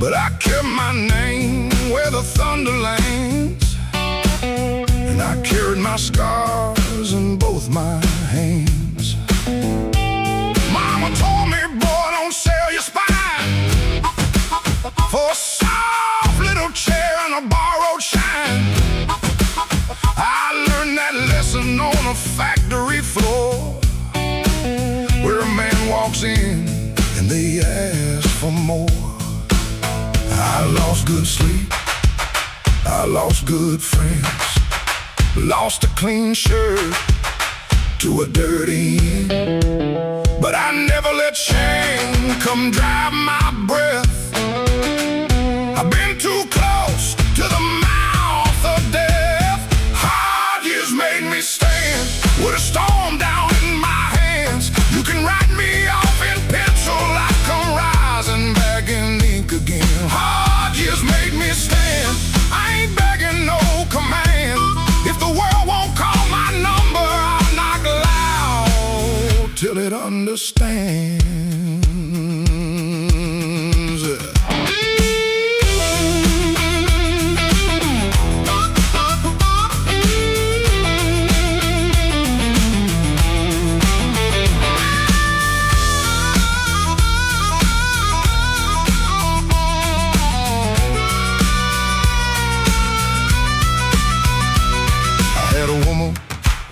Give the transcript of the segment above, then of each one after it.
but I kept my name where the thunder lands, and I carried my scars in both my hands. Mama told me, boy, don't sell your spine for a soft little chair and a borrowed shine. I learned that lesson on a factory floor, where a man walks in and they ask for more. I lost good sleep, I lost good friends, lost a clean shirt to a dirty end. But I never let shame come drive my breath. I've been too close to the mouth of death. Hard years made me stand with a storm down in my hands. You can write me off in pencil, I come rising back in ink again. Hard years made me stand, I ain't begging no command. If the world won't call my number, I'll knock loud till it understands.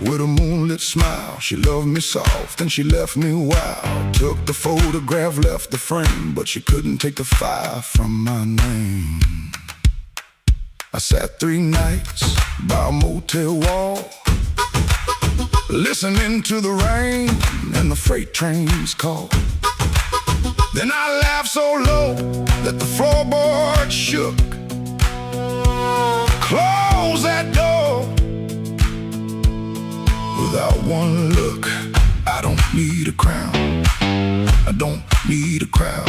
With a moonlit smile, she loved me soft and she left me wild. Took the photograph, left the frame, but she couldn't take the fire from my name. I sat 3 nights by a motel wall, listening to the rain and the freight trains call. Then I laughed so low that the floorboard shook. Close that door. Without one look, I don't need a crown, I don't need a crowd,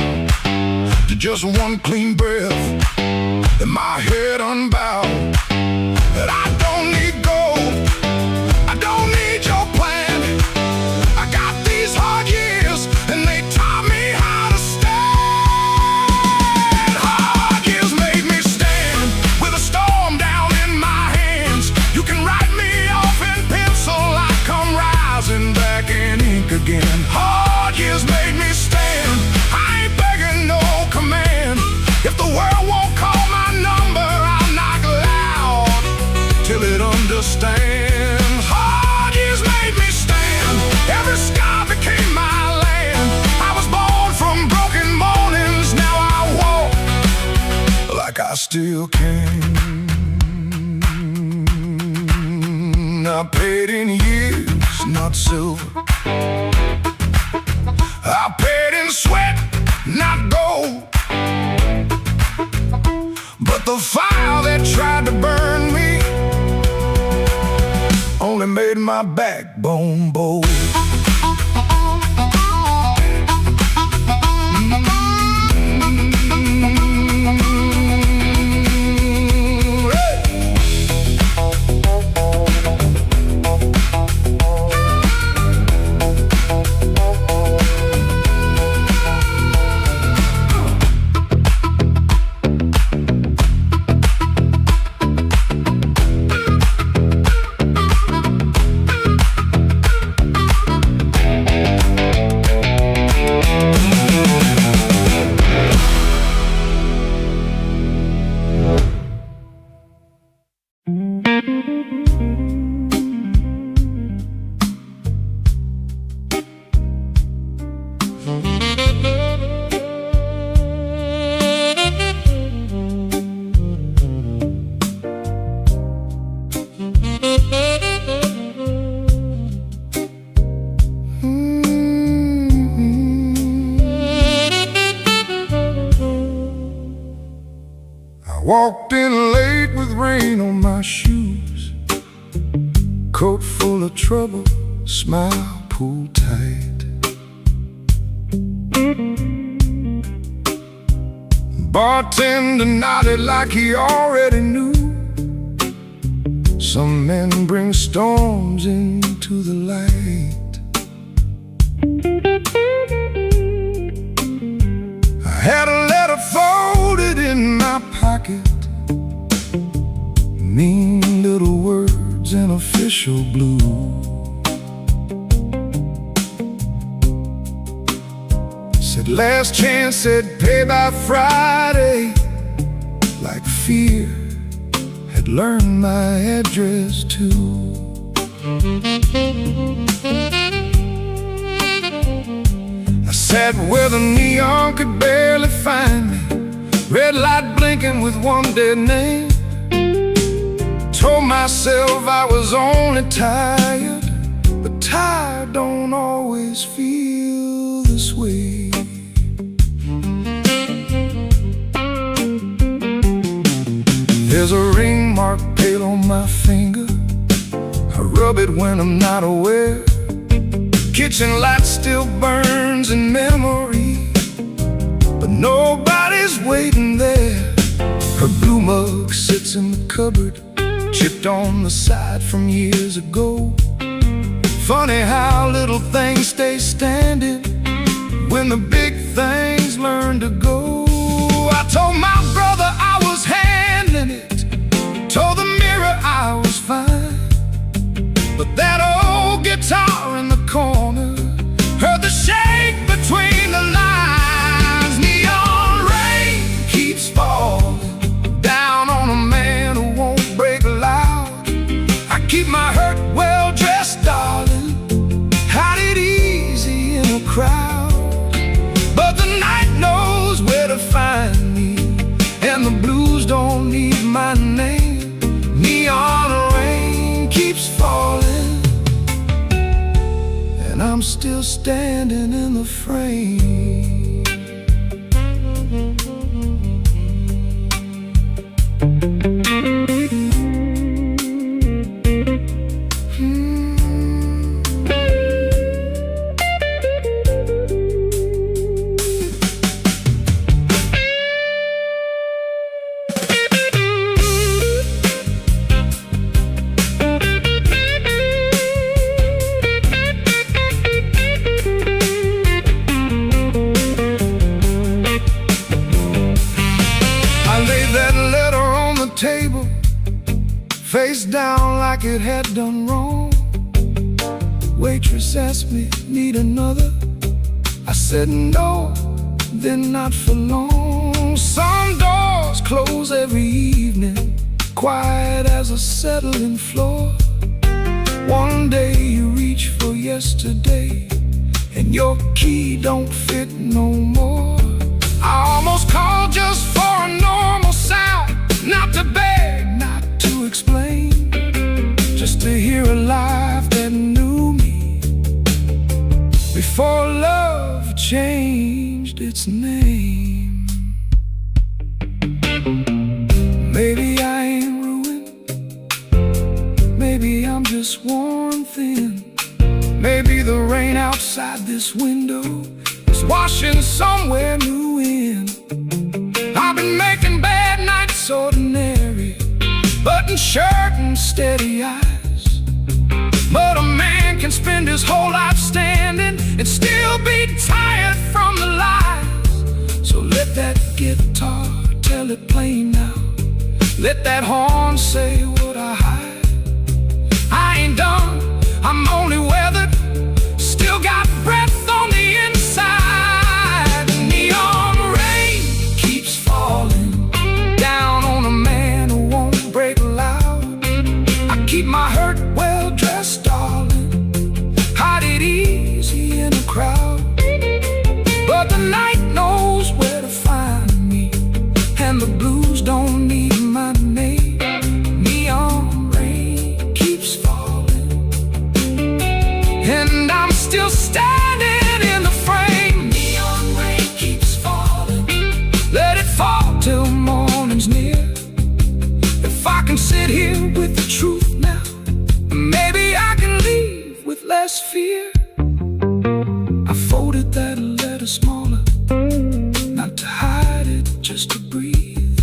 to just one clean breath and my head unbowed. And I don't need gold, I don't need your plan. I got these hard years and they taught me how to stand. Hard years made me stand with a storm down in my hands. You can write me off in pencil, come rising back in ink again. Hard years made me stand, I ain't begging no command. If the world won't call my number, I'll knock loud till it understands. Hard years made me stand, every scar became my land. I was born from broken mornings, now I walk like I still can. I paid in years, not silver. I paid in sweat, not gold. But the fire that tried to burn me only made my backbone bold. Walked in late with rain on my shoes, coat full of trouble, smile pulled tight. Bartender nodded like he already knew. Some men bring storms into the light. I had a letter folded pocket, mean little words in official blue. Said last chance, said pay by Friday, like fear had learned my address too. I sat where the neon could barely find me, red light blinking with one dead name. Told myself I was only tired, but tired don't always feel this way. There's a ring mark pale on my finger, I rub it when I'm not aware. Kitchen light still burns in memory, but nobody's waiting there. Her blue mug sits in the cupboard, chipped on the side from years ago. Funny how little things stay standing when the big things learn to go. I told my brother I was handling it, told the mirror I was fine, but that old guitar in the corner heard the shake between the lines. Neon rain keeps falling down on a man who won't break loud. I keep my hurt well dressed, darling, hide it easy in a crowd. But the night knows where to find me, and the blues don't need my name. Neon rain keeps falling, and I'm still standing in the frame. Table, face down like it had done wrong. Waitress asked me, need another? I said no, then not for long. Some doors close every evening, quiet as a settling floor. One day you reach for yesterday, and your key don't fit no more. I almost called just for a normal sound, not to beg, not to explain, just to hear a life that knew me before love changed its name. Maybe I ain't ruined, maybe I'm just worn thin. Maybe the rain outside this window is washing somewhere new in. I've been making bad nights ordinary, button shirt and steady eyes. But a man can spend his whole life standing and still be tired from the lies. So let that guitar tell it plain now, let that horn say what I hide. I ain't done, I'm only weathered, still got breath on the inside. Neon rain keeps falling down on a man who won't break loud. I keep my hurt well dressed, darling, hide it easy in a crowd. But the night knows where to find me, and the blues don't need my name. Neon rain keeps falling, and I'm still standing in the frame. Neon rain keeps falling, let it fall till morning's near. If I can sit here with the truth now, maybe I can leave with less fear. I folded that letter smaller, not to hide it, just to breathe.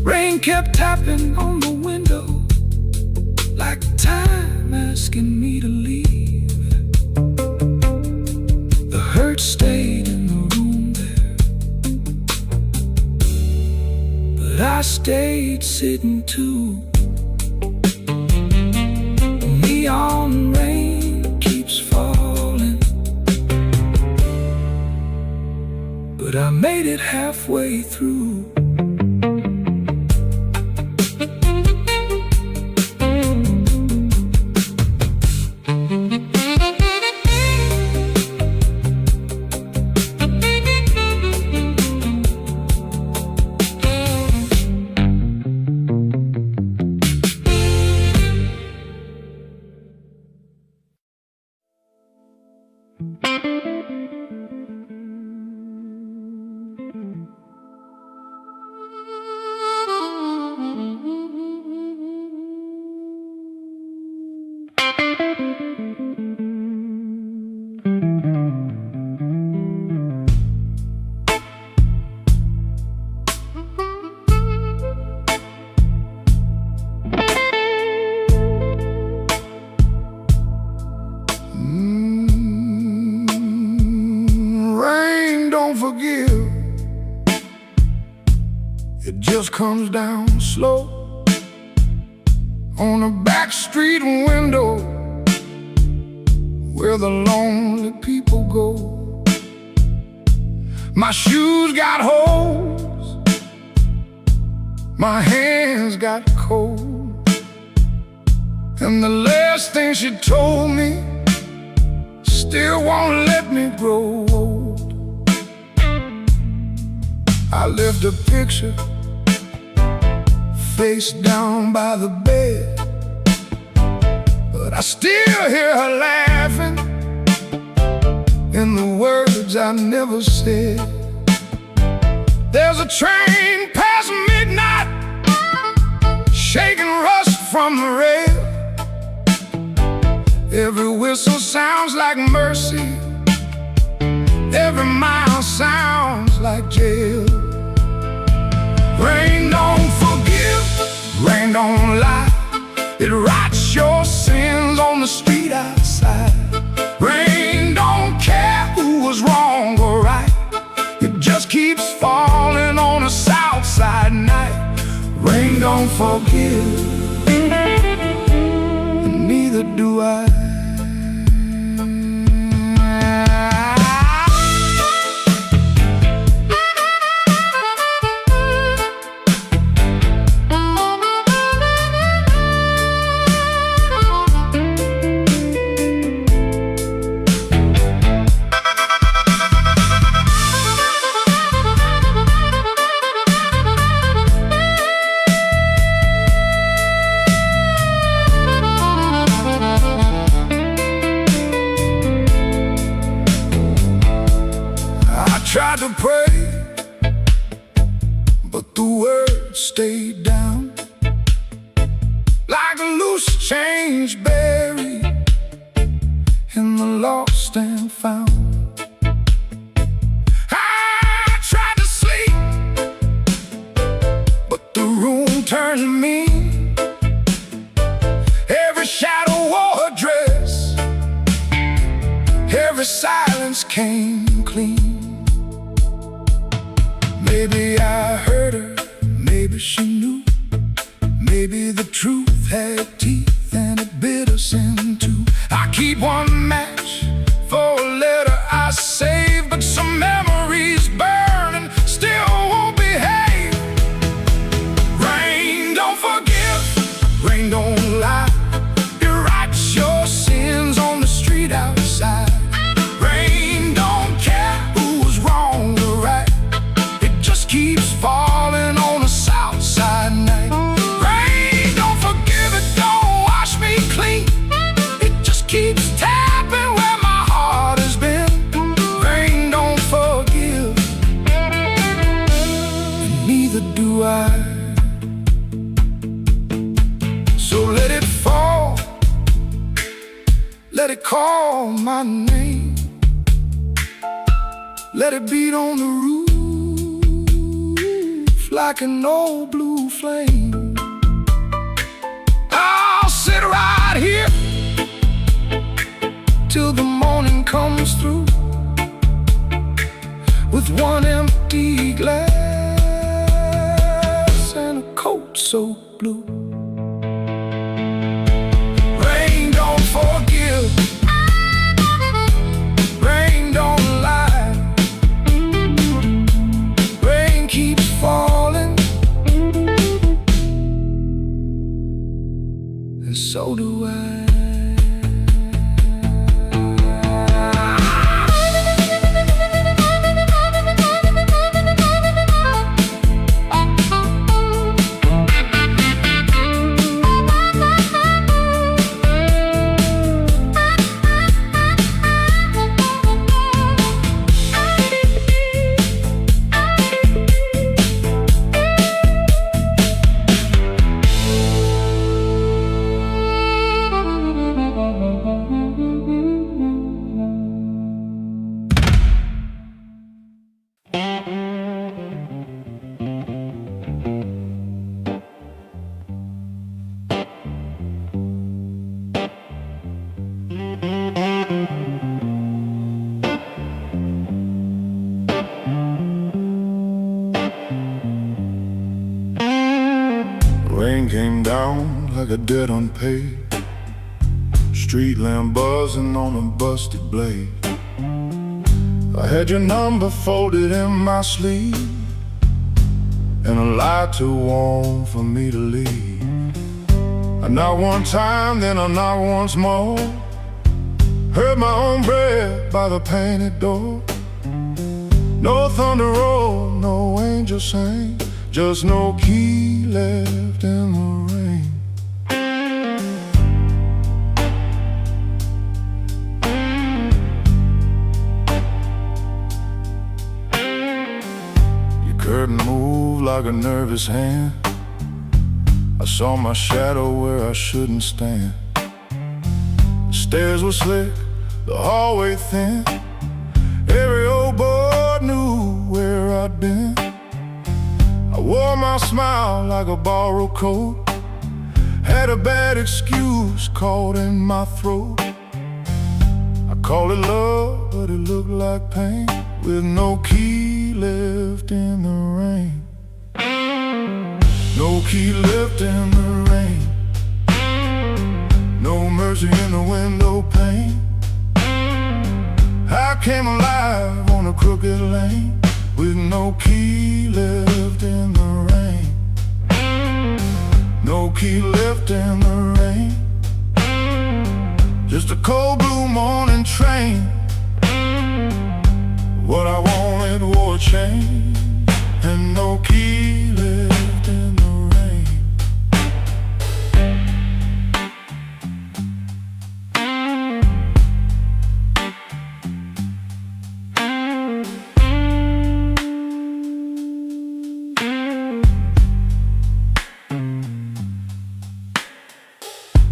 Rain kept tapping on the window, like time asking me to leave. The hurt stayed in the room there, but I stayed sitting too. Neon rain keeps falling, but I made it halfway through. Forgive, it just comes down slow on a back street window where the lonely people go. My shoes got holes, my hands got cold, and the last thing she told me still won't let me grow old. I left a picture face down by the bed, but I still hear her laughing in the words I never said. There's a train past midnight, shaking rust from the rail. Every whistle sounds like mercy, every mile sounds like jail. Rain don't forgive, rain don't lie, it writes your sins on the street outside. Rain don't care who was wrong or right, it just keeps falling on a south side night. Rain don't forgive, and neither do I. Tried to pray, but the words stayed down like a loose change buried in the lost and found. I tried to sleep, but the room turned mean. Every shadow wore a dress, every silence came clean. Maybe I heard her, maybe she knew, maybe the truth had teeth and it bit us in two. I keep one match for a letter I saved, but some memories burn and still won't behave. Rain don't forgive, rain don't lie, it writes your sins on the street outside. Rain don't care who was wrong or right, keeps falling on a south side night. Rain don't forgive, it don't wash me clean, it just keeps tapping where my heart has been. Rain don't forgive, and neither do I. So let it fall, let it call my name, let it beat on the roof like an old blue flame. I'll sit right here till the morning comes through with one empty glass so blue. Rain don't forgive, rain don't lie, rain keeps falling, and so do I. Rain came down like a debt unpaid, street lamp buzzing on a busted blade. I had your number folded in my sleeve, and a light too warm for me to leave. I knocked one time, then I knocked once more, heard my own breath by the painted door. No thunder roll, no angel sang, just no key left in the rain. Your curtain moved like a nervous hand. I saw my shadow where I shouldn't stand. The stairs were slick, the hallway thin. Every old boy knew where I'd been. I wore my smile like a borrowed coat, had a bad excuse caught in my throat. I called it love, but it looked like pain, with no key left in the rain. No key left in the rain, no mercy in the window pane. I came alive on a crooked lane, with no key left in the rain. No key left in the rain, just a cold blue morning train. What I wanted wore a chain, and no key left in the rain.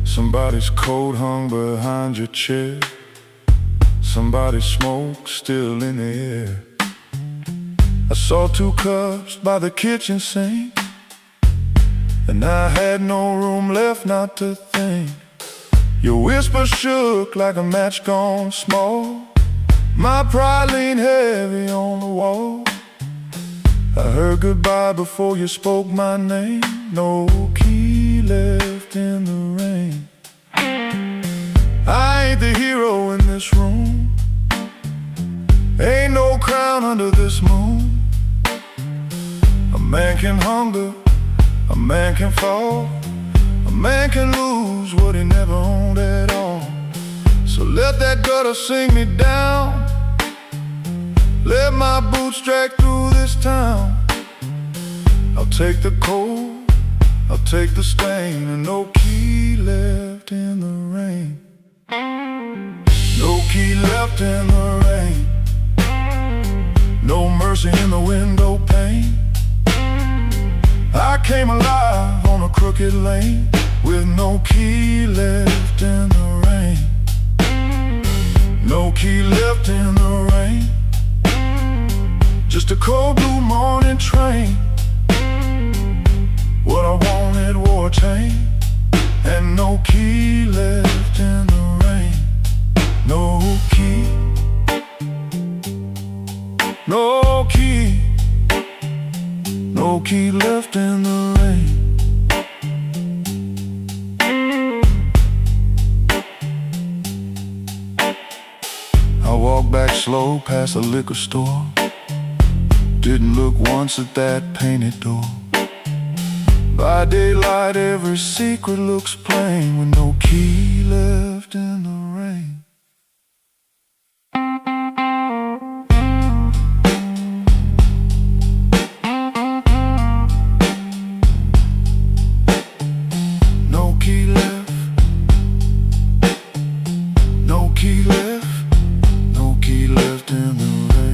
Somebody's coat hung behind your chair, somebody's smoke still in the air. I saw 2 cups by the kitchen sink, and I had no room left not to think. Your whisper shook like a match gone small, my pride leaned heavy on the wall. I heard goodbye before you spoke my name, no key left in the rain. I ain't the hero in this room, ain't no crown under this moon. A man can hunger, a man can fall, a man can lose what he never owned at all. So let that gutter sing me down, let my boots drag through this town. I'll take the cold, I'll take the stain, and no key left in the rain. No key left in the rain, no mercy in the window pane. I came alive on a crooked lane, with no key left in the rain. No key left in the rain, just a cold blue morning train. What I wanted wore a chain, and no key left in the rain. No key, no key, no key left in the rain. slow past a liquor store. Didn't look once at that painted door. By daylight every secret looks plain, with no key left in the rain. No key left, no key left, no key left in the rain.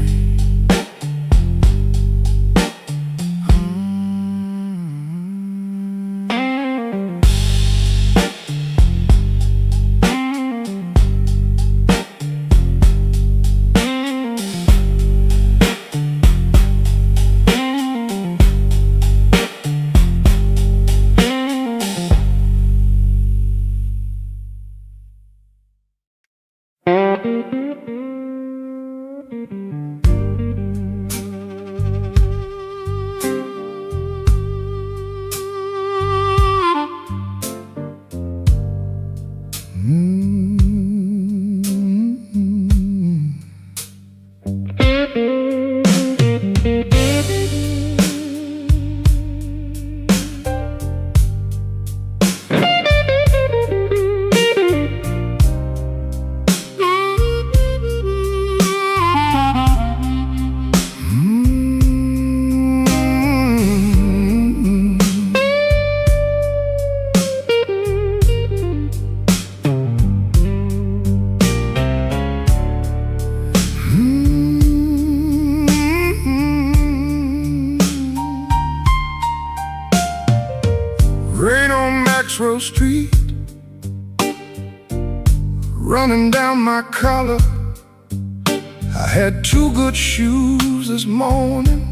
Street, running down my collar. I had two good shoes this morning.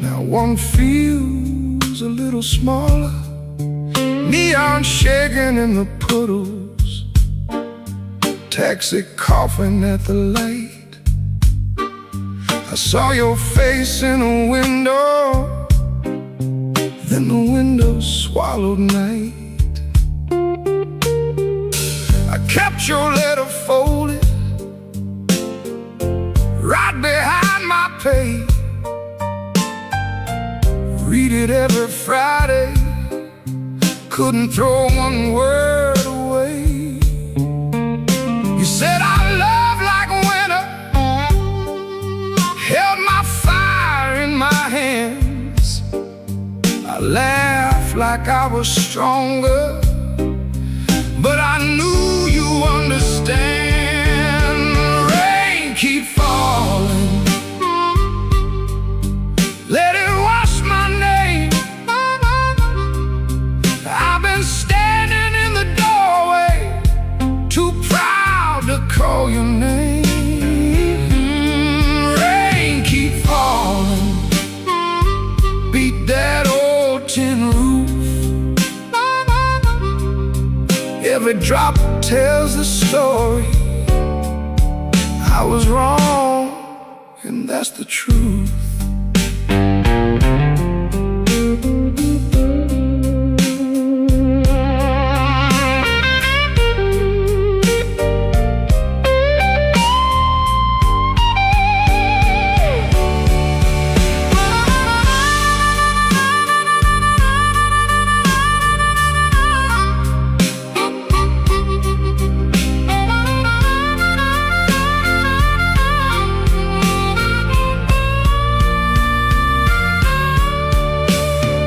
Now one feels a little smaller. Neon shaking in the puddles, taxi coughing at the light. I saw your face in a window, then the window swallowed night. I kept your letter folded right behind my page. Read it every Friday, couldn't throw one word away. You said our love like winter, held my fire in my hands. I laughed like I was stronger, but I knew you understand. The rain keep falling, let it wash my name. I've been standing in the doorway, too proud to call your name. Rain keep falling, beat that old tin roof. Every drop tells the story. I was wrong, and that's the truth.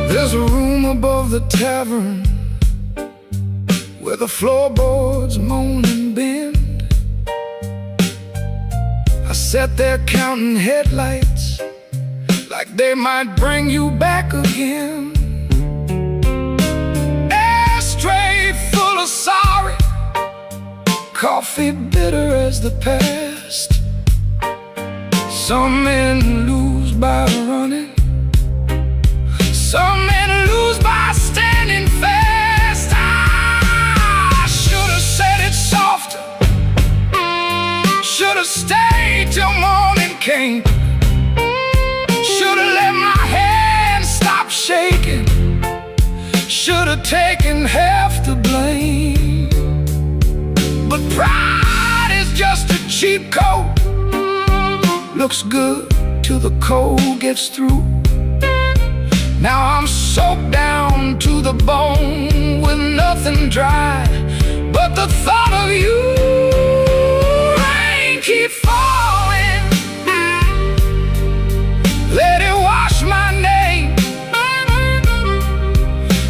There's a room above the tavern where the floorboards moan and bend. I sat there counting headlights like they might bring you back again. Ashtray full of sorry, coffee bitter as the past. Some men lose by running, some men lose by standing fast. I should have said it softer, should have stayed till morning came. Should have let my hand stop shaking, should have taken half the blame. But pride is just a cheap coat, looks good till the cold gets through. Now I'm soaked down to the bone with nothing dry but the thought of you. Rain keep falling, let it wash my name.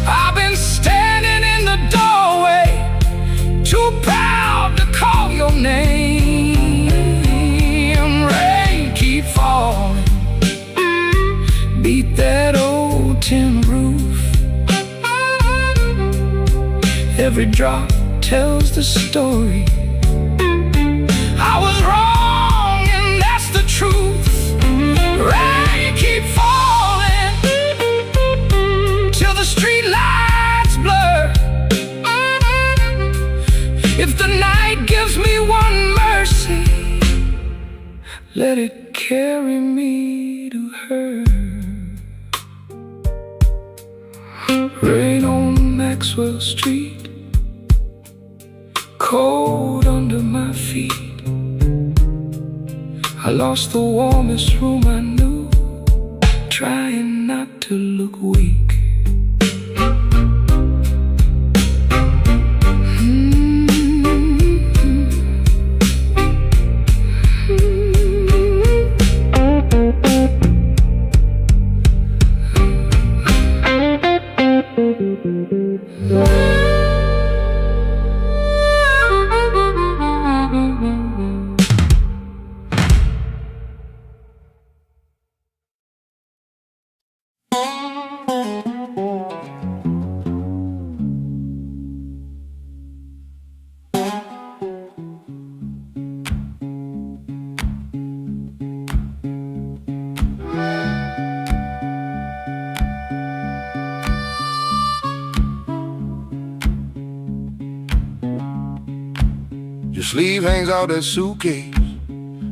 I've been standing in the doorway, too proud to call your name. Rain keep falling, beat that old tin roof. Every drop tells the story. I was wrong and that's the truth. Rain keep falling till the street lights blur. If the night gives me one mercy, let it carry me to her. Rain on Maxwell Street, cold under my feet. I lost the warmest room I knew, trying not to look weak. Your sleeve hangs out that suitcase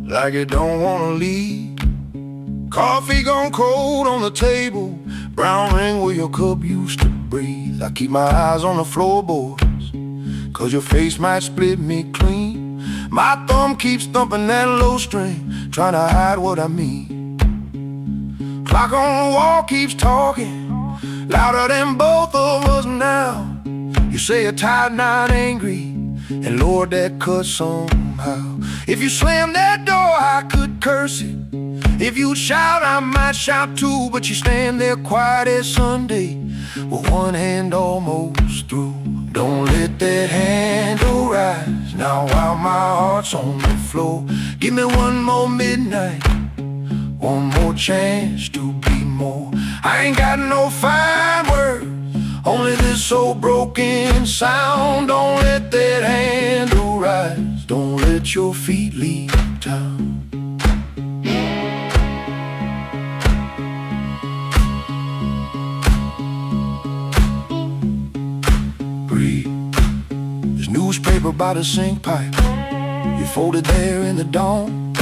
like it don't wanna leave. Coffee gone cold on the table, brown ring where your cup used to breathe. I keep my eyes on the floorboards, cause your face might split me clean. My thumb keeps thumping that low string, trying to hide what I mean. Clock on the wall keeps talking, louder than both of us now. You say you're tired, not angry, and Lord, that cuts somehow. If you slam that door, I could curse it. If you shout, I might shout too. But you stand there quiet as Sunday, with one hand almost through. Don't let that handle rise now while my heart's on the floor. Give me one more midnight, one more chance to be more. I ain't got no fine words, only this old broken sound. Don't let that handle rise, don't let your feet leave town. Breathe. There's newspaper by the sink pipe, you folded there in the dawn.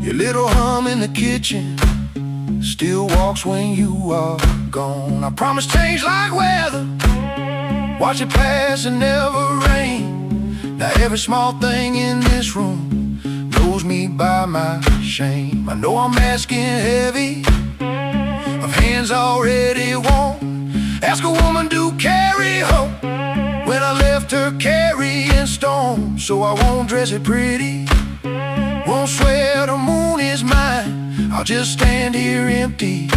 Your little hum in the kitchen still walks when you are gone. I promise change like weather, watch it pass and never rain. Now every small thing in this room knows me by my shame. I know I'm asking heavy of hands already warm. Ask a woman to carry hope when I left her carrying storm. So I won't dress it pretty, won't swear the moon is mine. I'll just stand here empty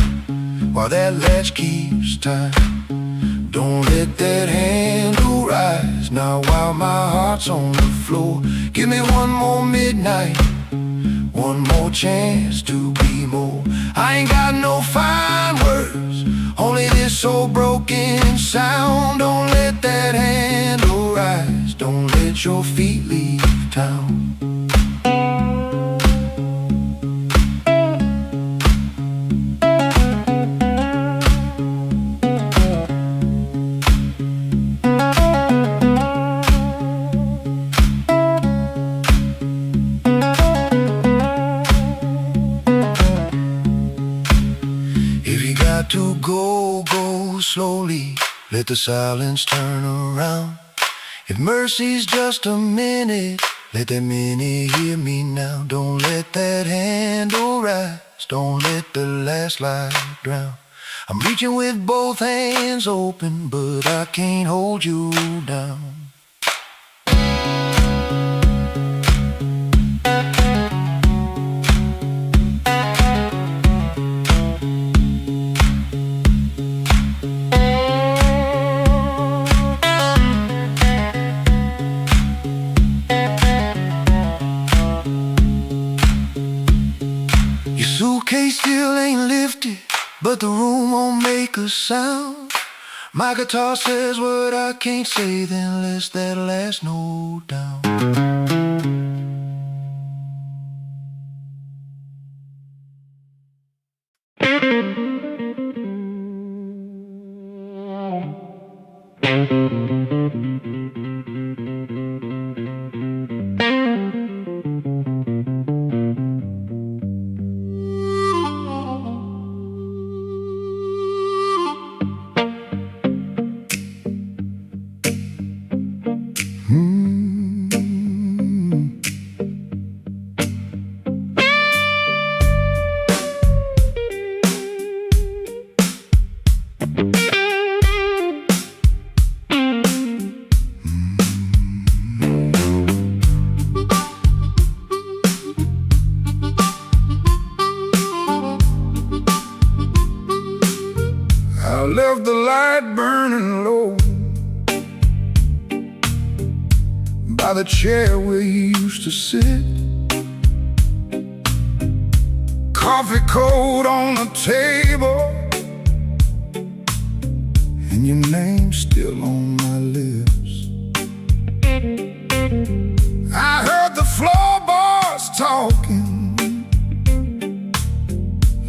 while that latch keeps time. Don't let that handle rise now while my heart's on the floor. Give me one more midnight, one more chance to be more. I ain't got no fine words, only this old broken sound. Don't let that handle rise, don't let your feet leave town. To go, go slowly, let the silence turn around. If mercy's just a minute, Let that minute hear me now. Don't let that handle rise. Don't let the last light drown. I'm reaching with both hands open, but I can't hold you down. Suitcase still ain't lifted, but the room won't make a sound. My guitar says what I can't say, then let's that last note down. I left the light burning low by the chair where you used to sit. Coffee cold on the table, and your name's still on my lips. I heard the floorboards talking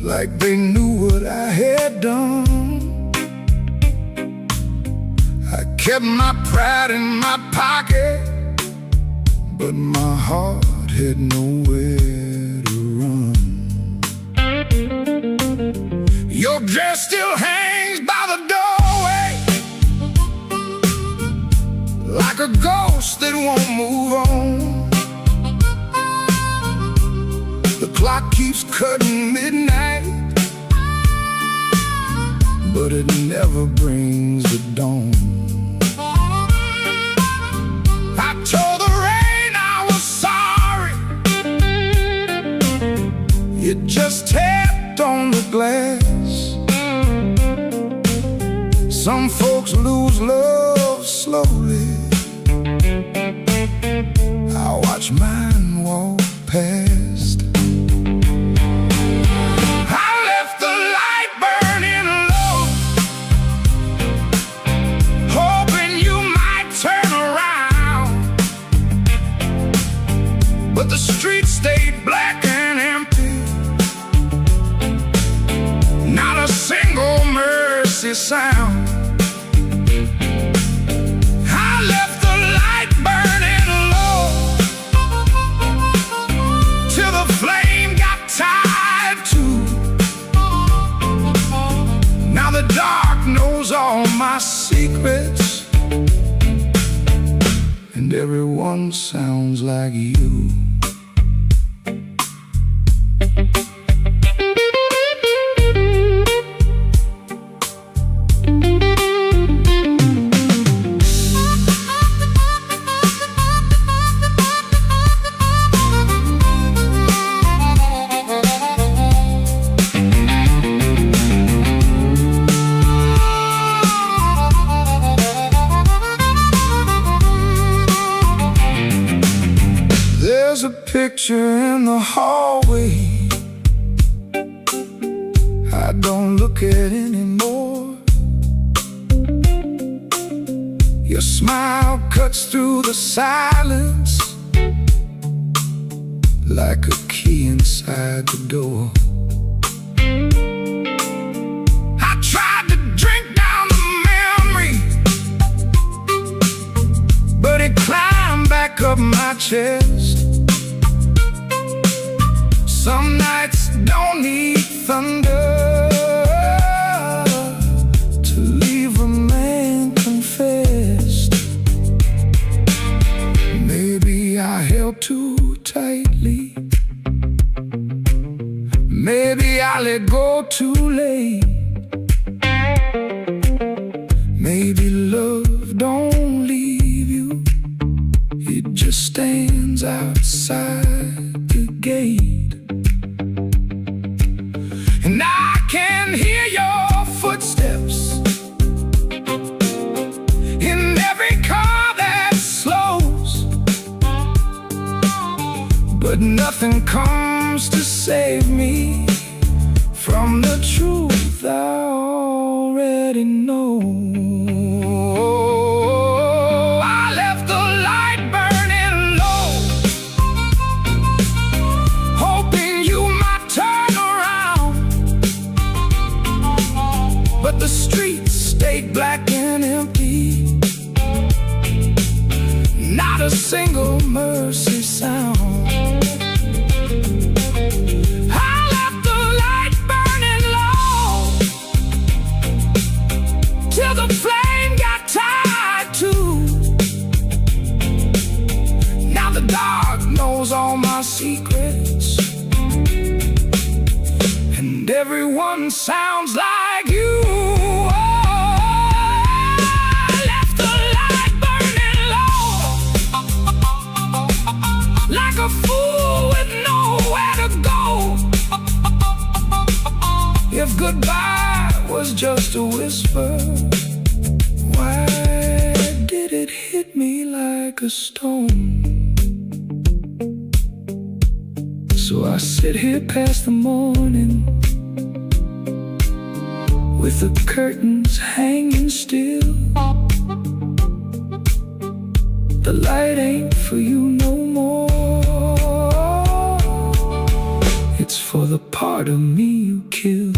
like they knew what I had done. I kept my pride in my pocket, but my heart had nowhere to run. Your dress still hangs by the doorway like a ghost that won't move on. The clock keeps cutting midnight, but it never brings the dawn. I told the rain I was sorry. It just tapped on the glass. Some folks lose love slowly. I watch mine walk past. I left the light burning low, hoping you might turn around. But the street stayed black and empty. Not a single mercy sound. I left the light burning low till the flame got tired too. Now the dark knows all my secrets, and everyone sounds like you. There's a picture in the hallway I don't look at anymore. Your smile cuts through the silence like a key inside the door. I tried to drink down the memories, but it climbed back up my chest. Some nights don't need thunder to leave a man confessed. Maybe I help you're too late. Maybe love don't leave you, it just stands outside the gate. And I can hear your footsteps in every car that slows, but nothing comes to save me from the truth I already know. I left the light burning low, hoping you might turn around, but the streets stayed black and empty, not a single mercy sound. The flame got tied too. Now the dark knows all my secrets, and everyone sounds like you. Oh, I left the light burning low, like a fool with nowhere to go. If goodbye was just a whisper, why did it hit me like a stone? So I sit here past the morning, with the curtains hanging still. The light ain't for you no more, it's for the part of me you killed.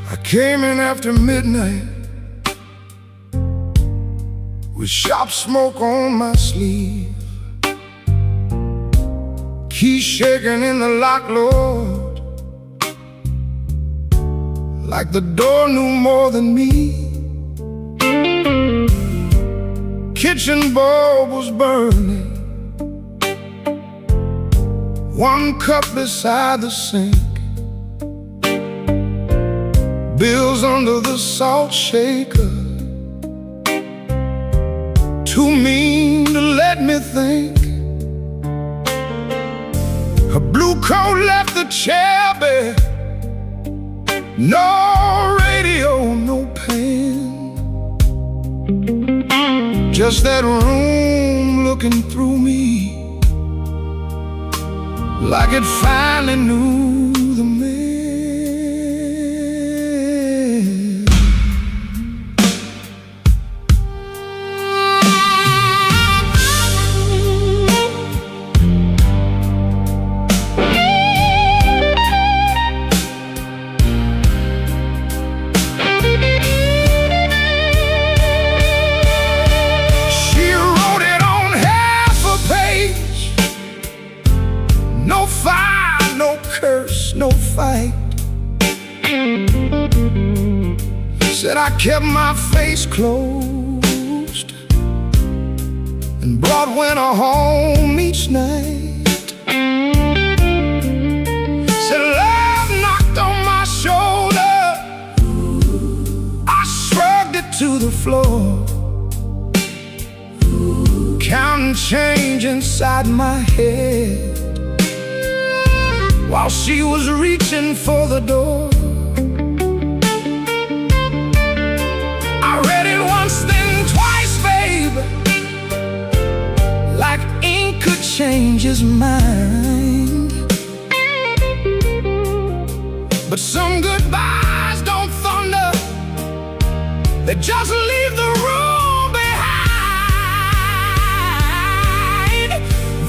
I came in after midnight with sharp smoke on my sleeve, keys shaking in the lock, Lord, like the door knew more than me. Kitchen bulb was burning, one cup beside the sink, bills under the salt shaker, too mean to let me think. A blue coat left the chair bare, no radio, no pen, just that room looking through me like it finally knew the man. She wrote it on half a page, no fire, no curse, no fight. Said I kept my face closed and brought winter home each night. Said love knocked on my shoulder, I shrugged it to the floor, counting change inside my head while she was reaching for the door. I read it once, then twice, babe, like ink could change his mind. But some goodbyes don't thunder, they just leave the room behind.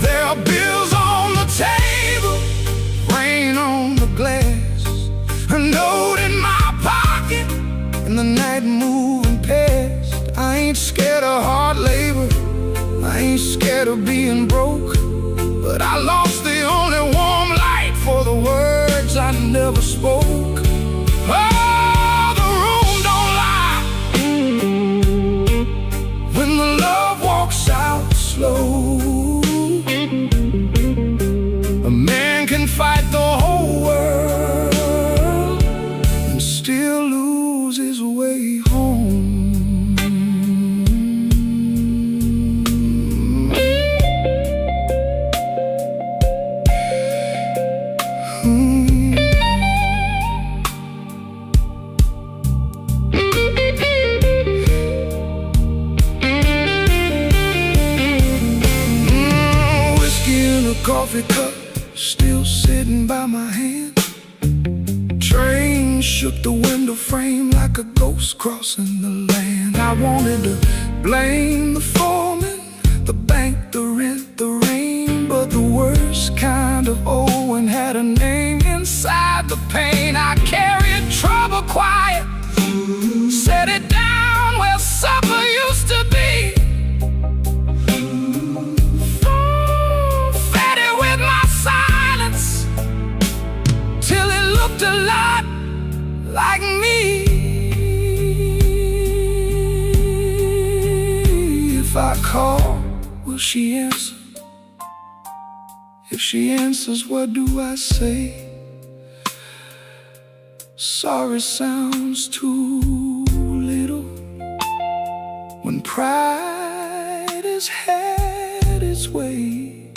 There are bills on the table, rain on the glass, a note in my pocket, and the night moving past. I ain't scared of hard labor, I ain't scared of being broke, but I lost the only warm light for the words I never spoke. Oh, the room don't lie when the love walks out slow. A man can fight the whole world and still lose his way home. Coffee cup still sitting by my hand. Train shook the window frame like a ghost crossing the land. I wanted to blame the foreman, the bank, the rent, the rain, but the worst kind of Owen had a name inside the pain. I carried trouble quiet, set it down where supper used to be. A lot like me. If I call, will she answer? If she answers, what do I say? Sorry sounds too little when pride has had its way.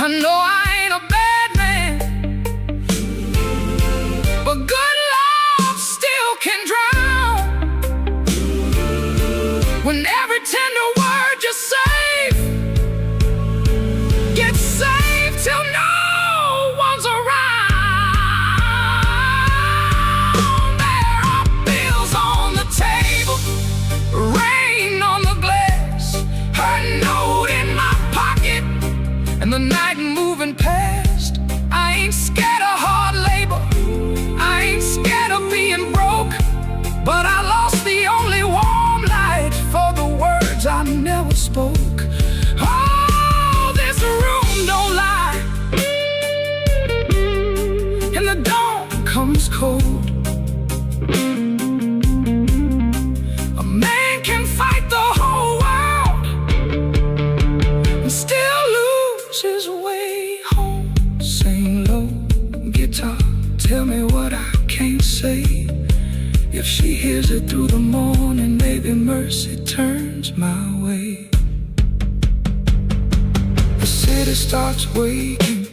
I know I ain't a bad man, but good love still can drown. When every tender word you save gets saved till no one's around. There are bills on the table, rain on the glass, her note in my pocket, and the night moving past. I ain't scared of hard labor, I ain't scared of being broke, but I lost the only warm light for the words I never spoke. Oh, this room don't lie, and the dawn comes cold. A man can fight the whole world and still lose his way home. Sing low, guitar, tell me what I can't say. If she hears it through the morning, maybe mercy turns my way. The city starts waking,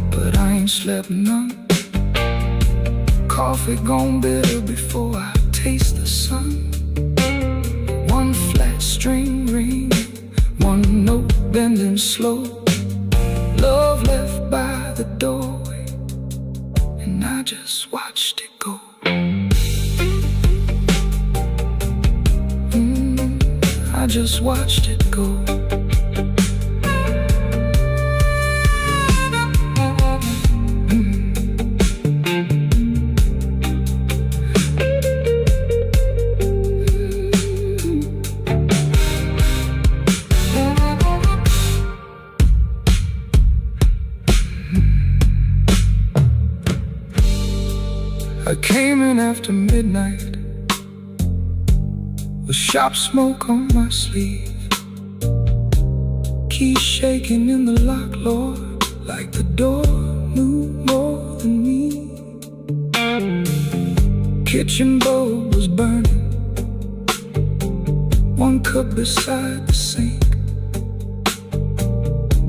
but I ain't slept none. Coffee gone bitter before I taste the sun. One flat string ring, one note bending slow. Love left by the doorway, and I just watched it go. I just watched it go. I came in after midnight with shop smoke on my sleeve, keys shaking in the lock, Lord, like the door knew more than me. Kitchen bulb was burning, One cup beside the sink,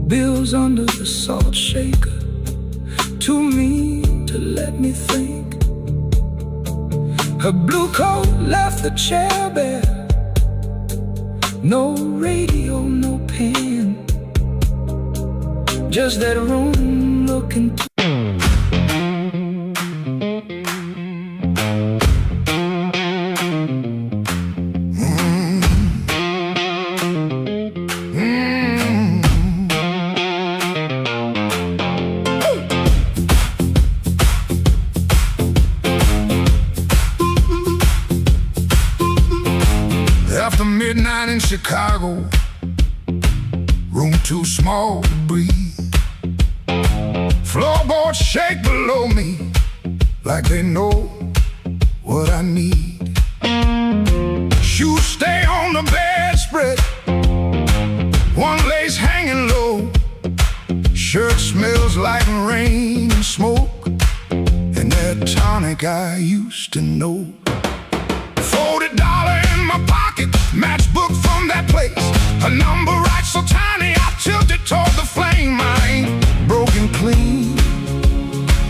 bills under the salt shaker, too mean to let me think. Her blue coat left the chair bare, no radio, no pen, just that room looking After midnight in Chicago, room too small to breathe. Floorboards shake below me like they know what I need. Shoes stay on the bedspread, one lace hanging low. Shirt smells like rain and smoke, and that tonic I used to know. $40 in my pocket, matchbook from that place. A number right so tiny, I tilt it toward the flame. I ain't broken clean,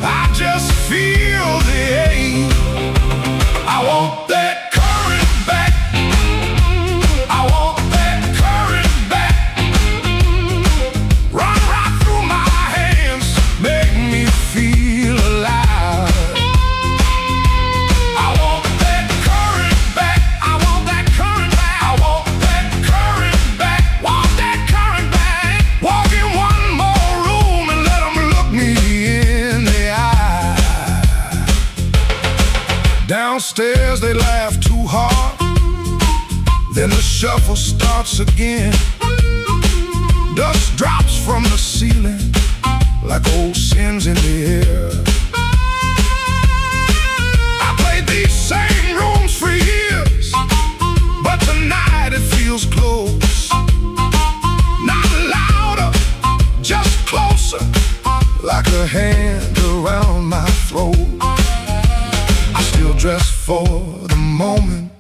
I just feel the ache. I want that current back, I want that current back. Run right through my hands, make me feel alive. I want that current back, I want that current back, I want that current back, want that current back. Walk in one more room and let them look me in the eye. Downstairs they laugh too hard, then the shuffle starts again. Dust drops from the ceiling like old sins in the air. I played these same rooms for years, but tonight it feels close. Not louder, just closer, like a hand around my throat. I still dress for the moment,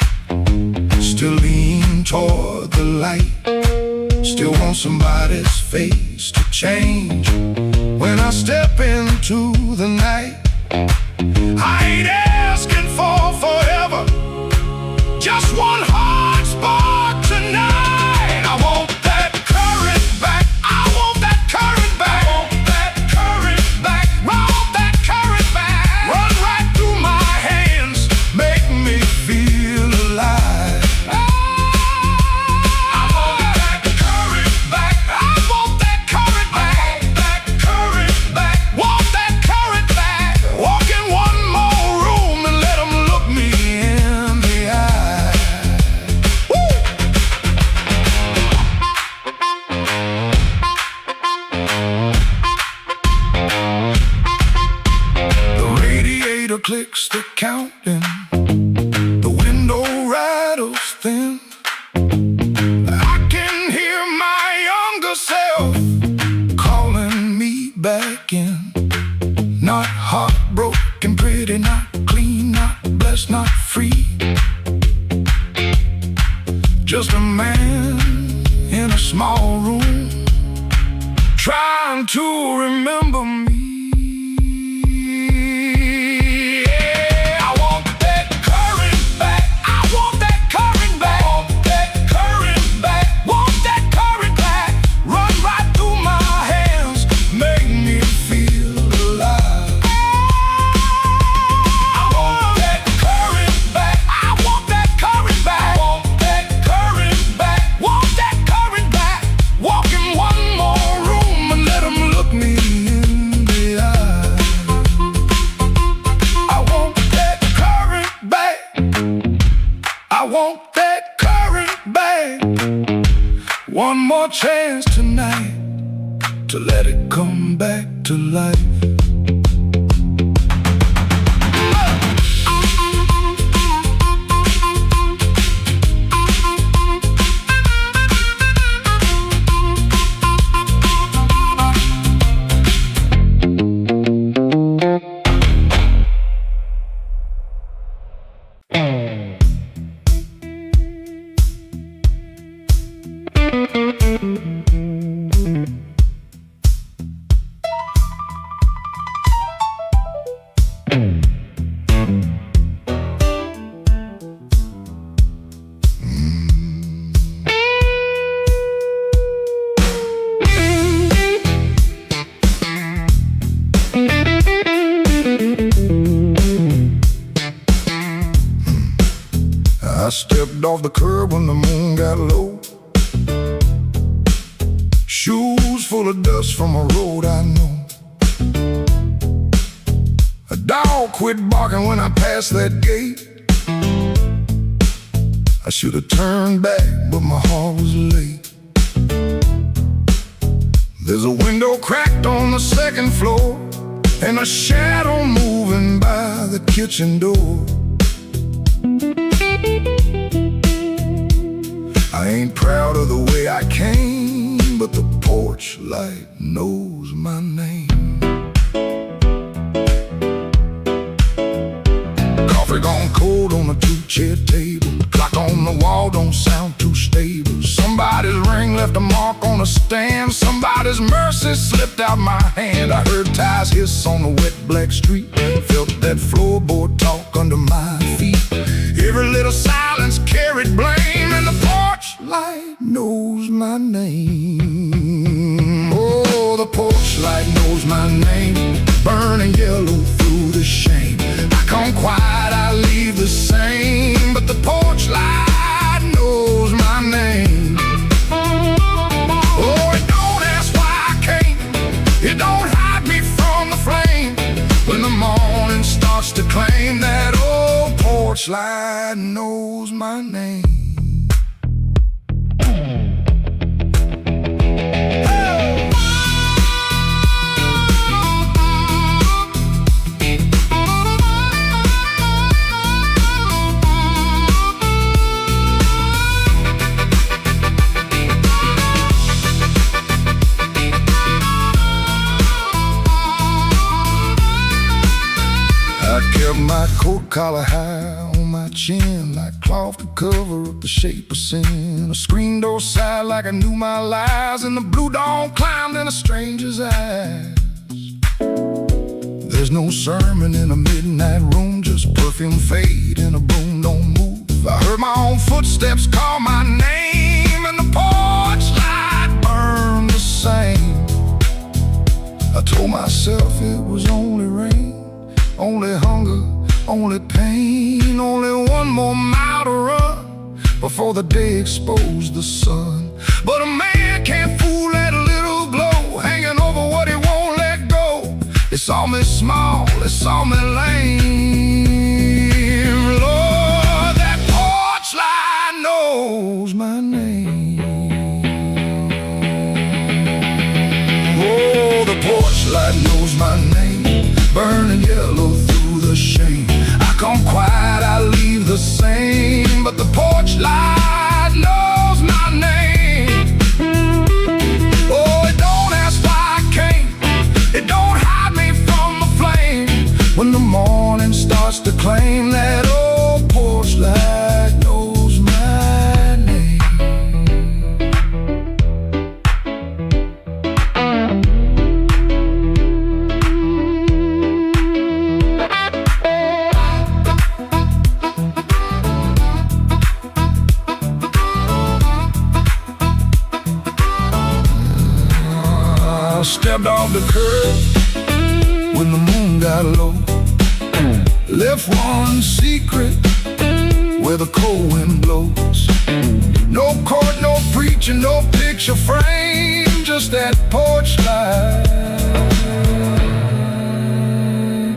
still lean toward the light, still want somebody's face to change when I step into the night. I ain't asking for forever, just one hard spark tonight. I want that current back, I want that current back, I want that current back, want that current back. Run right through my hands, make me feel alive. I want that current back, I want that current back, that current back, want that current back. Walk in one more room and let them look me in the eye. Woo! The radiator clicks the counting, the window rattles thin. I can hear my younger self calling me back in. Not heartbroken, pretty, not clean, not blessed, not free. Just a man in a small room, trying to remember me. Yeah, I want that current back, I want that current back, want that current back, want that current back. Run right through my hands, make me feel alive. I want that current back, I want that current back, want that current back, want that current back. Walk in one more room and let them look me in the eye. I want that current back, I want that current back. One more chance tonight to let it come back to life. I stepped off the curb when the moon got low. Shoes full of dust from a road I know. A dog quit barking when I passed that gate. I should have turned back, but my heart was late. There's a window cracked on the second floor, and a shadow moving by the kitchen door. I ain't proud of the way I came, but the porch light knows my name. Coffee gone cold on a two-chair table. Clock on the wall don't sound too stable. Somebody's ring left a mark on a stand. Somebody's mercy slipped out my hand. I heard tires hiss on the wet black street. Felt that floorboard talk under my feet. Every little silence carried blame, and the porch light knows my name. Oh, the porch light knows my name. Burning yellow through the shame. I come quiet, I leave the same, but the porch light knows my name. Oh, it don't ask why I came. It don't hide me from the flame. When the morning starts to claim, that old porch light knows my name. I kept my coat collar high on my chin, like cloth to cover up the shape of sin. A screen door sighed like I knew my lies, and the blue dawn climbed in a stranger's eyes. There's no sermon in a midnight room, just perfume fade and a broom don't move. I heard my own footsteps call my name, and the porch light burned the same. I told myself it was only rain, only hunger, only pain, only one more mile to run before the day exposed the sun. But a man can't fool that little glow hanging over what he won't let go. They saw me small, they saw me lame. Lord, that porch light knows my name. Oh, the porch light knows my name. Burning yellow through the shame. I come quiet, I leave the same, but the porch light knows my name. Oh, it don't ask why I came. It don't hide me from the flame. When the morning starts to claim, that old porch light knows my name. I stepped off the curb when the moon got low. Left one secret where the cold wind blows. No court, no preacher, no picture frame, just that porch light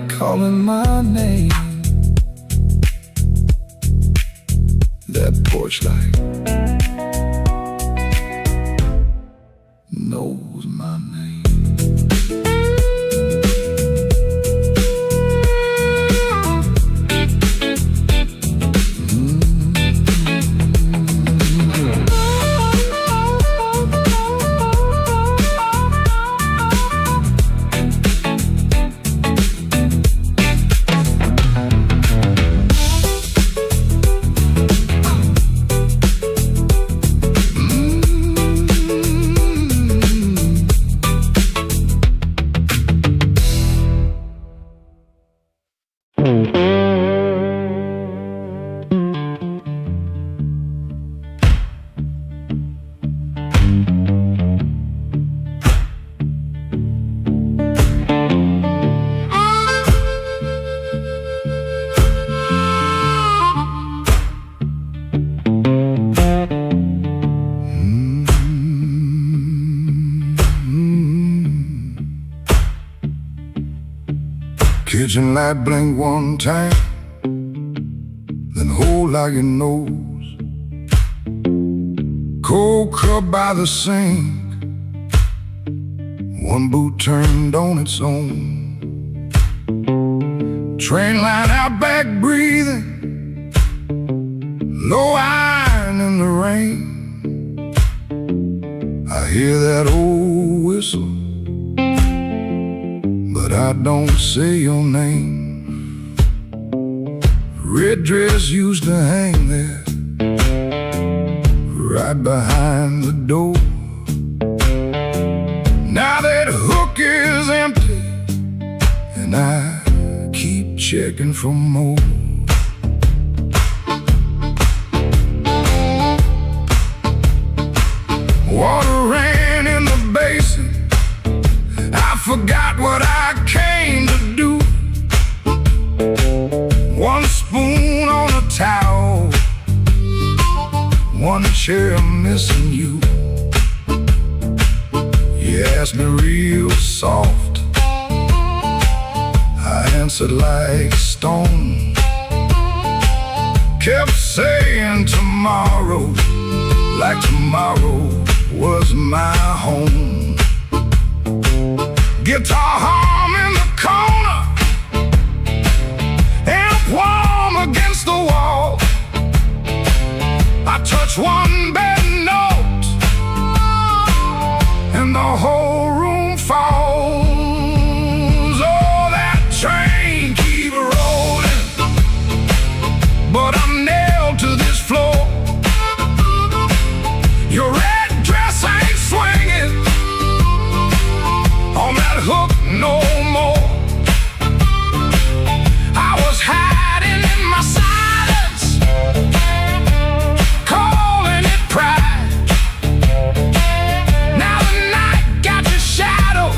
calling my name. That porch light knows my name. Kitchen light blink one time, then hold like your nose. Cold cup by the sink, one boot turned on its own. Train line out back breathing, low iron in the rain. I hear that old whistle, but I don't say your name. Red dress used to hang there, right behind the door. Now that hook is empty, and I keep checking for more. Water ran in the basin, I forgot what I came to do. One spoon on a towel, one chair missing you. You asked me real soft, I answered like stone. Kept saying tomorrow, like tomorrow was my home. Guitar hum in the corner, amp warm against the wall. I touch one bad note, and the whole room falls. Oh, that train keep rolling, but I'm nailed to this floor. Your red dress ain't swinging on that hook no more. I was hiding in my silence, calling it pride. Now the night got your shadow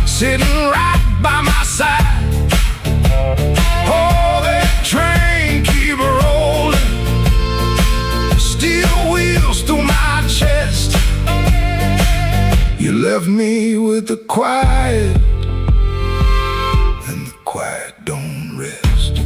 sitting right by my side. Oh, that train keep rolling, steel wheels through my chest. You left me with the quiet, and the quiet don't rest.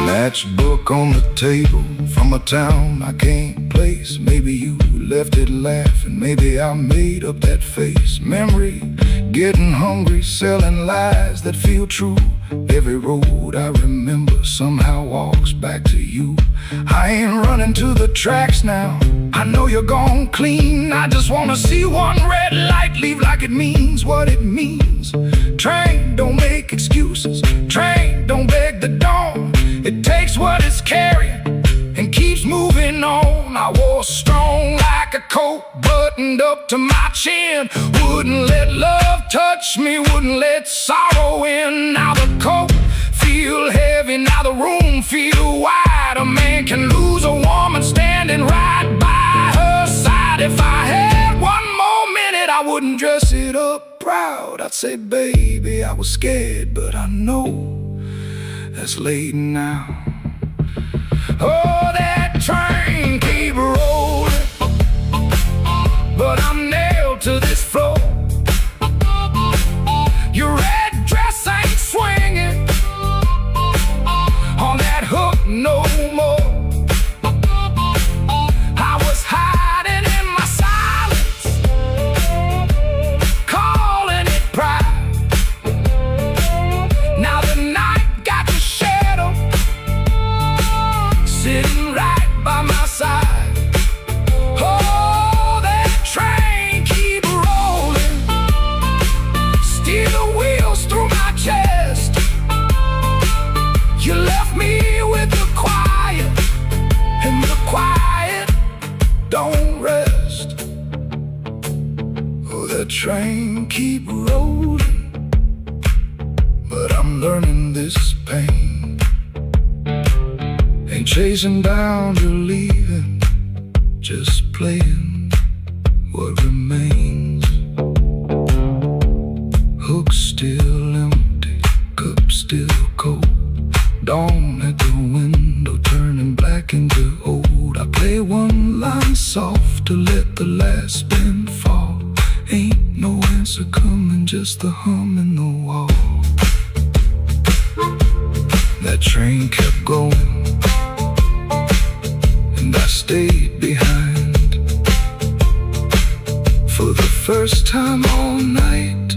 Matchbook on the table from a town I can't place. Maybe you left it laughing, maybe I made up that face. Memory, getting hungry, selling lies that feel true. Every road I remember somehow walks back to you. I ain't running to the tracks now, I know you're gone clean. I just wanna see one red light leave like it means what it means. Train, don't make excuses. Train, don't beg the dawn. It takes what it's carrying and keeps moving on. I was strong like a coat, buttoned up to my chin. Wouldn't let love touch me, wouldn't let sorrow in. Now the coat feel heavy, now the room feel wide. A man can lose a woman standing right by her side. If I had one more minute, I wouldn't dress it up proud. I'd say, baby, I was scared, but I know that's late now. Oh, that train keep rolling, but I'm nailed to this floor. Your red dress ain't swinging on that hook no more. I was hiding in my silence, calling it pride. Now the night got your shadow sitting right by my side. Oh, that train keep rolling, steel wheels through my chest. You left me with the quiet, and the quiet don't rest. Oh, that train keep rolling, but I'm learning this pain Ain't chasing down your leaving, just playing what remains. Hook still empty, cup still cold. Dawn at the window turning black into old. I play one line soft to let the last spin fall. Ain't no answer coming, just the hum in the wall. That train kept going, and I stayed behind. For the first time all night,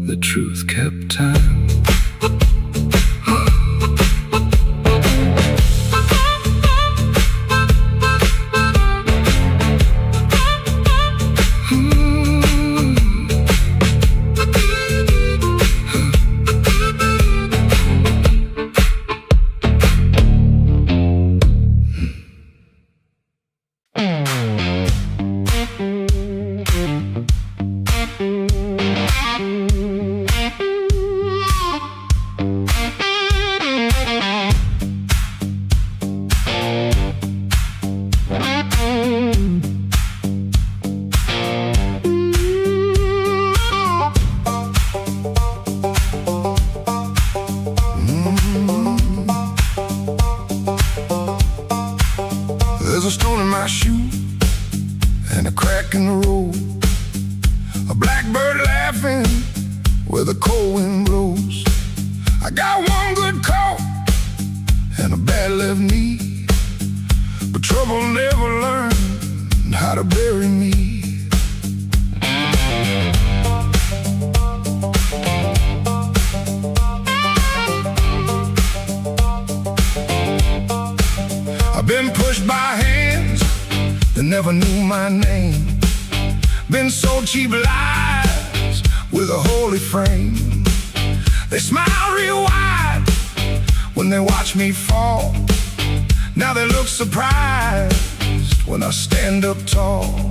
the truth kept time. There's a stone in my shoe and a crack in the road, a blackbird laughing where the cold wind blows. I got one good coat and a bad left knee, but trouble never learned how to bury me. I've been pushed by hands that never knew my name, been sold cheap lies with a holy frame. They smile real wide when they watch me fall. Now they look surprised when I stand up tall.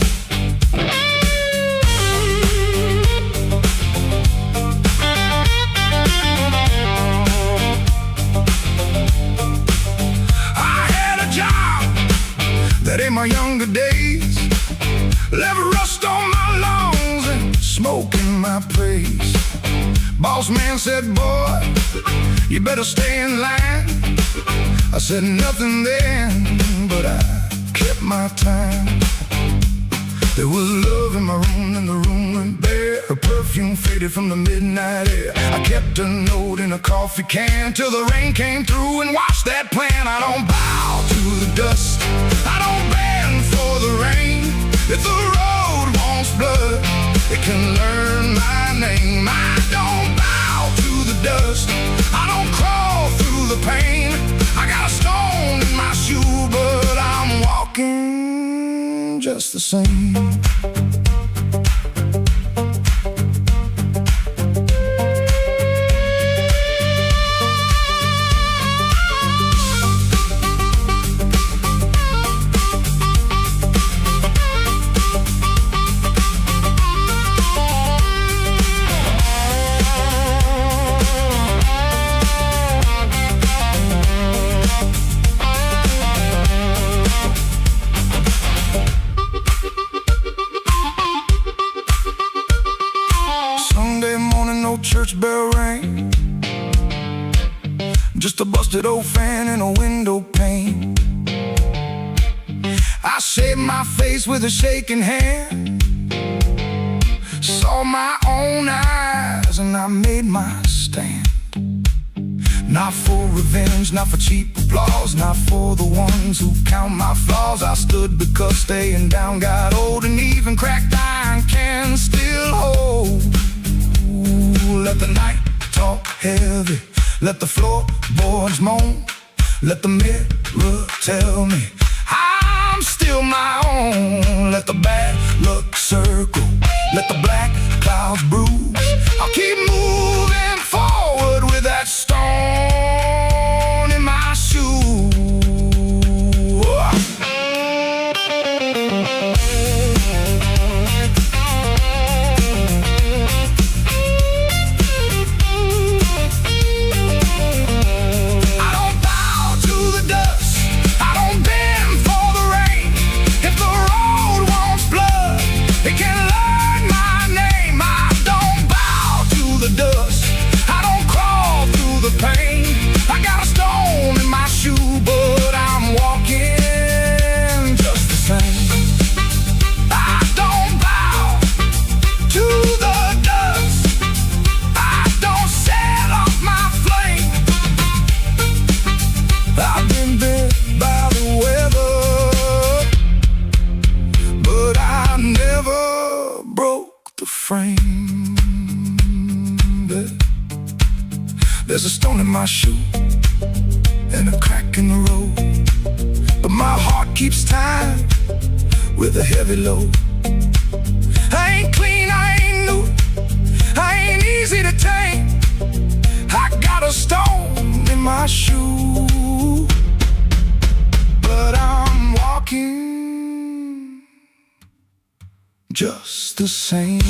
That in my younger days left rust on my lungs and smoke in my praise. Boss man said, boy, you better stay in line. I said nothing then, but I kept my time. There was love in my room and the room went bare. Her perfume faded from the midnight air. I kept a note in a coffee can till the rain came through and washed that plan. I don't bow to the dust, I don't bend for the rain. If the road wants blood, it can learn my name. I don't bow to the dust, I don't crawl through the pain. I got a stone in my shoe, but I'm walking just the same. Church bell rang, just a busted old fan in a window pane. I shaved my face with a shaking hand, saw my own eyes and I made my stand. Not for revenge, not for cheap applause, not for the ones who count my flaws. I stood because staying down got old, and even cracked iron can still hold. Let the night talk heavy, let the floorboards moan, let the mirror tell me I'm still my own. Let the bad luck circle, let the black clouds bruise. I'll keep moving forward with that stone in my shoe. I don't There's a stone in my shoe and a crack in the road, but my heart keeps time with a heavy load. I ain't clean, I ain't new, I ain't easy to tame. I got a stone in my shoe, but I'm walking just the same.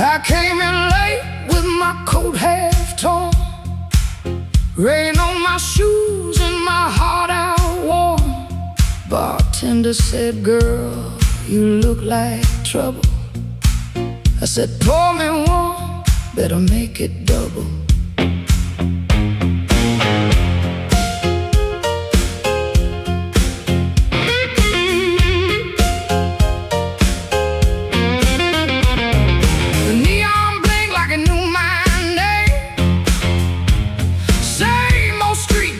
I came in late with my coat half torn, rain on my shoes and my heart outworn. Bartender said, "Girl, you look like trouble." I said, "Pour me one, better make it double."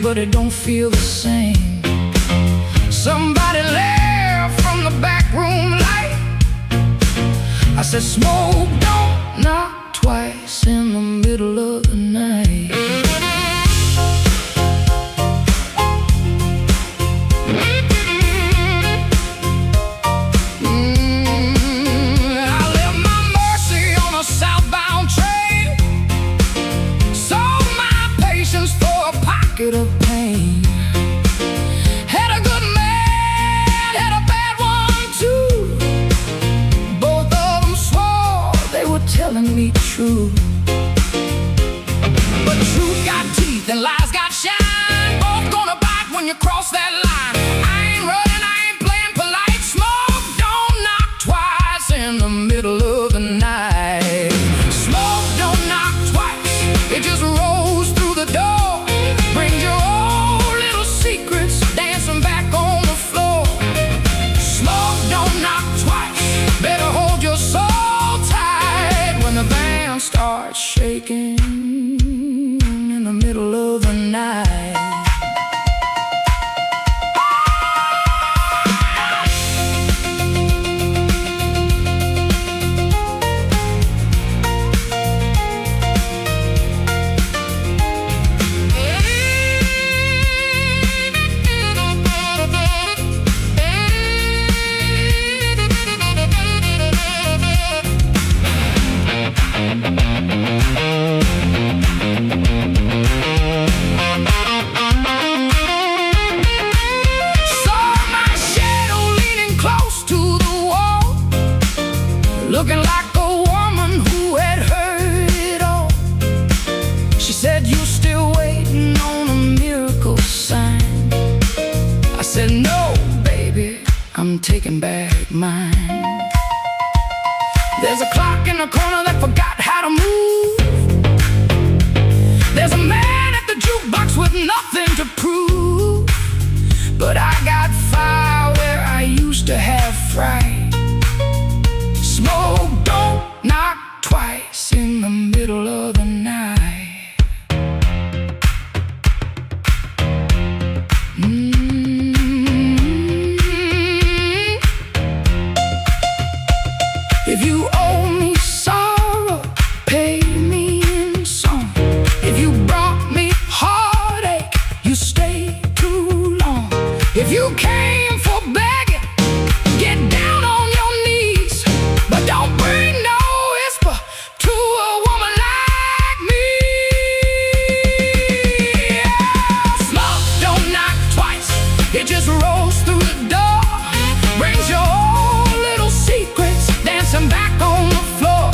But it don't feel the same. Somebody left from the back room light. I said, "Smoke don't knock twice in the middle of the night." I left my Mercy on a southbound train, sold my patience for a pocket of pain. Had a good man, had a bad one too. Both of them swore they were telling me true. But truth got teeth and lies got shine. Both gonna bite when you cross that line. I ain't running, I ain't playing polite. Smoke don't knock twice in the middle of the night. Smoke don't knock twice, it just rolls through the door. Brings your old little secrets dancing back on the floor. Smoke don't knock twice, better hold your soul tight when the band starts shaking in the middle of the night. Looking like a woman who had heard it all. She said, "You still waiting on a miracle sign?" I said, "No, baby, I'm taking back mine." There's a clock in the corner that forgot how to move. There's a man at the jukebox with nothing to prove. But I got fire where I used to have fright. Smoke don't knock twice in the middle of the night. If you owe me sorrow, pay me in song. If you brought me heartache, you stayed too long. If you came for begging, get down on your knees, but don't bring no whisper to a woman like me. Smoke don't knock twice, it just rolls through the door. Brings your old little secrets dancing back on the floor.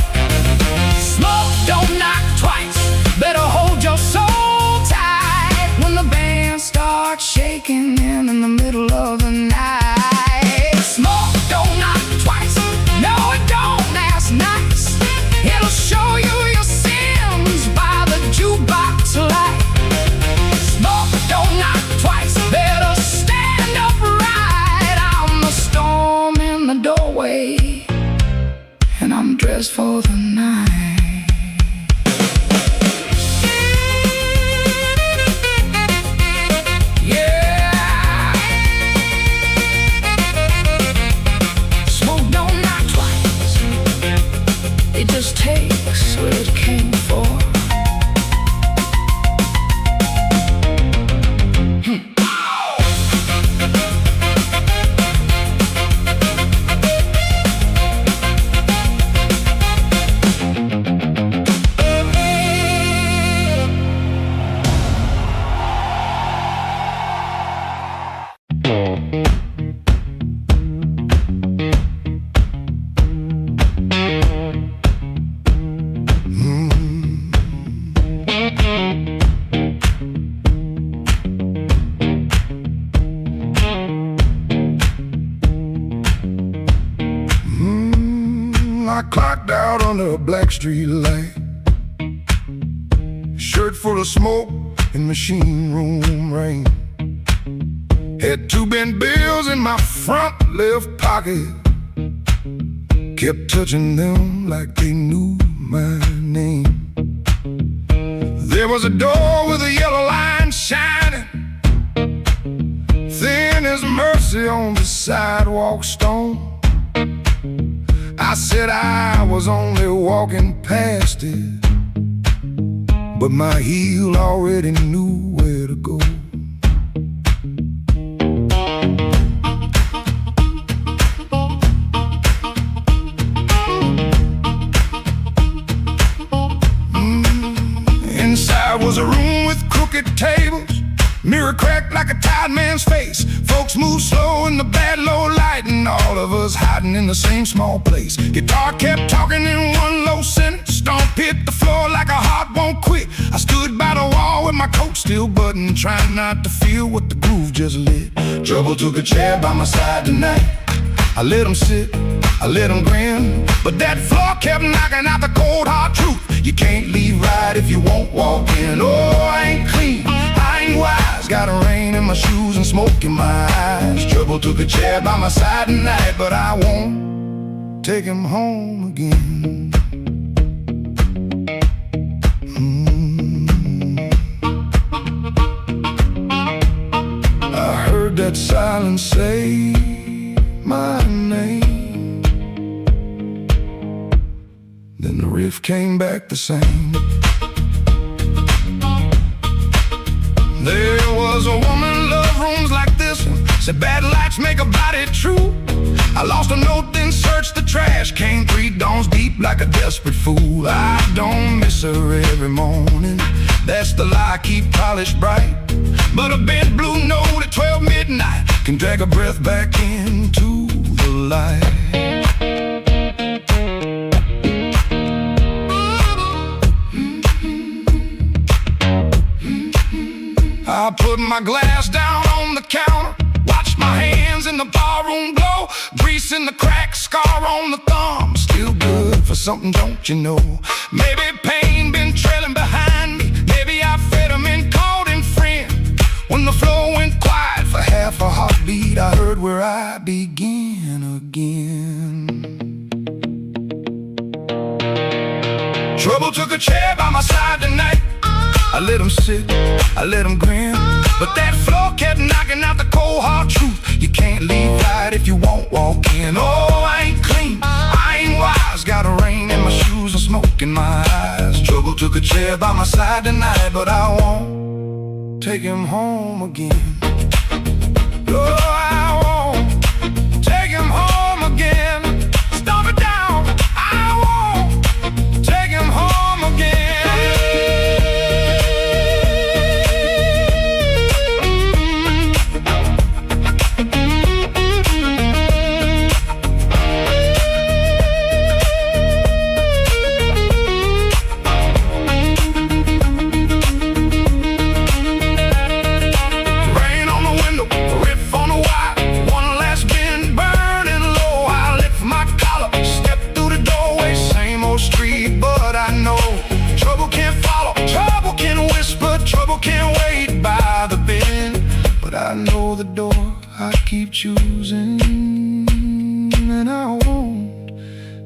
Smoke don't knock twice, better hold your soul tight when the band starts shaking in the middle of the night. Smoke don't knock twice, no it don't, that's nice. It'll show you your sins by the jukebox light. Smoke don't knock twice, better stand upright. I'm the storm in the doorway, and I'm dressed for the night. Yeah. Smoke don't knock twice, it just takes what it came for. I clocked out under a black street light, shirt full of smoke and machine room rain. Had 2 bent bills in my front left pocket, kept touching them like they knew my name. There was a door with a yellow line shining, thin as mercy on the sidewalk stone. I said I was only walking past it, but my heel already knew where to go. Inside was a room with crooked tables, mirror cracked like a tired man's face. Folks moved slow in the bad low light, and all of us hiding in the same small place. Guitar kept talking in one low sentence, stomp hit the floor like a heart won't quit. I stood by the wall with my coat still buttoned, trying not to feel what the groove just lit. Trouble took a chair by my side tonight. I let him sit, I let him grin, but that floor kept knocking out the cold hard truth. You can't leave right if you won't walk in. Oh, I ain't clean, I ain't wise, got a rain in my shoes and smoke in my eyes. Trouble took a chair by my side tonight, but I won't take him home again. I heard that silence say my name, then the riff came back the same. There was a woman loved rooms like this one, said bad lights make a body true. I lost a note, then searched the trash, came 3 dawns deep like a desperate fool. I don't miss her every morning, that's the lie I keep polished bright. But a bent blue note at 12 midnight can drag a breath back into the light. I put my glass down on the counter, watched my hands in the barroom glow, grease in the crack, scar on the thumb, still good for something, don't you know? Maybe pain been trailing behind me, maybe I fed him and called him friend. When the floor went quiet for half a heartbeat, I heard where I began again. Trouble took a chair by my side tonight. I let him sit, I let him grin, but that floor kept knocking out the cold hard truth. You can't leave right if you won't walk in. Oh, I ain't clean, I ain't wise, there by my side tonight, but I won't take him home again. No, I won't take him home again. Stomp it down. I won't take him home again. I know the door I keep choosing, and I won't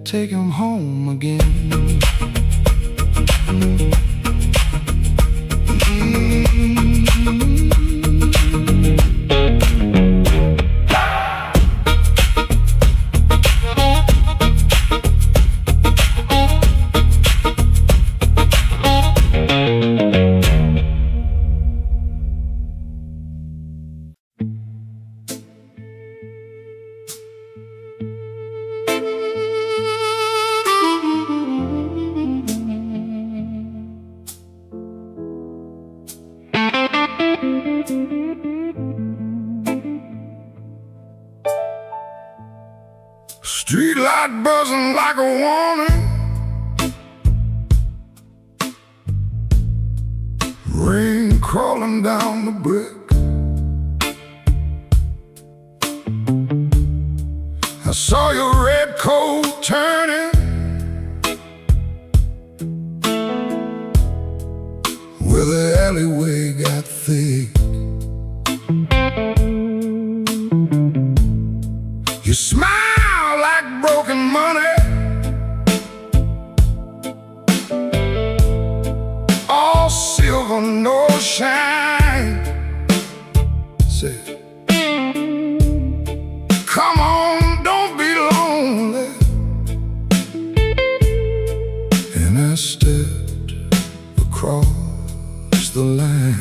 take him home again. Street light buzzing like a warning, rain crawling down the brick. I saw your red coat turning where the alleyway got thick. You smile like broken money, all silver, no shine. Say, come on, don't be lonely. And I stepped across the line.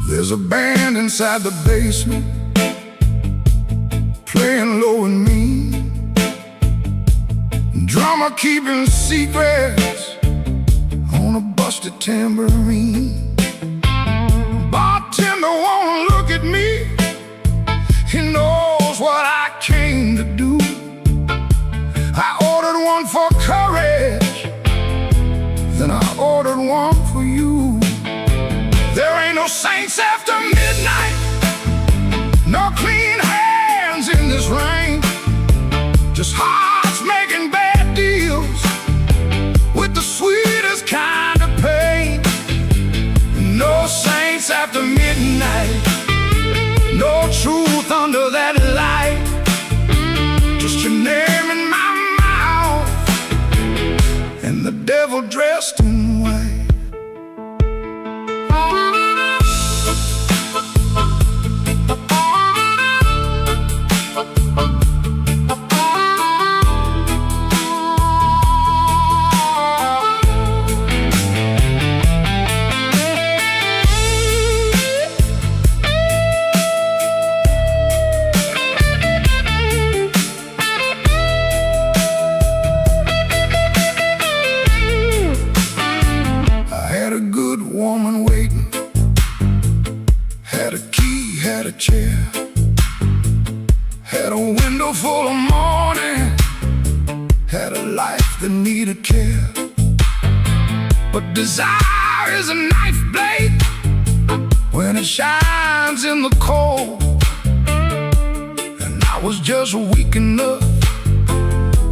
There's a band inside the basement playing low and mean, drummer keeping secrets on a busted tambourine. Bartender won't look at me, he knows what I came to do. I ordered one for courage, then I ordered one for you. There ain't no saints after midnight, no clean hands in this rain, just hearts making bad deals with the sweetest kind of pain. No saints after midnight, no truth under that light, just your name in my mouth and the devil dressed in white. Woman waiting, had a key, had a chair, had a window full of morning, had a life that needed care. But desire is a knife blade when it shines in the cold, and I was just weak enough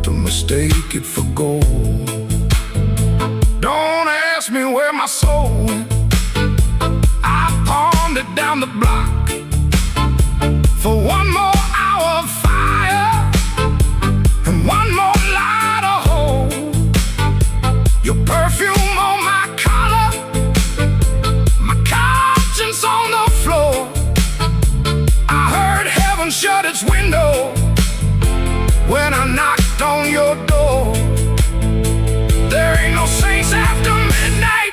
to mistake it for gold. Don't ask me where my soul went, I pawned it down the block for one more hour of fire and one more light of hope. Your perfume on my collar, my conscience on the floor. I heard heaven shut its window when I knocked knocked on your door. There ain't no saints after midnight,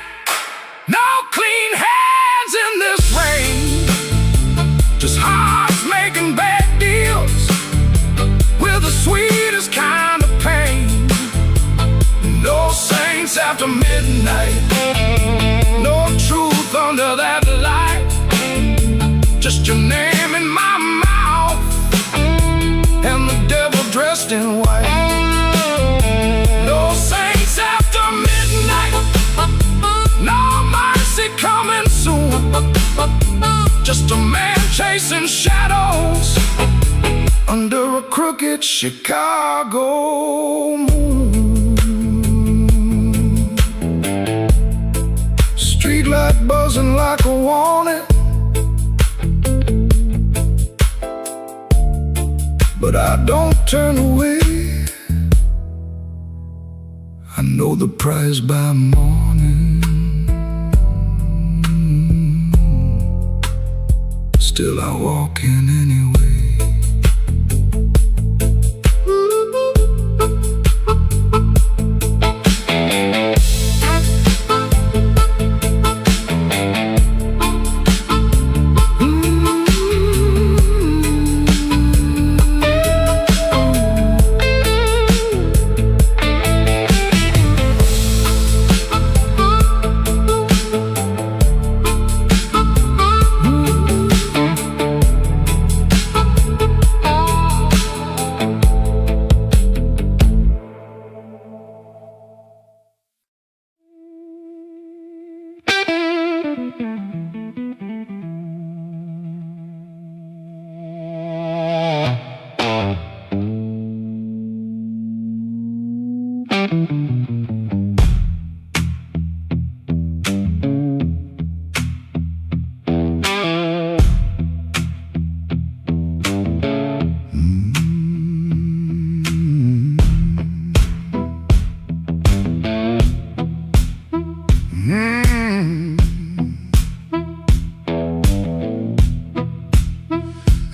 no clean hands in this rain. Just hearts making bad deals with the sweetest kind of pain. No saints after midnight, no truth under that light. Just your name in my mouth and the devil dressed in white. No saints after midnight, no mercy coming soon. Just a man chasing shadows under a crooked Chicago moon. Streetlight buzzing like a warning, but I don't turn away. I know the prize by morning. Still I walk in anyway.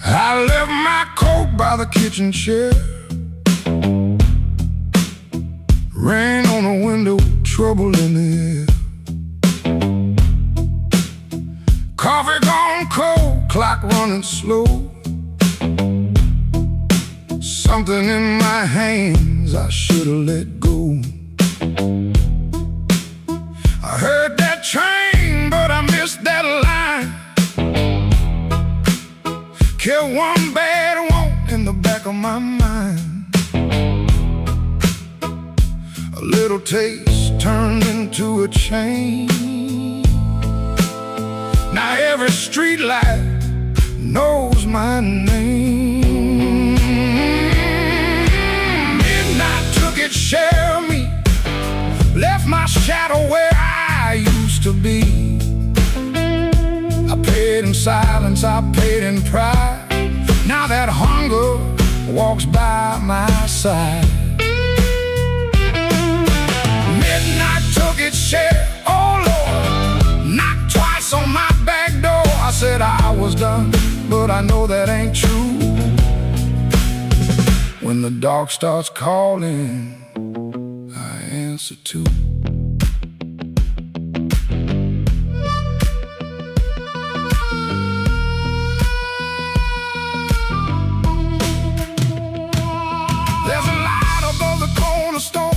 I left my coat by the kitchen chair. Rain on the window, trouble in the air. Coffee gone cold, clock running slow. Something in my hands I should've let go. I heard that train, but I missed that line. Kept one bad want in the back of my mind. A little taste turned into a chain. Now every street light knows my name. Midnight took its share of me, left my shadow where I used to be. I paid in silence, I paid in pride. Now that hunger walks by my side. Midnight took its share, oh Lord, knocked twice on my back door. I said I was done, but I know that ain't true. When the dark starts calling, I answer too. There's a light above the corner store,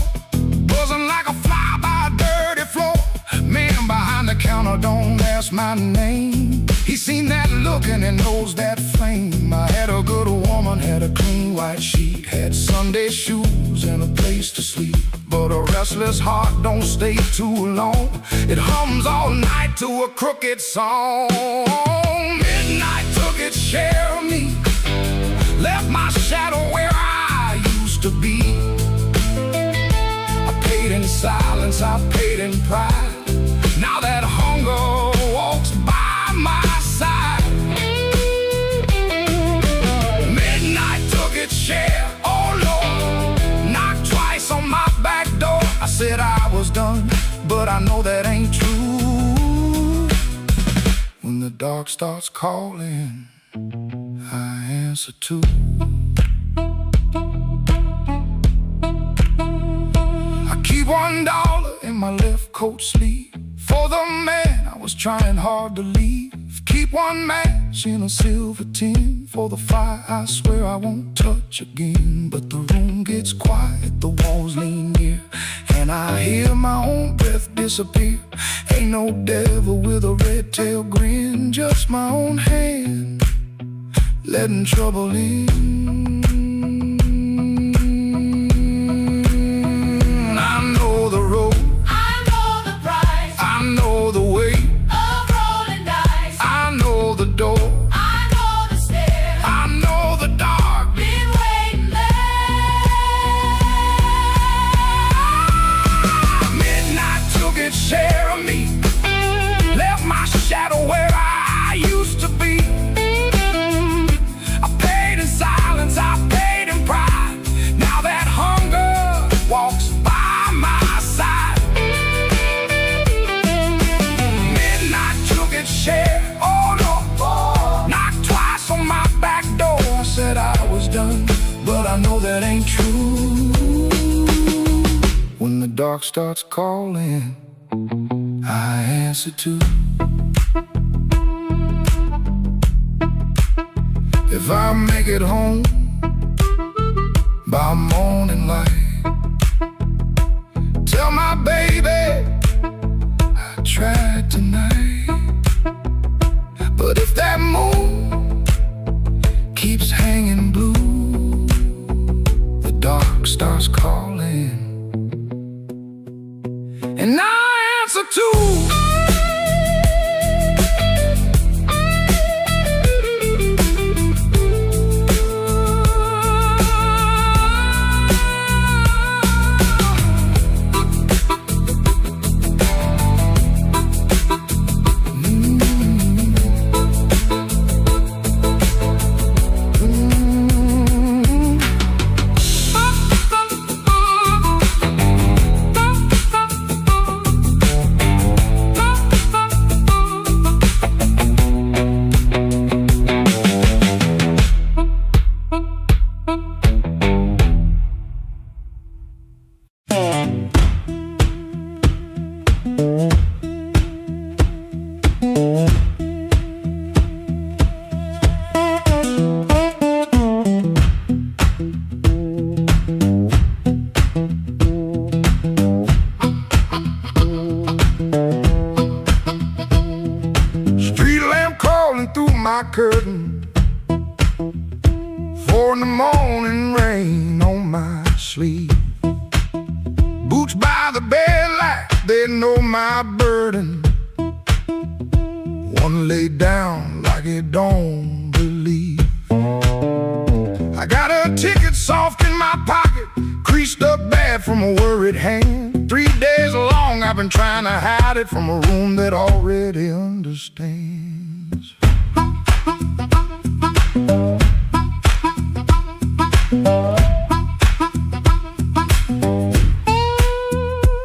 buzzing like a fly by a dirty floor. Man behind the counter don't ask my name. He seen that look and he knows that flame. I had a good woman, had a clean white sheet, had Sunday shoes and a place to sleep. But a restless heart don't stay too long. It hums all night to a crooked song. Midnight took its share of me, left my shadow where I used to be. I paid in silence, I paid in pride. Now that hunger walks by my side. Midnight took its share, oh Lord, knocked twice on my back door. I said I was done, but I know that ain't true. When the dark starts calling, I answer too. $1 in my left coat sleeve for the man I was trying hard to leave. Keep one match in a silver tin for the fire I swear I won't touch again. But the room gets quiet, the walls lean near, and I hear my own breath disappear. Ain't no devil with a red tail grin, just my own hand letting trouble in. I know the road, I know the price, I know the way, of rolling dice. I know the door, I know the stairs, I know the dark. been waiting there. Midnight took its share of me, left my shadow where I used to be. I paid in silence, I paid in pride. Now that hunger walks by my side. Midnight took its share, oh no, knocked twice on my back door. I said I was done, but I know that ain't true. When the dark starts calling, I answer to. If I make it home by morning light, tell my baby I tried tonight. But if that moon keeps hanging blue, the dark starts calling, and I answer too. My curtain, 4 in the morning, rain on my sleeve. Boots by the bed like they know my burden. One laid down like it don't believe. I got a ticket soft in my pocket, creased up bad from a worried hand. 3 days long I've been trying to hide it from a room that already understands.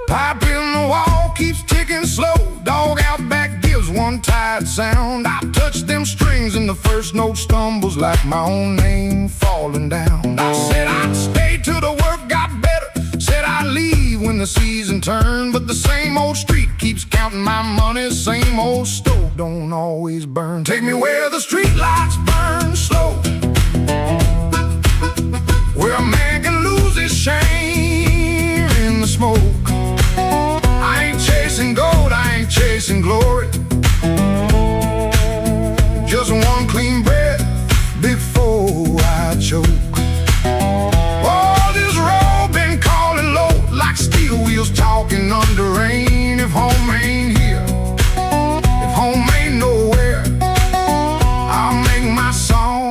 Pipe in the wall keeps ticking slow. Dog out back gives one tired sound. I touch them strings and the first note stumbles like my own name falling down. I said I'd stay till the work got better, said I'd leave when the season turned. But the same old street keeps counting my money, same old stove don't always burn. Take me where the street lights burn slow, where a man can lose his shame in the smoke. I ain't chasing gold, I ain't chasing glory, just one clean breath before I choke. Oh, this road been calling low like steel wheels talking under rain. If home ain't here, if home ain't nowhere, I'll make my song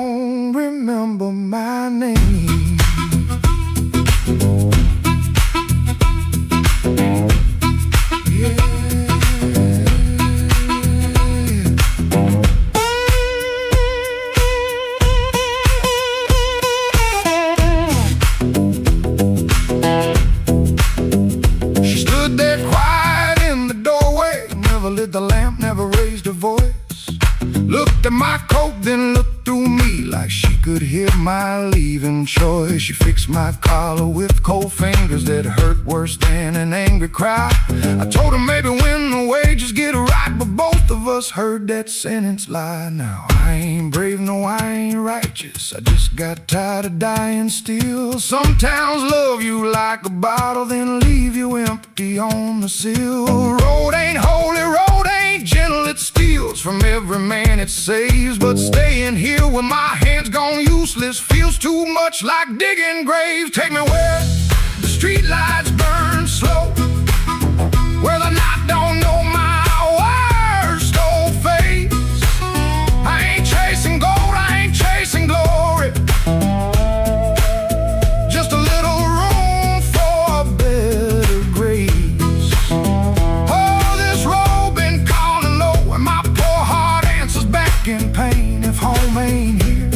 could hear my leaving choice. She fixed my collar with cold fingers that hurt worse than an angry cry. I told her maybe when the wages get right, but both of us heard that sentence lie. Now I ain't brave, no I ain't righteous, I just got tired of dying still. Some towns love you like a bottle, then leave you empty on the sill. Road ain't holy, road ain't gentle, it steals from every man it saves. But staying here with my hands gone useless feels too much like digging graves. Take me where the street lights burn slow, where the night don't know my worst old face. I ain't chasing gold, I ain't chasing glory, just a little room for a better grace. Oh, this road been calling low, and my poor heart answers back in pain. If home ain't here,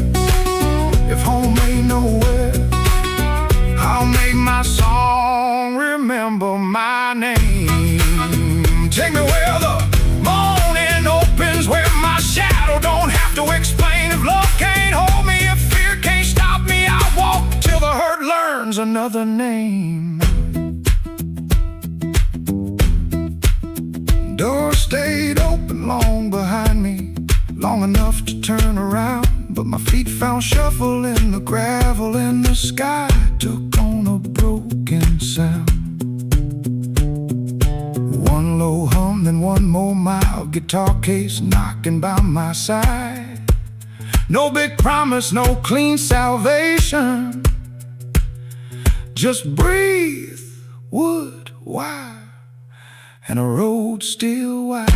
if home ain't nowhere, I'll make my song remember my name. Take me where the morning opens, where my shadow don't have to explain. If love can't hold me, if fear can't stop me, I'll walk till the hurt learns another name. Door stayed open long behind me, long enough to turn around, but my feet found shuffle in the gravel, and the sky took on a broken sound. One low hum, then one more mild guitar case knocking by my side. No big promise, no clean salvation, just breathe, wood, wire, and a road still wide.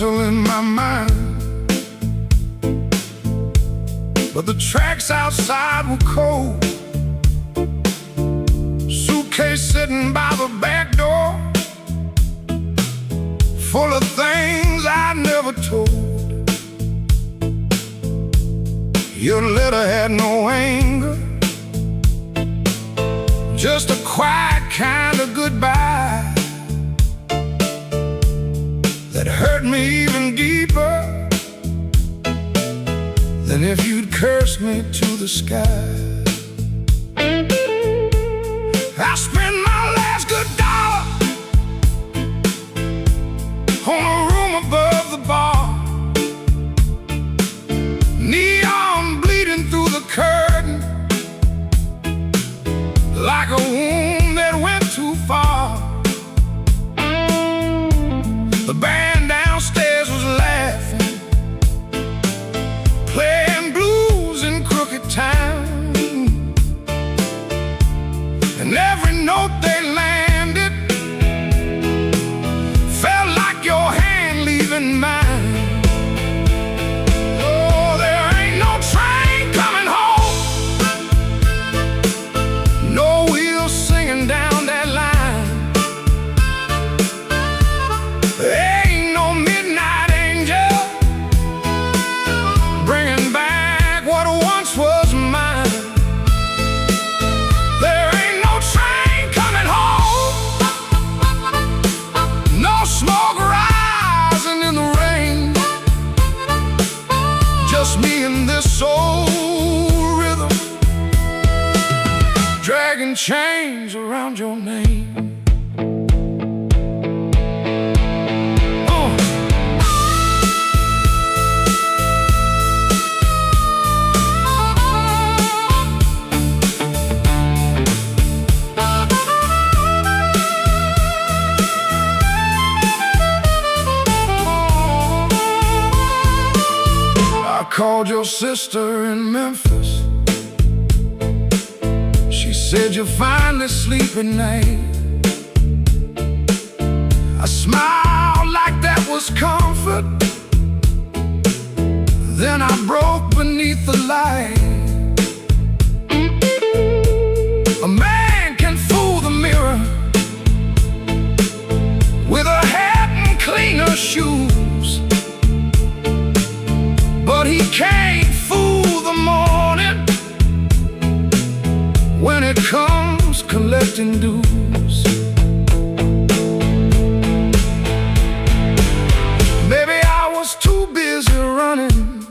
In my mind, but the tracks outside were cold. Suitcase sitting by the back door, full of things I never told. Your letter had no anger, just a quiet kind of goodbye that hurt me even deeper than if you'd cursed me to the sky. I spent my last good dollar on a room above the bar, neon bleeding through the curtain like a wound that went too far. The band downstairs was laughing, playing blues in crooked time, and every note Just me and this old rhythm, dragging chains around your name. I called your sister in Memphis. She said you're finally sleeping night. I smiled like that was comfort. Then I broke beneath the light. A man can fool the mirror with a hat and cleaner shoes, but he can't fool the morning when it comes collecting dues. Maybe I was too busy running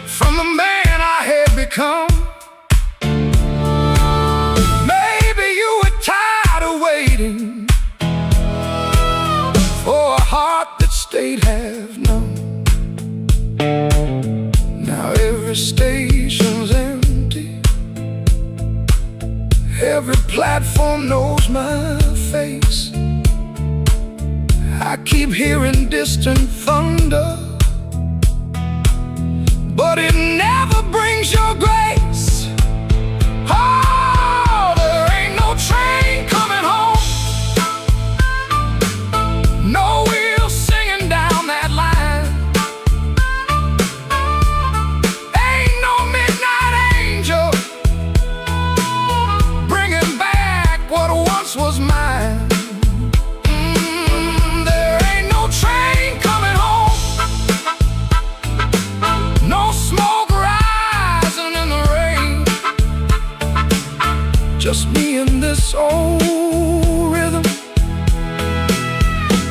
from the man I had become. Maybe you were tired of waiting for a heart that stayed half numb. Now every station's empty, every platform knows my face. I keep hearing distant thunder, but it never brings your grace. Oh, there ain't no train coming home, no wheels singing down that line. Ain't no midnight angel bringing back what once was mine. There ain't no train coming home, no smoke rising in the rain. Just me and this old rhythm,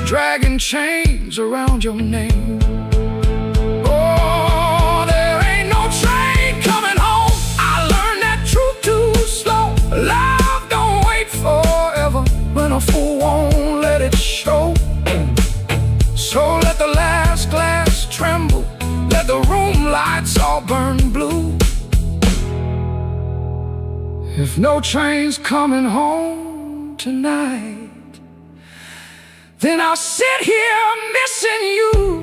dragging chains around your name. Oh, there ain't no train coming home. I learned that truth too slow. Love don't wait forever when a fool won't let it show. So let the last glass tremble, let the room lights all burn blue. If no train's coming home tonight, then I'll sit here missing you.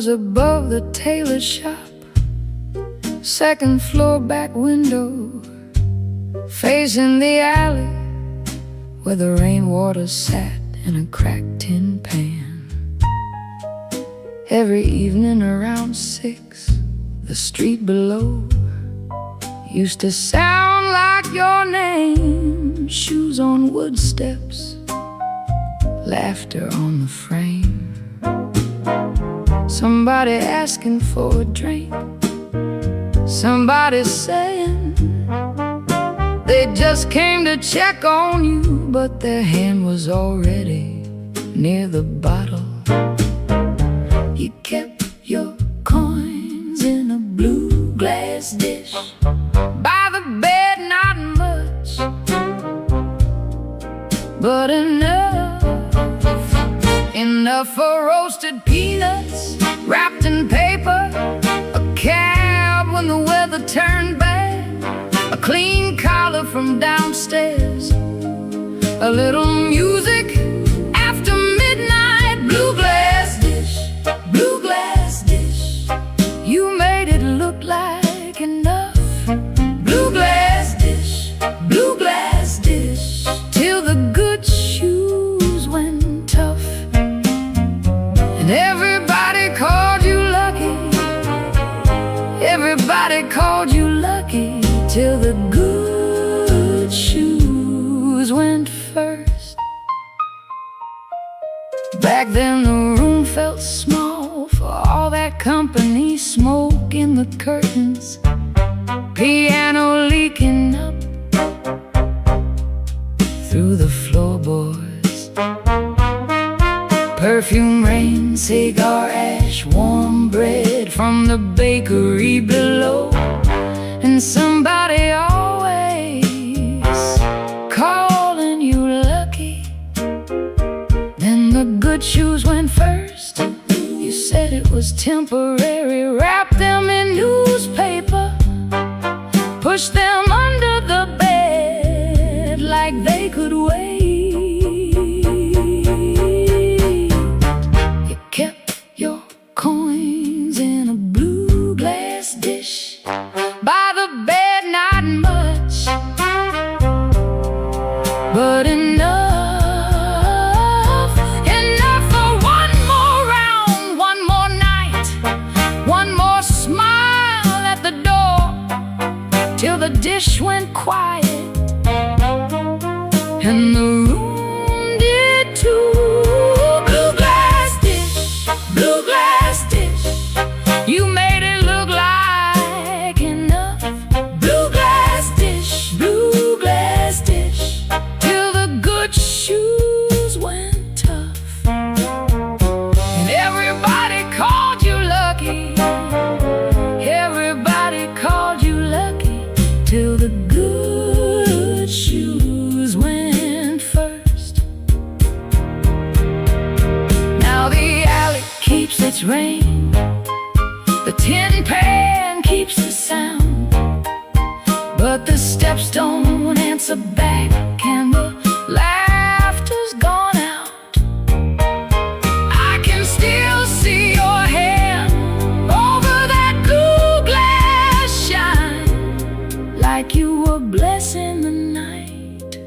Above the tailor shop, second floor back window, facing the alley where the rainwater sat in a cracked tin pan. Every evening around 6, the street below used to sound like your name. Shoes on wood steps, laughter on the frame. Somebody asking for a drink, somebody saying they just came to check on you, but their hand was already near the bottle. You kept your coins in a blue glass dish by the bed, not much, but enough enough for roasted peanuts wrapped in paper, a cab when the weather turned bad, a clean collar from downstairs, a little music after midnight, blue glass dish, blue glass dish. You made it look like enough, blue glass dish, blue glass dish, till the good shoes went tough. And everybody called you lucky, everybody called you lucky, till the good shoes went first. Back then the room felt small for all that company, smoke in the curtains, piano leaking up through the floorboards, perfume rain, cigar ash, warm bread from the bakery below, and somebody always calling you lucky. Then the good shoes went first. You said it was temporary, wrap them in newspaper, push them under the bed like they could wait. You kept your coins in a blue glass dish by the bed, not much, but enough, enough for one more round, one more night, one more smile at the door, till the dish went quiet and the room did too. Blue glass dish, blue glass dish, you made it look like enough, blue glass dish, blue glass dish, till the good shoes went tough. And everybody called you lucky, everybody called you lucky, till the good shoes went first. Now the alley keeps its rain, the tin pan keeps the sound, but the steps don't answer back and the laughter's gone out. I can still see your hand over that blue glass shine, like you were blessing the night,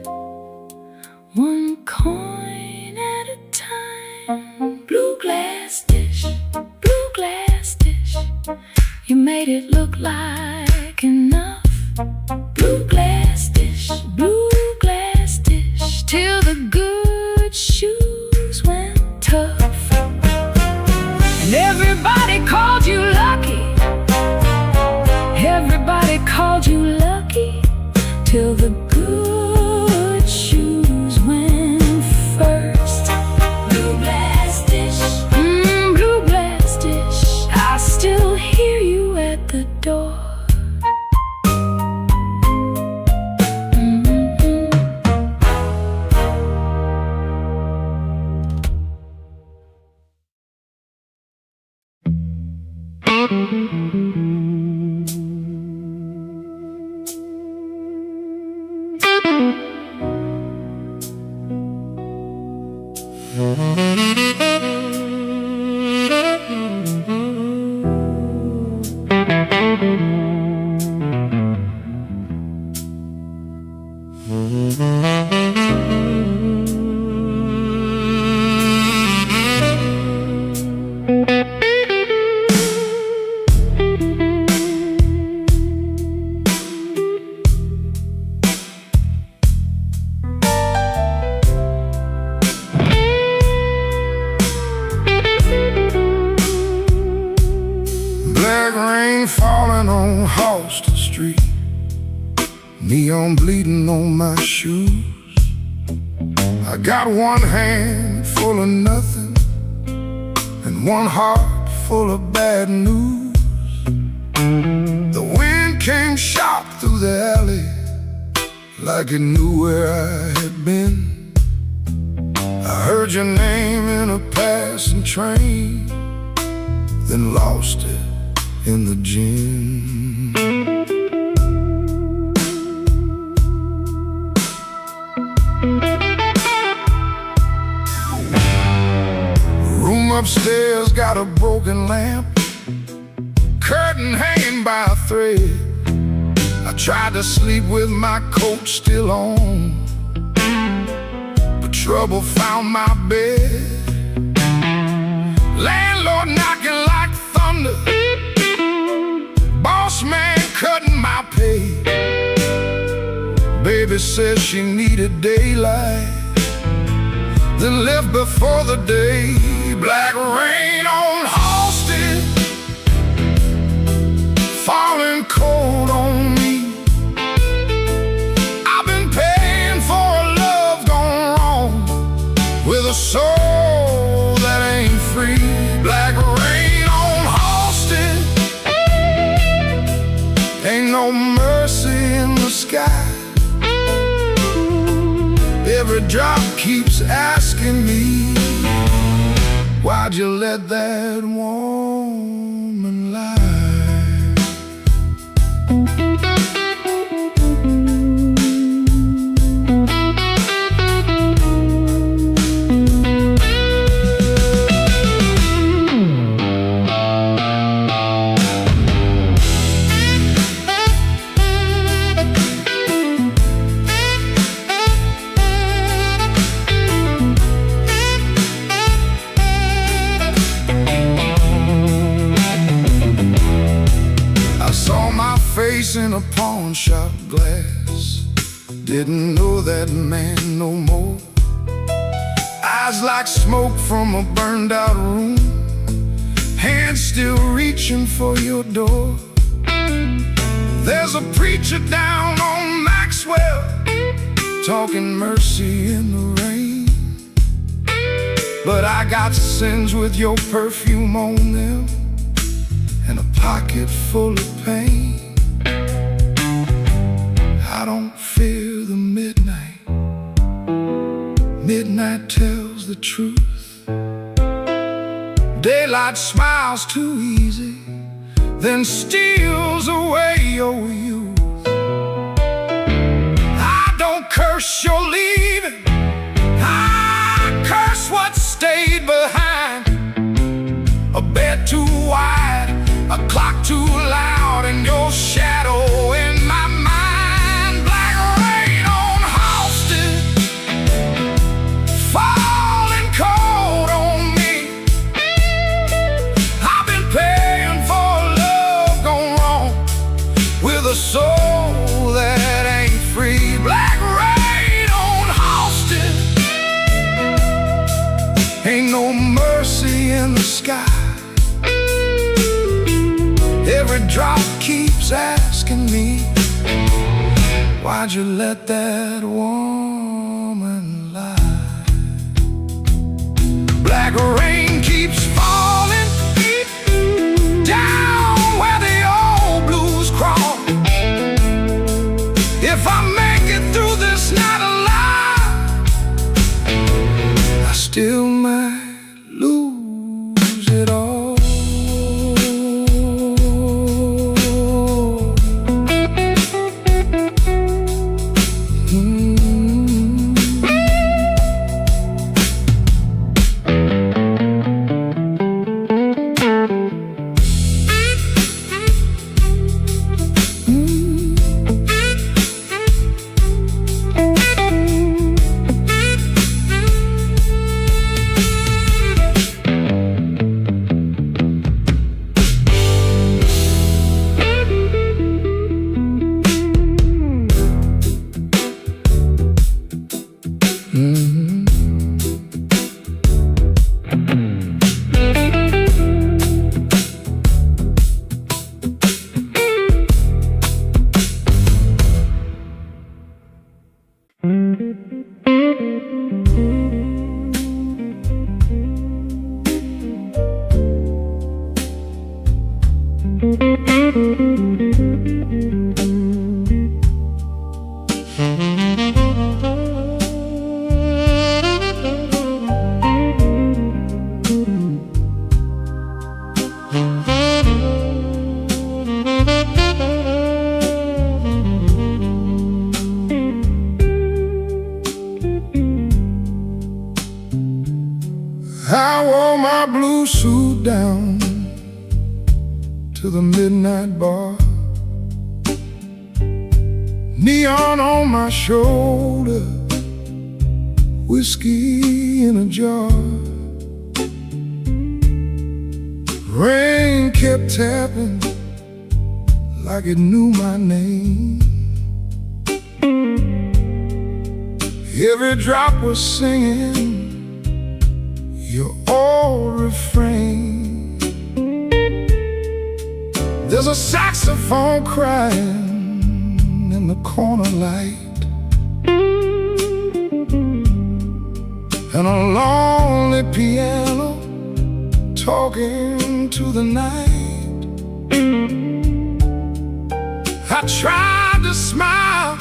one coin at a time. Blue glass dish, blue glass dish, you made it look like enough, blue glass dish, blue glass dish, till the good shoes went tough. And everybody called you lucky, everybody called you lucky, till the good shoes went first. Blue glass dish, blue glass dish, I still hear you at the door. Black rain falling on Halsted Street, neon bleeding on my shoes. I got one hand full of nothing and one heart full of bad news. The wind came sharp through the alley like it knew where I had been. I heard your name in a passing train, then lost it in the gym. Room upstairs got a broken lamp, curtain hanging by a thread. I tried to sleep with my coat still on, but trouble found my bed. Landlord knocking like thunder, boss man cutting my pay. Baby says she needed daylight, then left before the day. Black rain on Halsted, falling cold on me. I've been paying for a love gone wrong, with a soul that ain't free. Black rain on Halsted, ain't no mercy in the sky. Every drop keeps asking me, why'd you let that woman lie? Face in a pawn shop glass, didn't know that man no more. Eyes like smoke from a burned out room, hands still reaching for your door. There's a preacher down on Maxwell, talking mercy in the rain, but I got sins with your perfume on them, and a pocket full of pain. I don't fear the midnight. Midnight tells the truth. Daylight smiles too easy, then steals away your youth. I don't curse your leaving, I curse what stayed behind. A bed too wide, a clock too loud, and your shadow in my mind. Falling cold on me. I've been paying for love gone wrong, with a soul that ain't free. Black rain on Halsted, ain't no mercy in the sky. Every drop keeps asking me, why'd you let that woman lie? Black rain keeps falling down where the old blues crawl. If I make it through this night alive, I still might lose it all. I wore my blue suit down to the midnight bar, neon on my shoulder, whiskey in a jar. Rain kept tapping like it knew my name. Every drop was singing your old refrain. There's a saxophone crying in the corner light, and a lonely piano talking to the night. I tried to smile,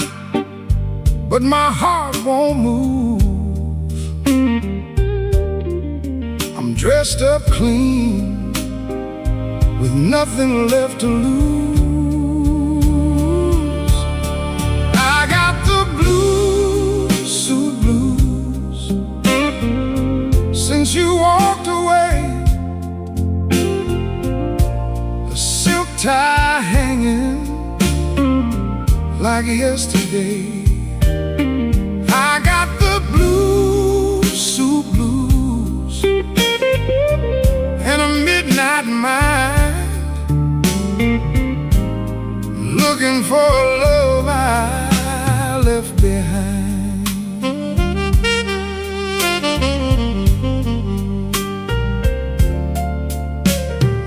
but my heart won't move. I'm dressed up clean, with nothing left to lose. I got the blue suit blues since you walked away. A silk tie hanging like yesterday. I got the blue suit blues and a midnight mind, looking for a love I left behind.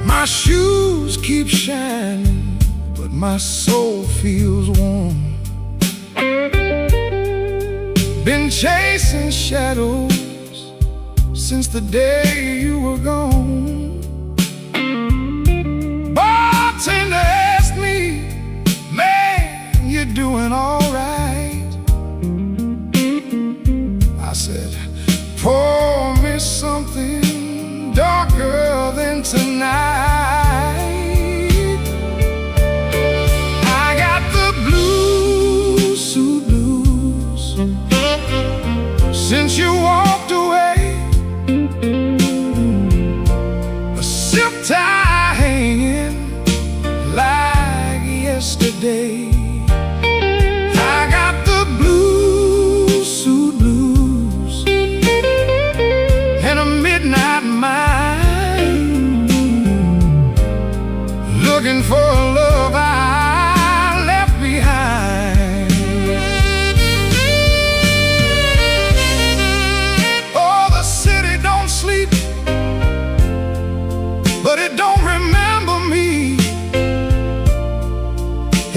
My shoes keep shining, but my soul feels warm. Been chasing shadows since the day you were gone. Bartender asked me, man, you're doing all right. I said, pour me something darker than tonight. I got the blue suit blues since you walked away. A silk tie hanging like yesterday. I got the blue suit blues and a midnight mind, looking for a love I left behind. Oh, the city don't sleep, but it don't remember me.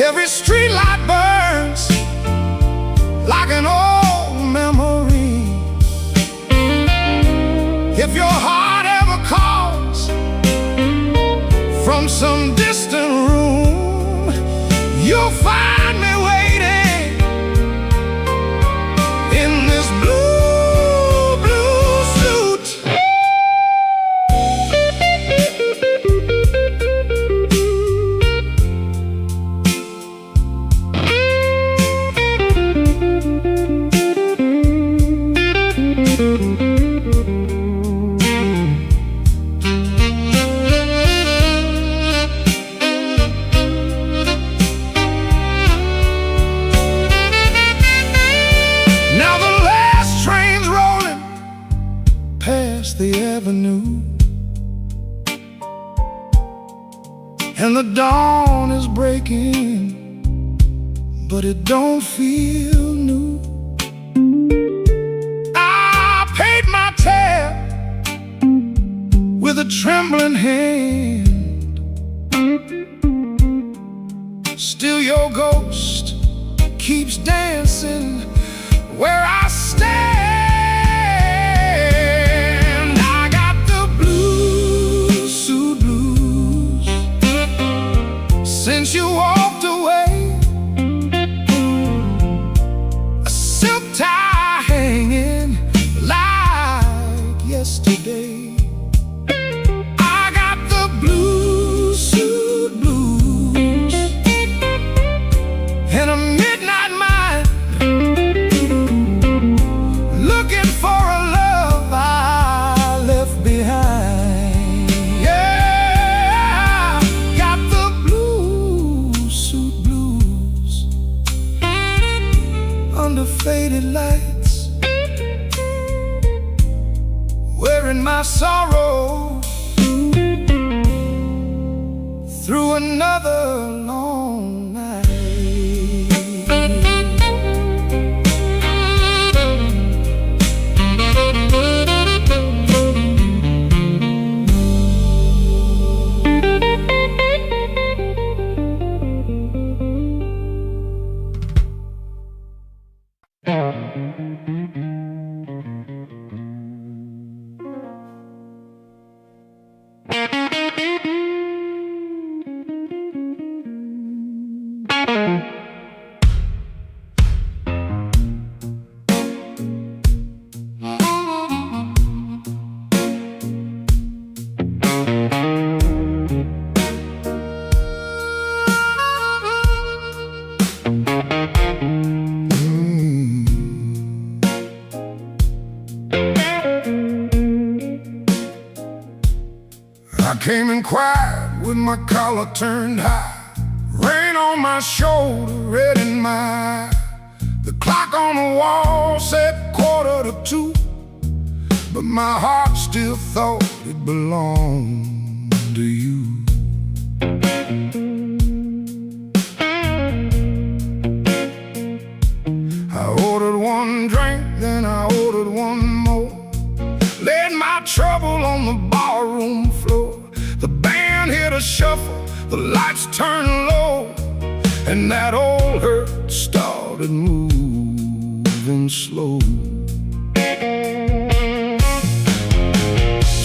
Every street light burns like an old memory. If your heart ever calls from some distant room, you'll find me waiting in this blue, blue suit. Now the last train's rolling past the avenue, and the dawn is breaking, but it don't feel new. I paid my tab with a trembling hand. Still your ghost keeps dancing where I stand. I got the blue suit blues since you walked away. A silk tie hanging like yesterday. I got the blue suit blues and a midnight mind, looking for a love I left sorrow through another long night. I came in quiet with my collar turned high, rain on my shoulder, red in my eye. The clock on the wall said 1:45, but my heart still thought it belonged to you. I ordered one drink, then I ordered one more, laid my trouble on the barroom floor. The band hit a shuffle, the lights turned low, and that old hurt started moving slow.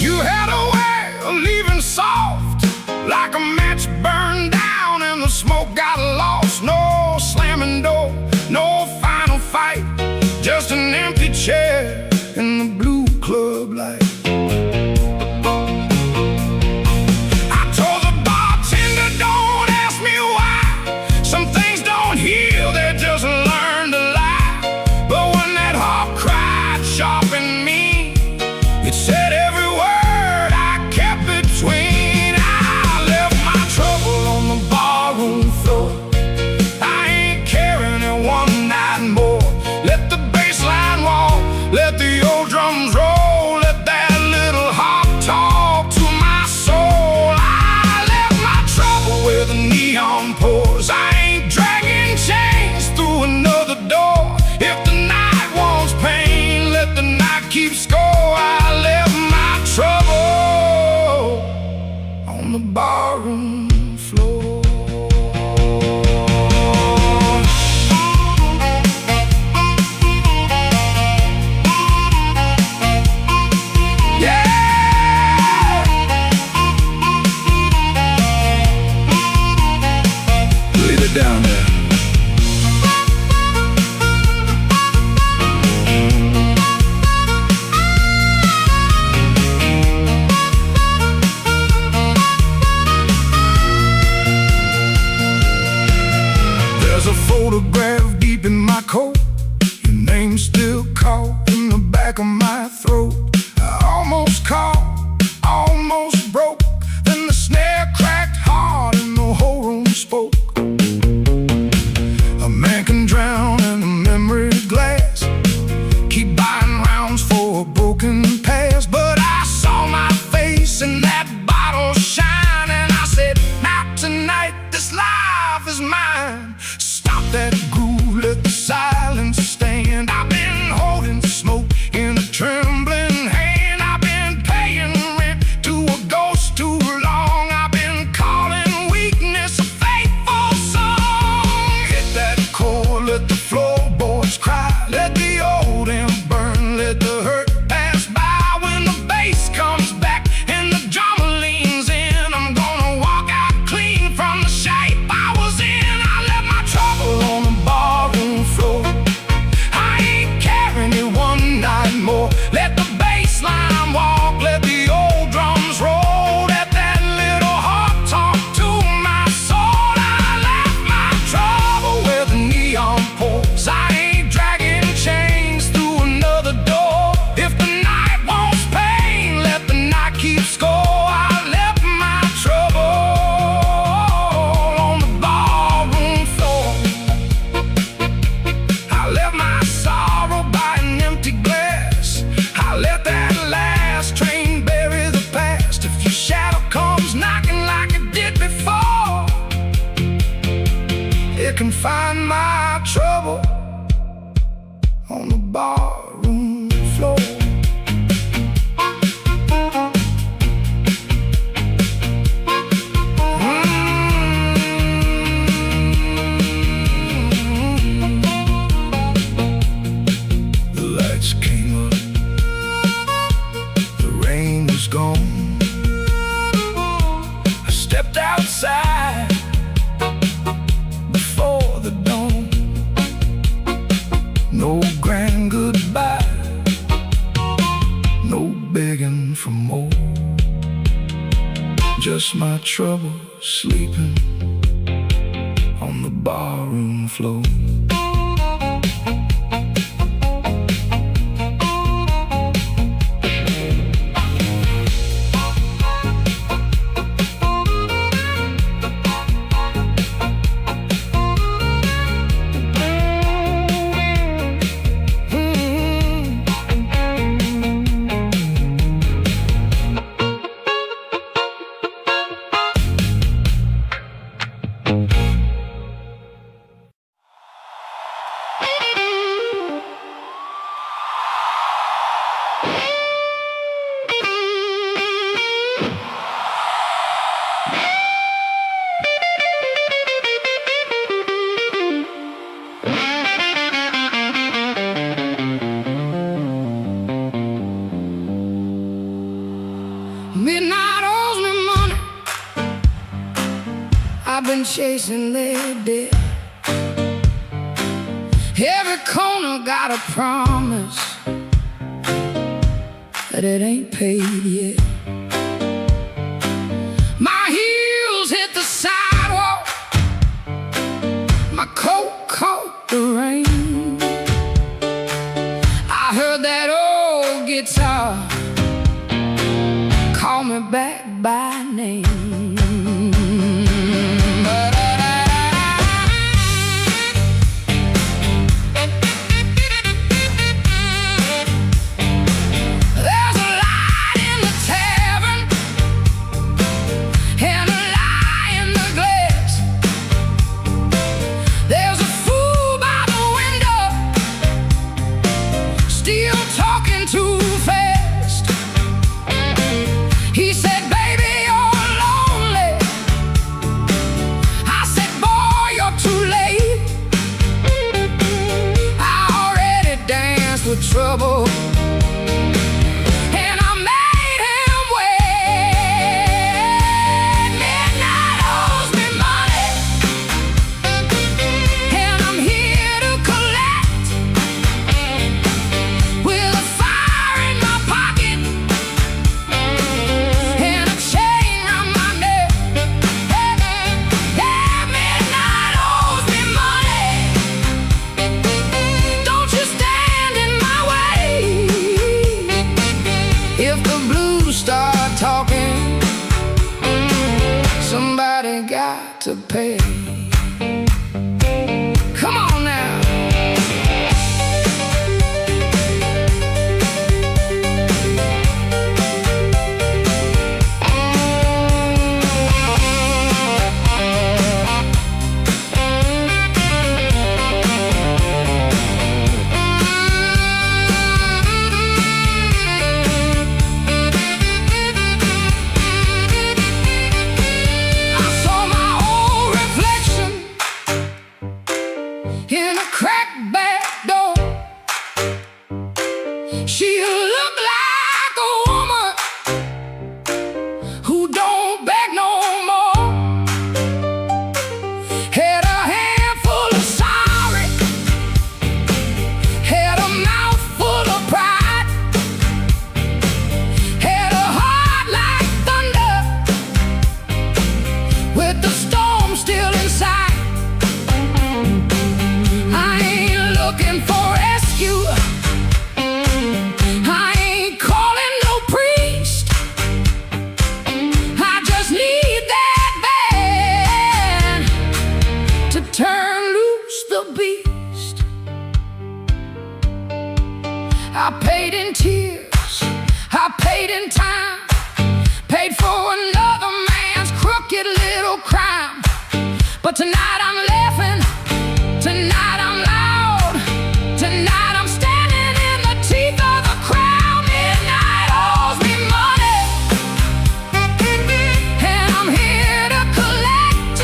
You had a way of leaving soft, like a match burned down and the smoke got lost. No slamming door, no final fight, just an empty chair in the blue club light. Some things don't heal, they just learn to lie. But when that heart cries was gone. I stepped outside before the dawn. No grand goodbye, no begging for more. Just my trouble sleeping on the barroom floor. Midnight owes me money. I've been chasing their debt. Every corner got a promise that it ain't paid yet. My heels hit the sidewalk, my coat caught the rain. I heard that old guitar call me back by name. There's a light in the tavern and a lie in the glass. There's a fool by the window, still talking too fast. He said, baby, you're lonely. I said, boy, you're too late. I already danced with trouble, and I made him wait. Midnight owes me money, and I'm here to collect. With a fire in my pocket and a chain round my neck. Yeah, midnight owes me money. Don't you stand in my way. If the blues start talking, somebody got to pay. Come on now. I saw my old reflection in a cracked back door. She looked like a woman who don't beg no more. Had a handful of sorry, had a mouth full of pride, had a heart like thunder with the storm still inside. I ain't looking for rescue, I ain't calling no priest. I just need that band to turn loose the beast. I paid in tears, I paid in time, paid for another man's crooked little crime. But tonight I'm laughing, tonight I'm loud, tonight I'm standing in the teeth of the crowd. Midnight owes me money, and I'm here to collect.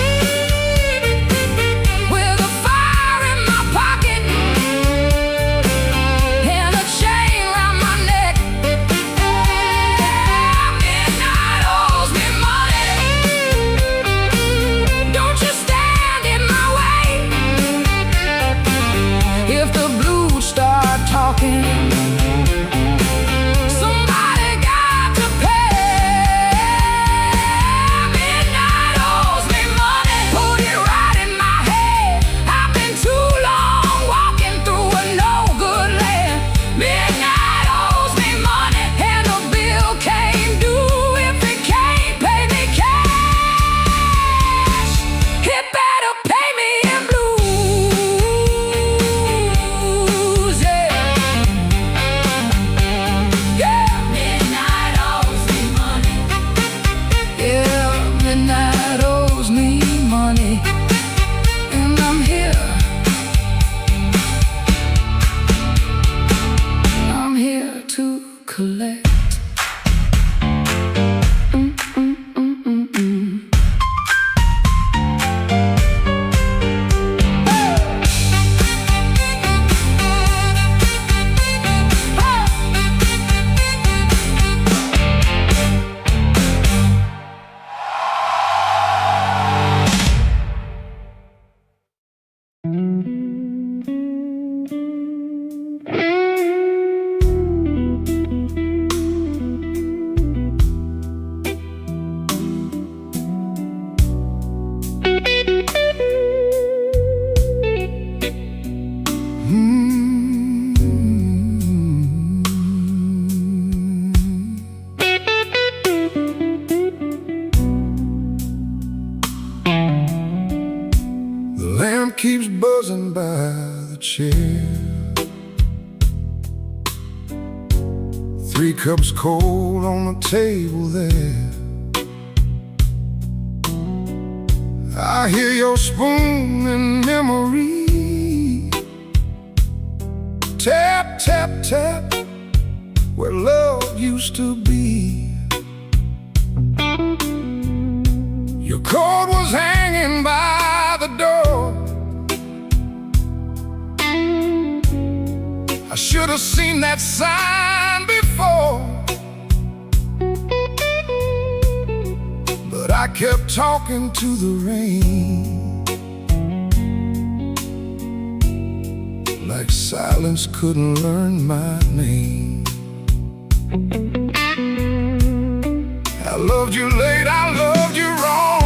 With a fire in my pocket and a chain round my neck. teacups cold on the table there. I hear your spoon in memory. Tap, tap, tap, where love used to be. Your coat was hanging by the door. I should have seen that sign before, but I kept talking to the rain, like silence couldn't learn my name. I loved you late, I loved you wrong,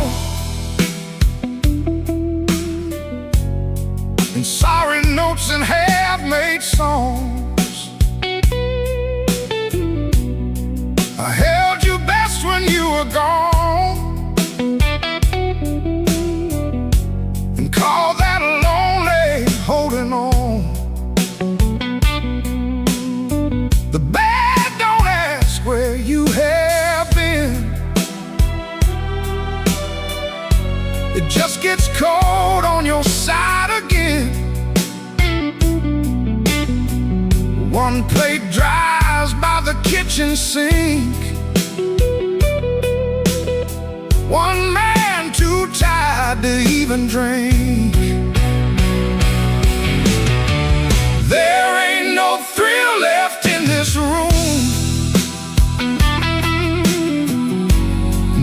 and sorry notes and half-made songs. I held you best when you were gone, and called that lonely holding on. The bad don't ask where you have been. It just gets cold on your side again. One plate dries by the kitchen sink. One man too tired to even drink. There ain't no thrill left in this room.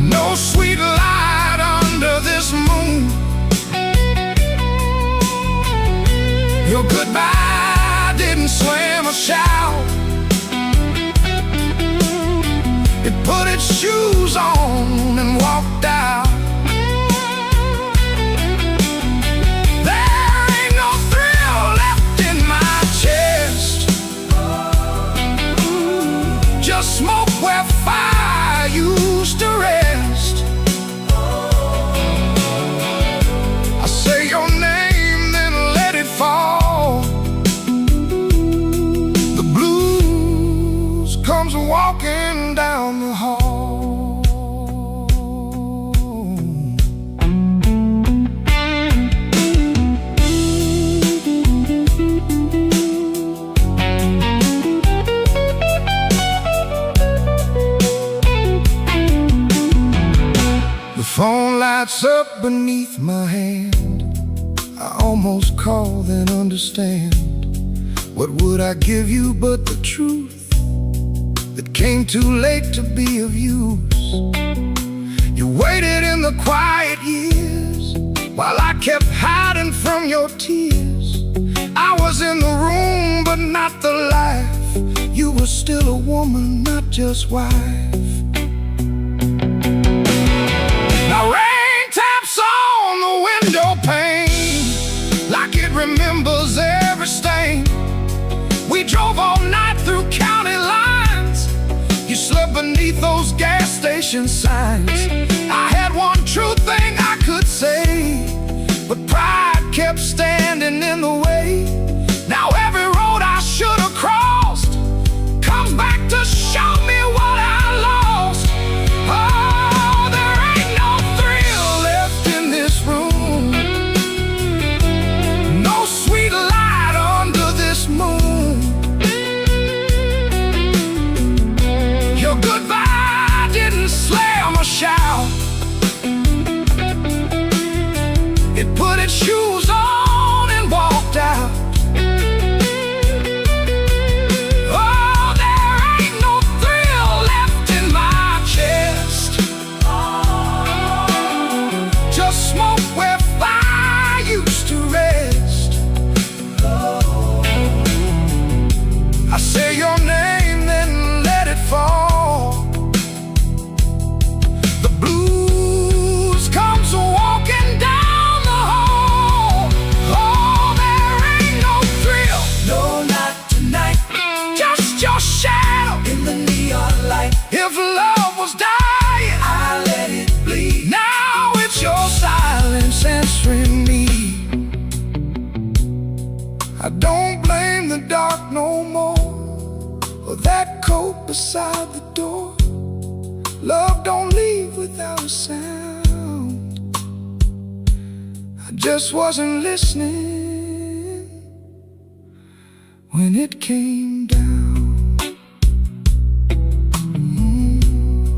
No sweet light under this moon. Your goodbye didn't slam a shout. It put its shoes on and walked out. There ain't no thrill left in my chest. Just smoke where fire used to rest. I say your name, then let it fall. The blues comes walking down the hall. The phone lights up beneath my hand. I almost call, then understand. What would I give you but the truth that came too late to be of use? You waited in the quiet years while I kept hiding from your tears. I was in the room but not the life. You were still a woman, not just wife. Now rain taps on the window pane like it remembers every stain. We drove all night through county lines. You slept beneath those gas station signs. I had one true thing I could say, but pride kept standing in the way. Now every road I should have crossed comes back to show me what I lost. Oh, there ain't no thrill left in this room. No sweet light under this moon. Your goodbye didn't slam a shout. It put its shoes on and walked out. Oh, there ain't no thrill left in my chest. Just smoke where fire used to rest. I say your name, then let it fall. The blues comes walking down the hall. Oh, there ain't no thrill, no, not tonight. Just your shadow in the neon light. If love was dying, I let it bleed. Now it's your silence answering me. I don't blame the dark no more, or that coat beside the door. Love don't leave without a sound. I just wasn't listening when it came down.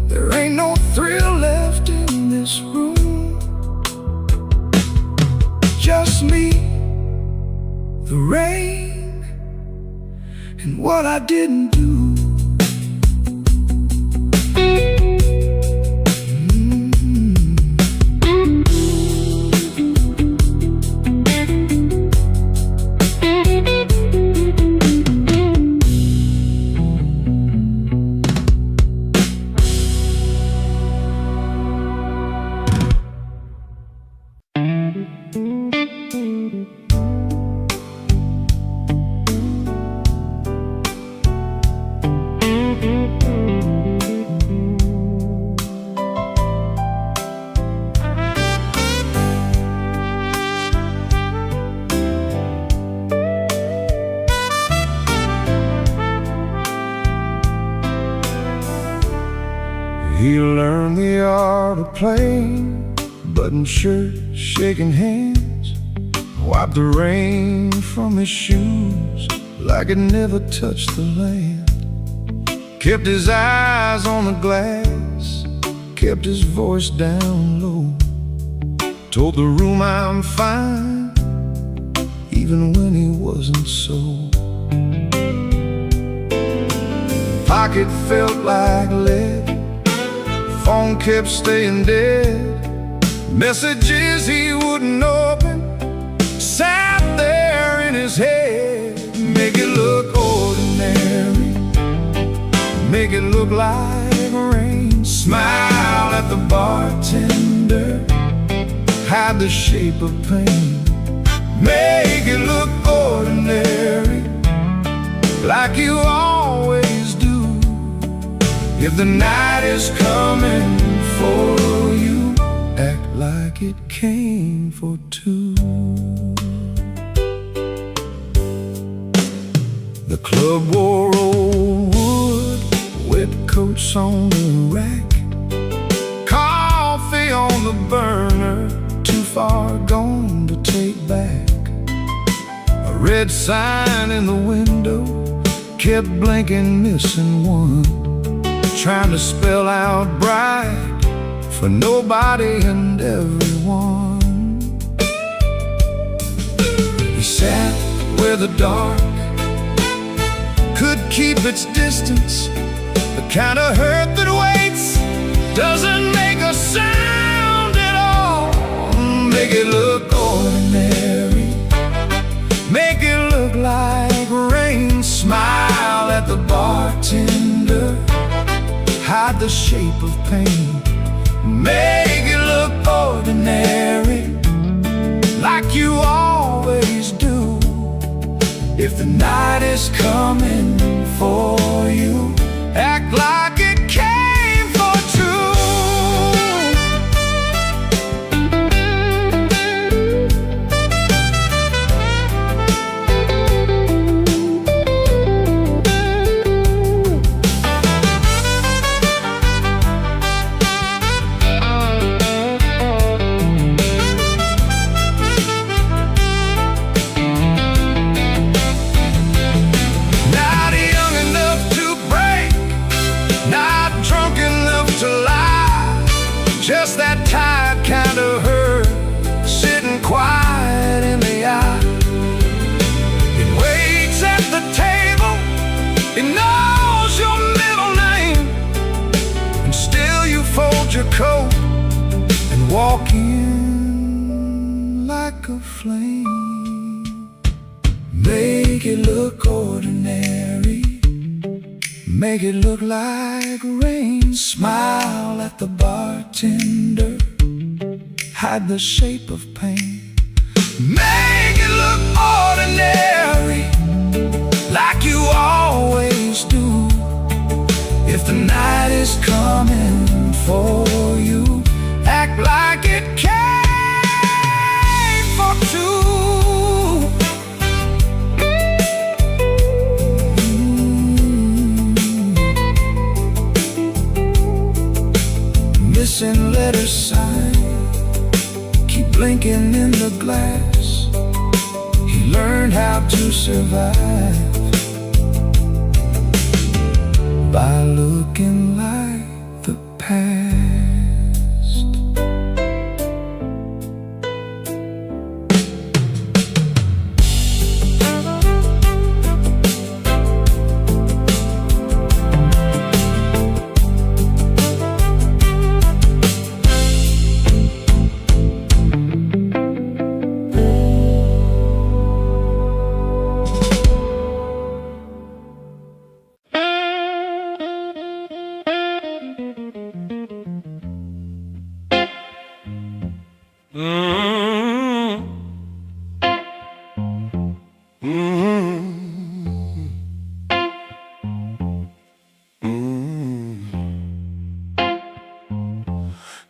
There ain't no thrill left in this room. Just me, the rain, and what I didn't do. He learned the art of playing, button shirt, shaking hands, wiped the rain from his shoes like it never touched the land. Kept his eyes on the glass, kept his voice down low, told the room I'm fine, even when he wasn't so. Pocket felt like lead, phone kept staying dead. Messages he wouldn't open sat there in his head. Make it look ordinary, make it look like rain. Smile at the bartender, hide the shape of pain. Make it look ordinary, like you always do. If the night is coming for you, act like it came for two. The club wore old wood, wet coats on the rack, coffee on the burner, too far gone to take back. A red sign in the window kept blinking, missing one, trying to spell out bright for nobody and everyone. He sat where the dark could keep its distance, the kind of hurt that waits, doesn't make a sound at all. Make it look ordinary, make it look like rain. Smile at the bartender, hide the shape of pain. Make it look ordinary, like you always do. If the night is coming for you, act like it came for two. Just that tired kind of hurt, sitting quiet in the eye. It waits at the table, it knows your middle name, and still you fold your coat and walk in like a flame. Make it look ordinary, make it look like rain. Smile at the bartender, hide the shape of pain. Make it look ordinary, like you always do. If the night is coming for you, act like it came for two. missing letter sign. Keep blinking in the glass. He learned how to survive by looking like the past.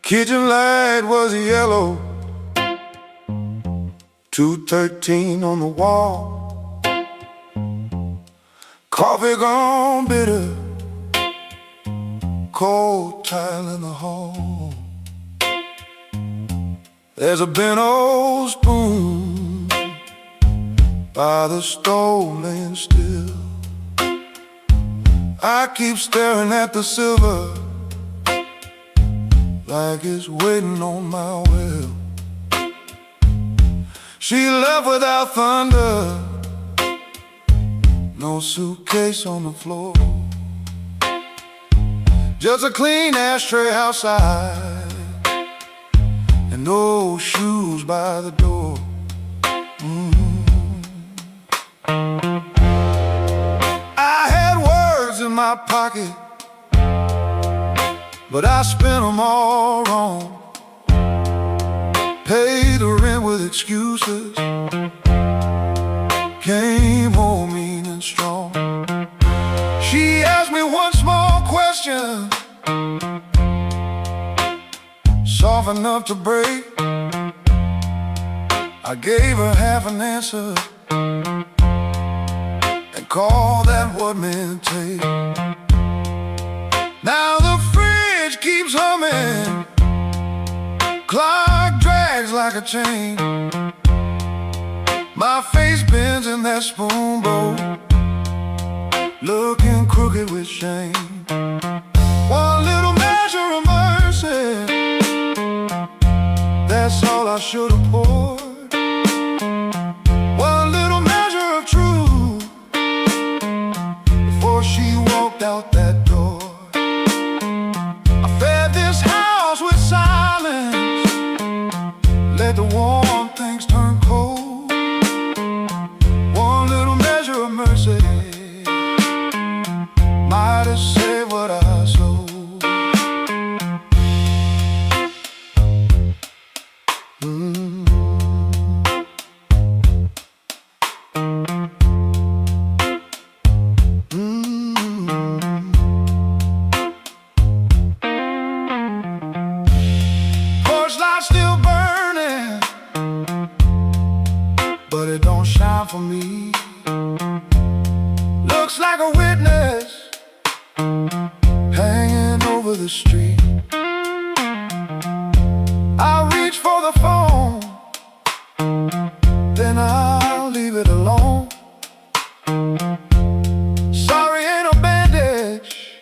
Kitchen light was yellow, 213 on the wall. Coffee gone bitter, cold tile in the hall. There's a bent old spoon by the stove laying still. I keep staring at the silver like it's waiting on my will. She left without thunder, no suitcase on the floor, just a clean ashtray outside and no shoes by the door. I had words in my pocket, but I spent them all wrong. Paid the rent with excuses, came home mean and strong. She asked me one small question, soft enough to break. I gave her half an answer and called that what men take. Now the fridge keeps humming, clock drags like a chain. My face bends in that spoon bowl, looking crooked with shame. One little measure of mercy, that's all I should have poured. One little measure of truth before she walked out that door. I fed this house with silence, let the warm things turn cold. One little measure of mercy might have saved what I sold. Porch light still burning, but it don't shine for me. Looks like a witness hanging over the street. I reach for the phone, then I'll leave it alone. Sorry ain't a bandage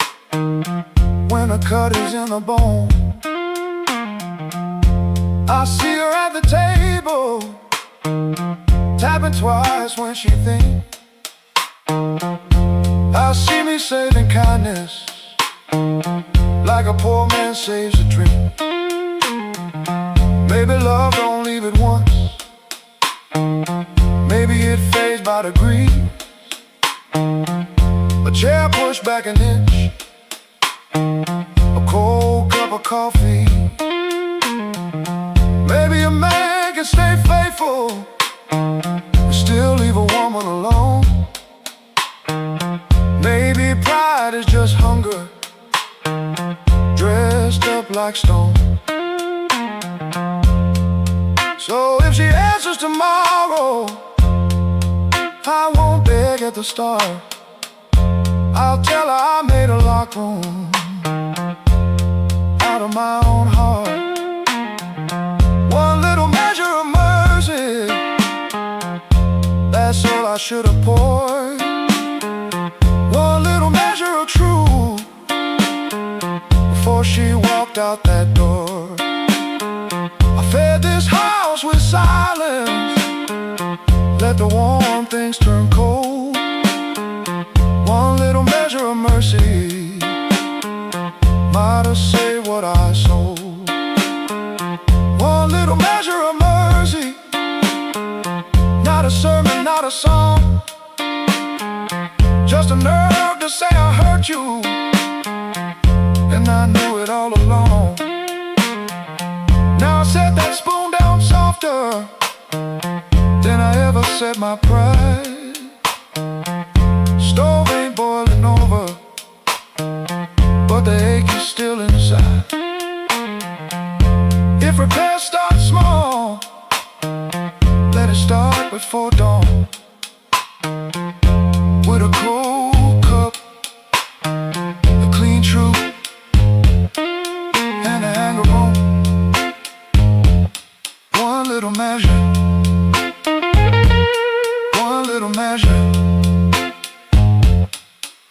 when a cut is in the bone. I see her at the table, tapping twice when she thinks. I see me saving kindness like a poor man saves a drink. Maybe love don't leave it once, maybe it fades by degrees. A chair pushed back an inch, a cold cup of coffee. Maybe a man can stay faithful and still leave a woman alone. Maybe pride is just hunger dressed up like stone. So if she answers tomorrow, I won't beg at the start. I'll tell her I made a locker room out of my own heart. One little measure of mercy, that's all I should have poured. One little measure of truth before she walked out that door. I fed this house with silence, let the warm things turn cold. One little measure of mercy might have saved what I sold. One little measure of mercy, not a sermon, not a song, just a nerve to say I hurt you, and I knew it all along. Now I set that spoon down softer than I ever set my pride. Stove ain't boiling over, but the ache is still inside. If repairs start small, let it start before dawn. With a cold cup, a clean truth, and a anger bone. One little measure, one little measure,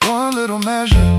one little measure.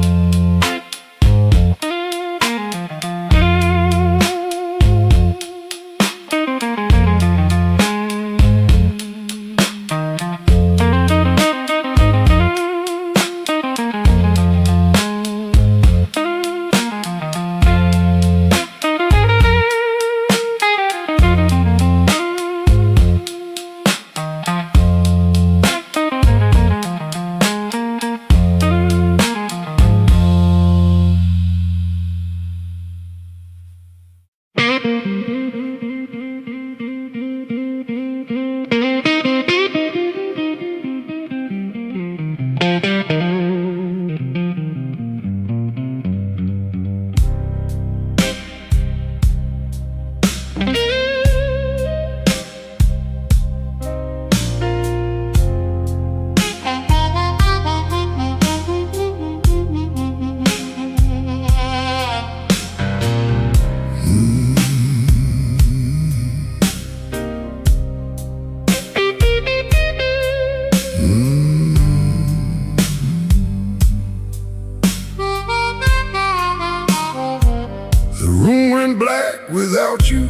Black without you,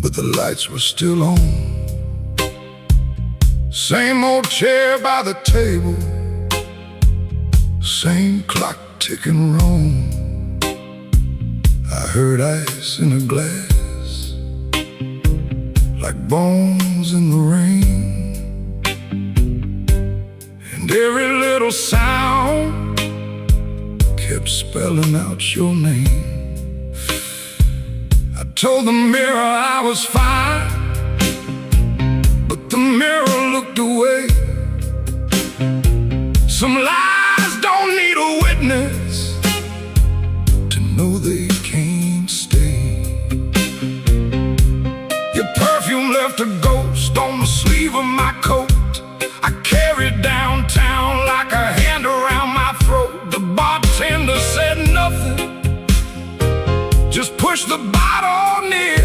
but the lights were still on. Same old chair by the table, same clock ticking wrong. I heard ice in a glass, like bones in the rain, and every little sound kept spelling out your name. I told the mirror I was fine, but the mirror looked away. Some lies don't need a witness to know they can't stay. Your perfume left a ghost on the sleeve of my coat. I carried downtown like a hand around my throat. The bartender said nothing, just pushed the bottle near,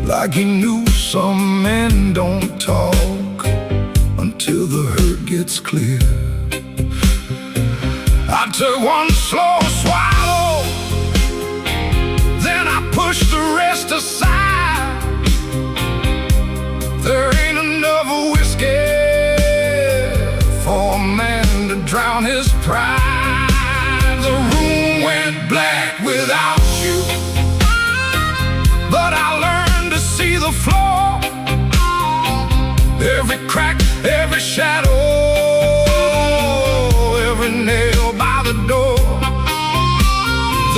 like he knew some men don't talk until the hurt gets clear. I took one slow swallow, then I pushed the rest aside. There ain't enough whiskey for a man to drown his pride. The room went black without you, but I learned to see the floor, every crack, every shadow, every nail by the door.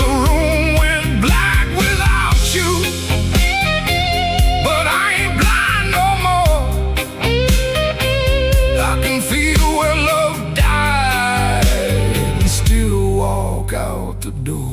The room went black without you, but I ain't blind no more. I can feel where love died and still walk out the door.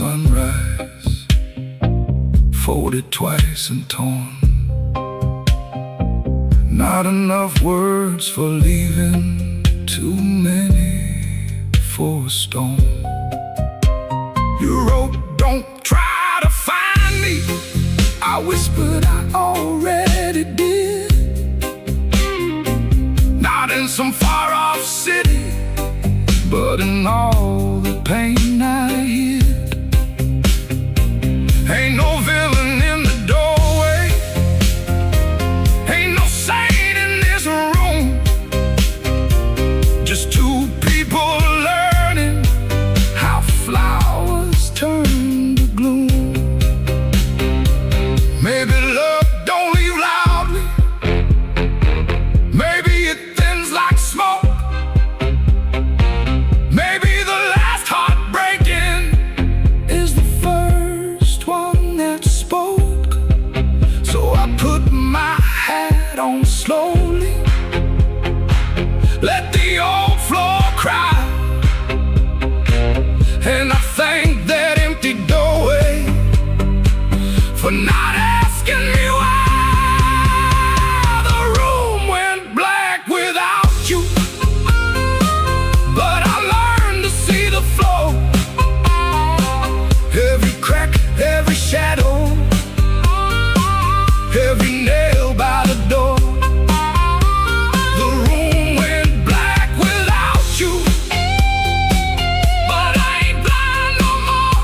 sunrise, folded twice and torn. Not enough words for leaving, too many for a storm. You wrote, don't try to find me. I whispered, I already did. Not in some far-off city, but in all the pain I hid. Ain't no villain in the doorway, ain't no saint in this room. Just two people learning how flowers turn to gloom. Maybe love don't leave loudly, maybe it thins like smoke. Maybe the last heartbreaking is the first one that spoke. So I put my hat on slowly, let the old floor cry, and I thank that empty doorway for not asking me why. The room went black without you, but I learned to see the flow. Every crack, every shadow, every nail by the door. The room went black without you, but I ain't blind no more.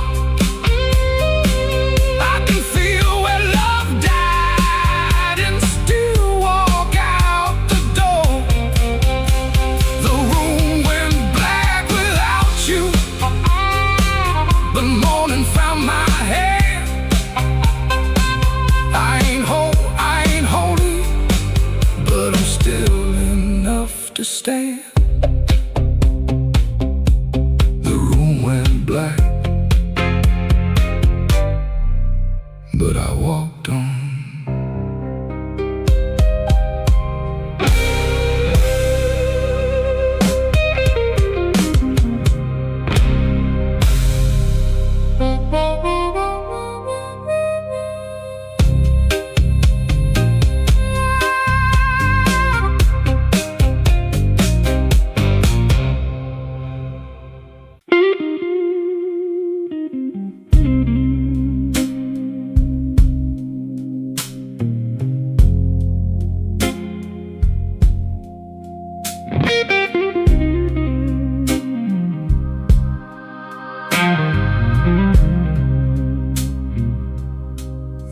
I can feel where love died and still walk out the door. The room went black without you, but morning found my hand. I ain't holy, but I'm still enough to stand. The room went black, but I walked on.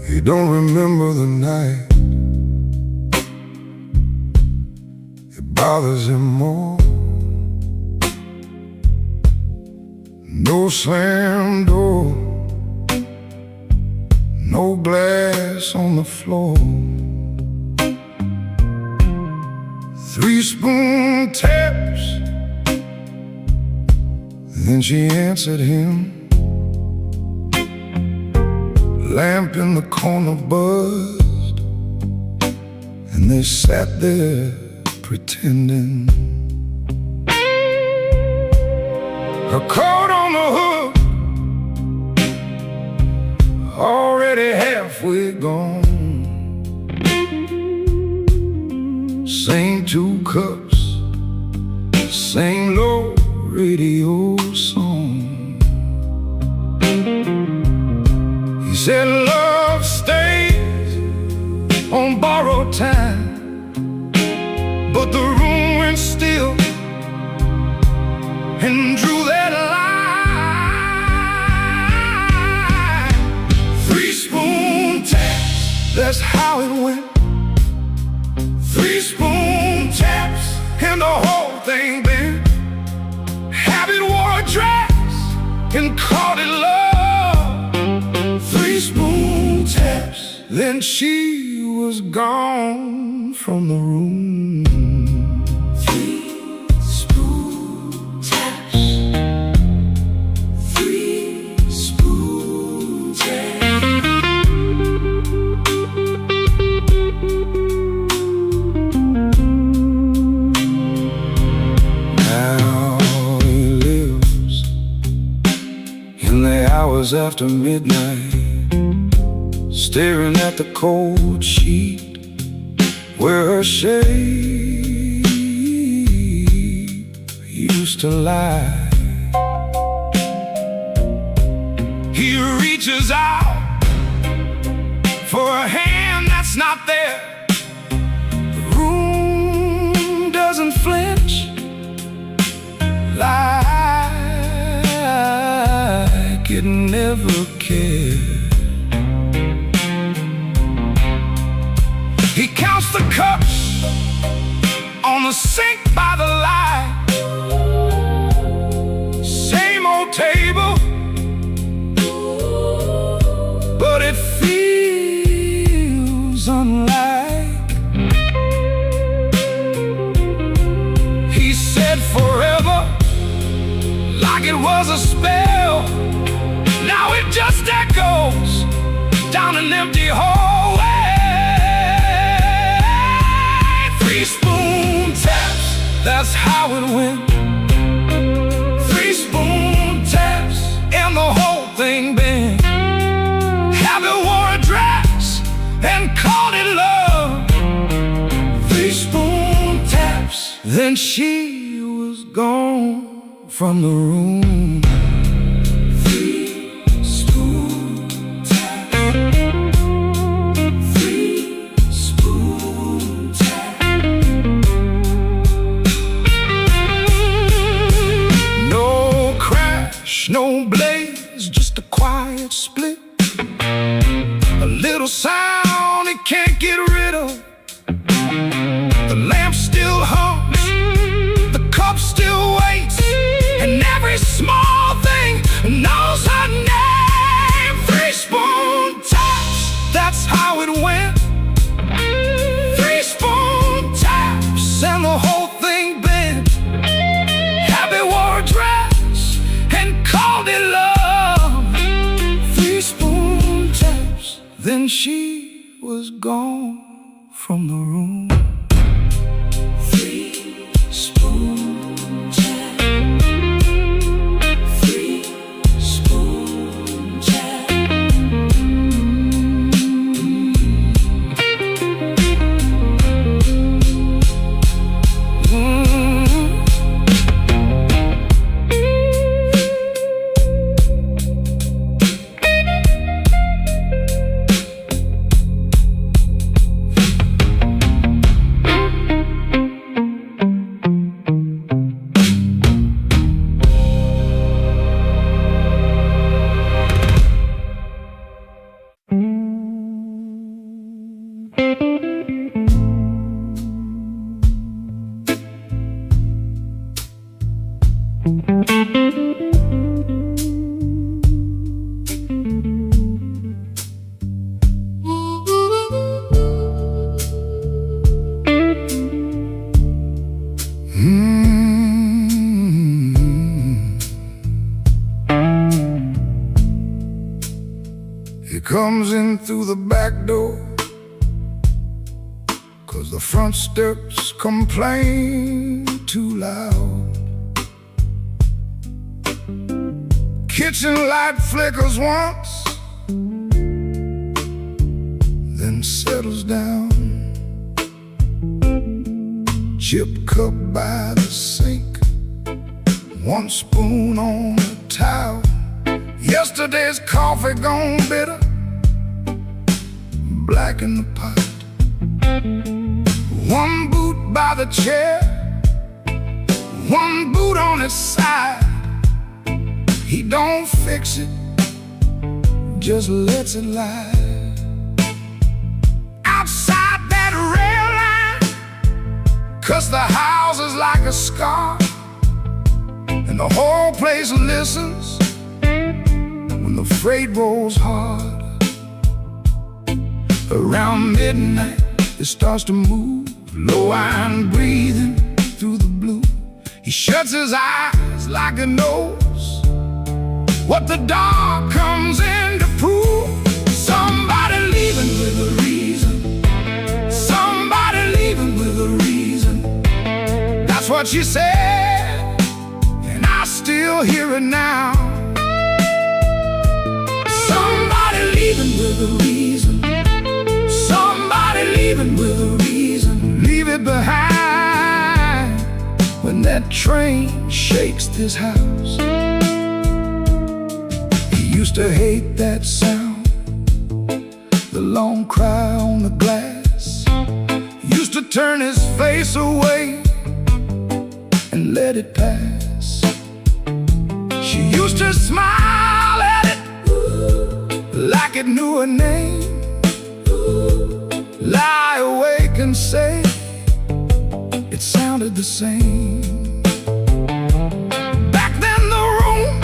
He don't remember the night, it bothers him more. No slam door, no glass on the floor. 3 spoon taps, then she answered him. Lamp in the corner buzzed, and they sat there pretending. Her coat on the hook, already halfway gone. Same 2 cups, same low radio song. He said love stays on borrowed time, but the room went still and drew that line. 3 spoon taps, that's how it went. 3 spoon taps and the whole thing bent. Habit wore a dress and called it love. 3 spoon taps, then she was gone from the room. 3 spoon taps. 3 spoon taps. Now he lives in the hours hours after midnight, staring at the cold sheet where her shape used to lie. He reaches out for a hand that's not there. The room doesn't flinch like it never cared. He counts the cups on the sink by the light. Same old table, but it feels unlike. He said forever, like it was a spell. Now it just echoes down an empty hallway. 3 spoon taps, that's how it went. 3 spoon taps, and the whole thing bent. Habit wore a dress and called it love. 3 spoon taps, then she was gone from the room. 3 spoon taps. 3 spoon taps. No crash, no blaze, just a quiet split. A little sound it can't get rid of. The lamp still hums, the cup still waits, and every small thing knows her name. 3 spoon taps, that's how it went. 3 spoon taps, and the whole thing bent. Habit wore a dress and called it love. 3 spoon taps, then she was gone from the room. 3 spoon taps. 3 spoon taps. He comes in through the back door, 'cause the front steps complain too loud. Kitchen light flickers once, then settles down. Chipped cup by the sink, 1 spoon on the towel. Yesterday's coffee gone bitter, black in the pot. 1 boot by the chair, 1 boot on his side. He don't fix it, just lets it lie. Outside that rail line, 'cause the house is like a scar, and the whole place listens when the freight rolls hard. Around midnight, it starts to move, low iron breathing through the blue. He shuts his eyes like he knows what the dark comes in to prove. Somebody leaving with a reason. Somebody leaving with a reason. That's what she said, and I still hear it now. with a reason. Somebody leaving with a reason. Leave it behind when that train shakes this house. He used to hate that sound, the long cry on the glass. Used to turn his face away and let it pass. She used to smile at it like it knew her name. Lie awake and say it sounded the same. Back then the room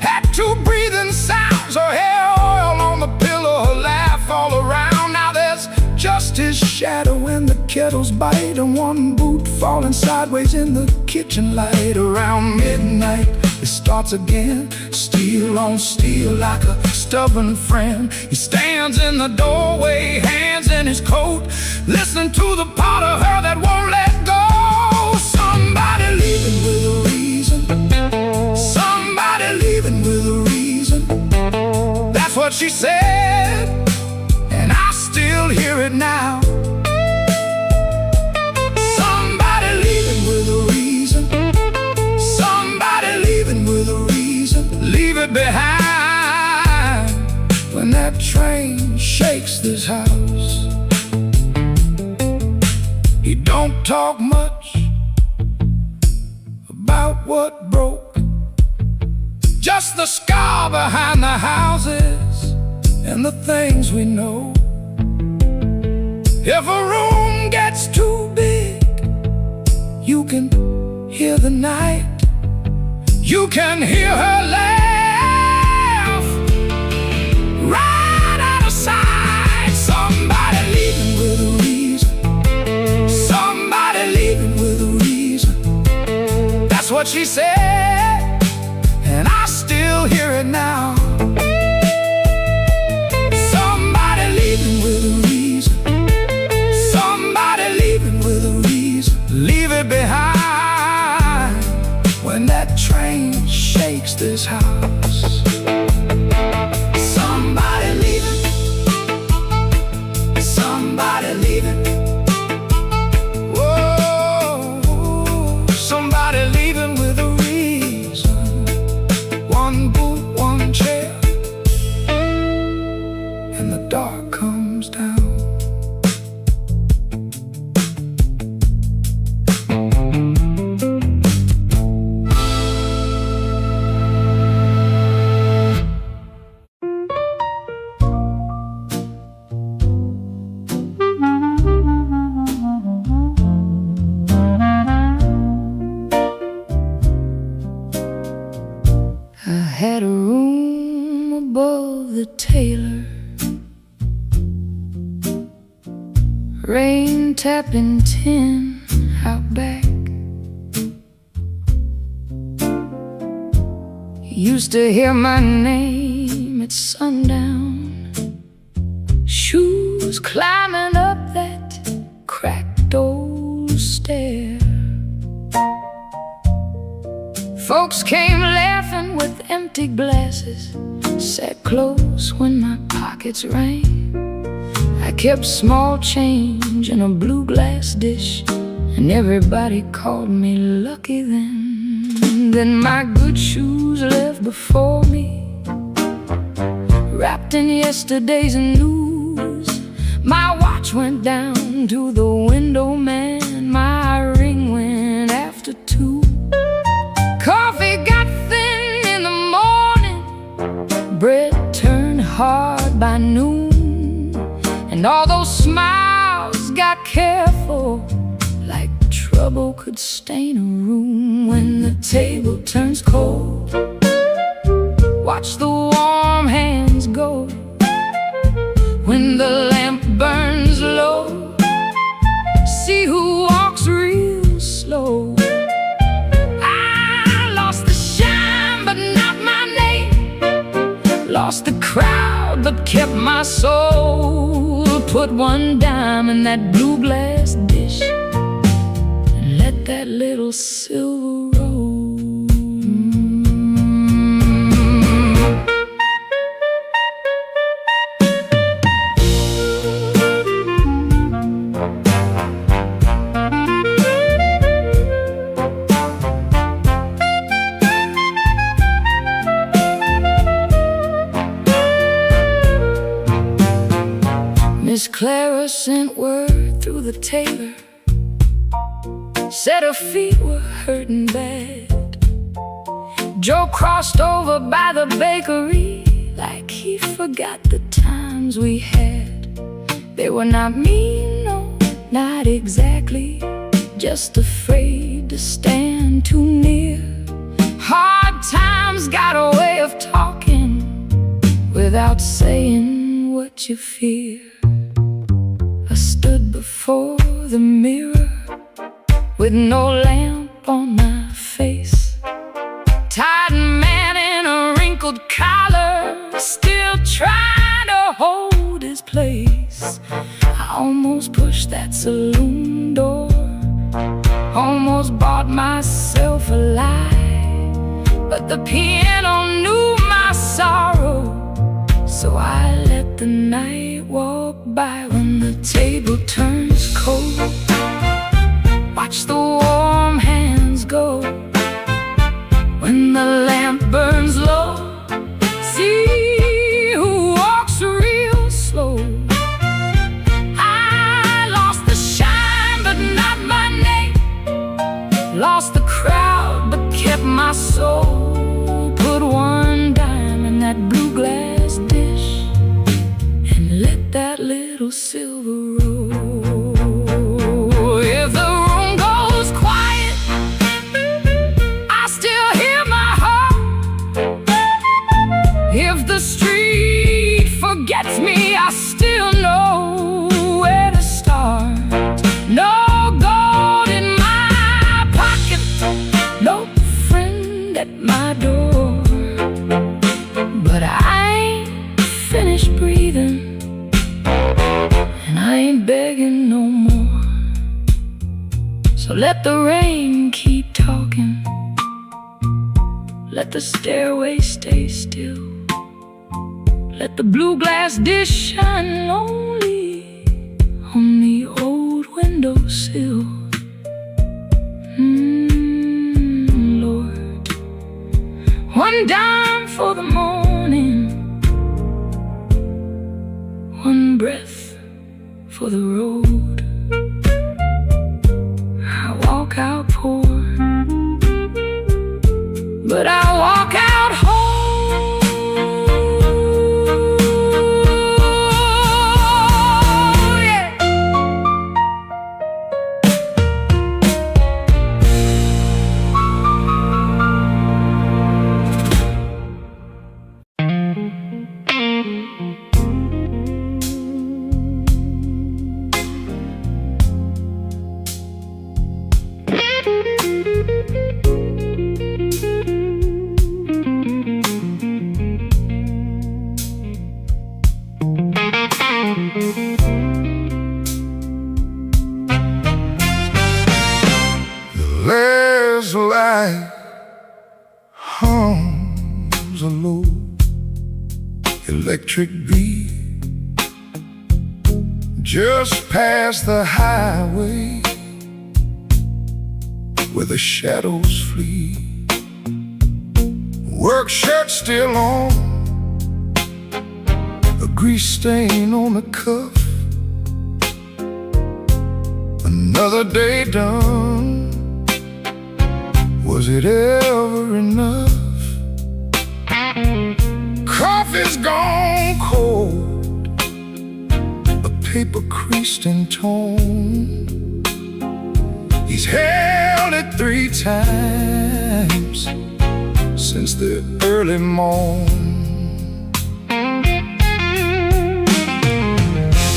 had two breathing sounds. Her hair oil on the pillow, her laugh all around. Now there's just his shadow and the kettle's bite, and one boot falling sideways in the kitchen light. Around midnight it starts again, steel on steel like a stubborn friend. He stands in the doorway, hands in his coat, listening to the part of her that won't let go. Somebody leaving with a reason. Somebody leaving with a reason. That's what she said, and I still hear it now. Somebody leaving with a reason. Somebody leaving with a reason. Leave it behind when that train shakes this house. He don't talk much about what broke, just the scar behind the houses and the things we know. If a room gets too big, you can hear the night. You can hear her laugh right out of sight. Somebody leaving with a reason. Somebody leaving with a reason. That's what she said, and I still hear it now. Somebody leaving with a reason. Somebody leaving with a reason. Leave it behind when that train shakes this house. Somebody leaving. Somebody leaving. Whoa, somebody leaving with a reason. One boot, one chair, and the dark comes down. I had a room above the tailor, rain tapping tin out back. Used to hear my name at sundown, shoes climbing up that cracked old stair. Folks came laughing with empty glasses, sat close when my pockets rang. I kept small change in a blue glass dish, and everybody called me lucky then. Then my good shoes left before me, wrapped in yesterday's news. My watch went down to the window man, my ring went after 2. Coffee got thin in the morning, bread turned hard by noon, and all those smiles got careful, like trouble could stain a room. When the table turns cold, watch the warm hands go. When the lamp burns low, see who walks real slow. Lost the crowd but kept my soul. Put one dime in that blue glass dish and let that little silver roll. Miss Clara sent word through the tailor, said her feet were hurting bad. Joe crossed over by the bakery like he forgot the times we had. They were not mean, no, not exactly, just afraid to stand too near. Hard times got a way of talking without saying what you fear. I stood before the mirror with no lamp on my face, tired man in a wrinkled collar, still trying to hold his place. I almost pushed that saloon door, almost bought myself a lie, but the piano knew my sorrow, so I let the night walk by. When the table turns cold, watch the warm hands go. When the lamp burns low, see who walks real slow. I lost the shine, but not my name. Lost the crowd, but kept my soul. Put one dime in that blue glass dish and let that little silver roll. If the room goes quiet, I still hear my heart. If the street forgets me, I still know where to start. No gold in my pocket, no friend at my door, but I ain't finished breathing, and I ain't begging no more. So let the rain keep talking, let the stairway stay still, let the blue glass dish shine lonely on the old windowsill. Lord, one dime for the morning, one breath for the road. I walk out poor, but I walk out whole. Yeah. There's a light hums a low electric beat just past the highway where the shadows flee. Work shirt still on, a grease stain on the cuff. Another day done. Was it ever enough? Coffee's gone cold, a paper creased in tone. He's held it 3 times since the early morn.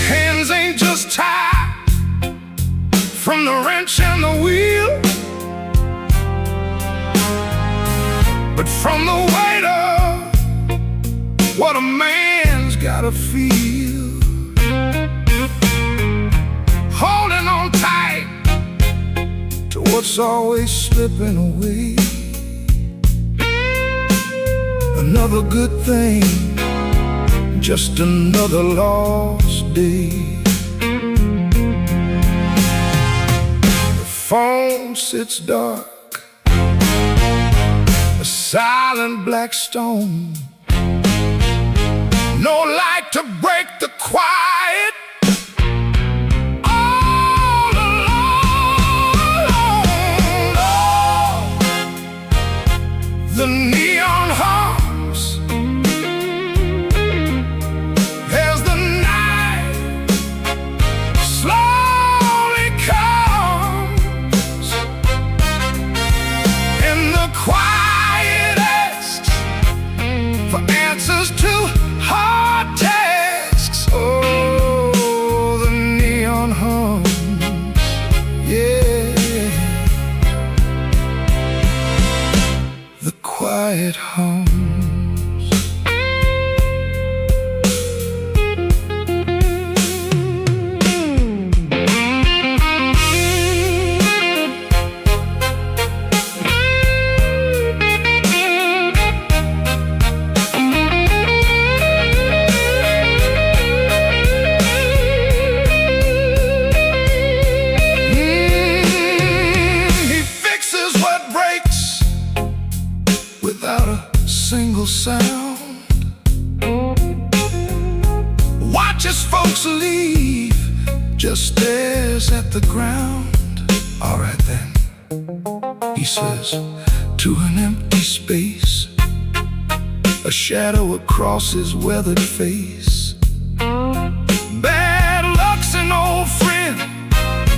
Hands ain't just tied from the wrench and the wheel, but from the weight of what a man's gotta feel. Holding on tight to what's always slipping away. Another good thing, just another lost day. The phone sits dark, a silent black stone. No light to break the quiet, watches folks leave, just stares at the ground. All right then, he says, to an empty space, a shadow across his weathered face. Bad luck's an old friend,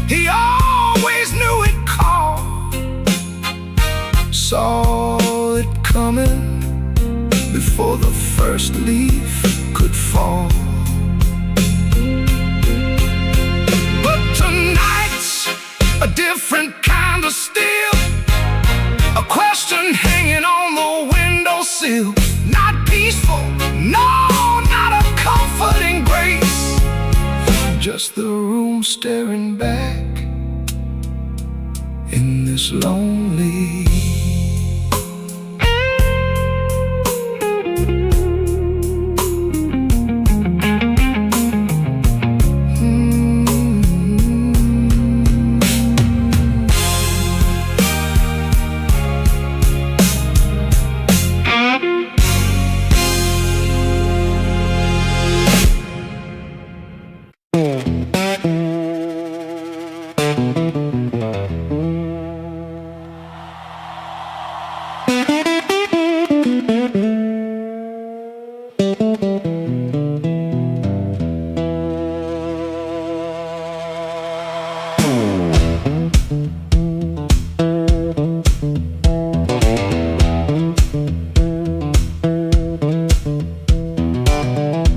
he always knew it called. Saw it coming before the first leaf could fall. But tonight's a different kind of steel, a question hanging on the windowsill. Not peaceful, no, not a comforting grace, just the room staring back in this lonely.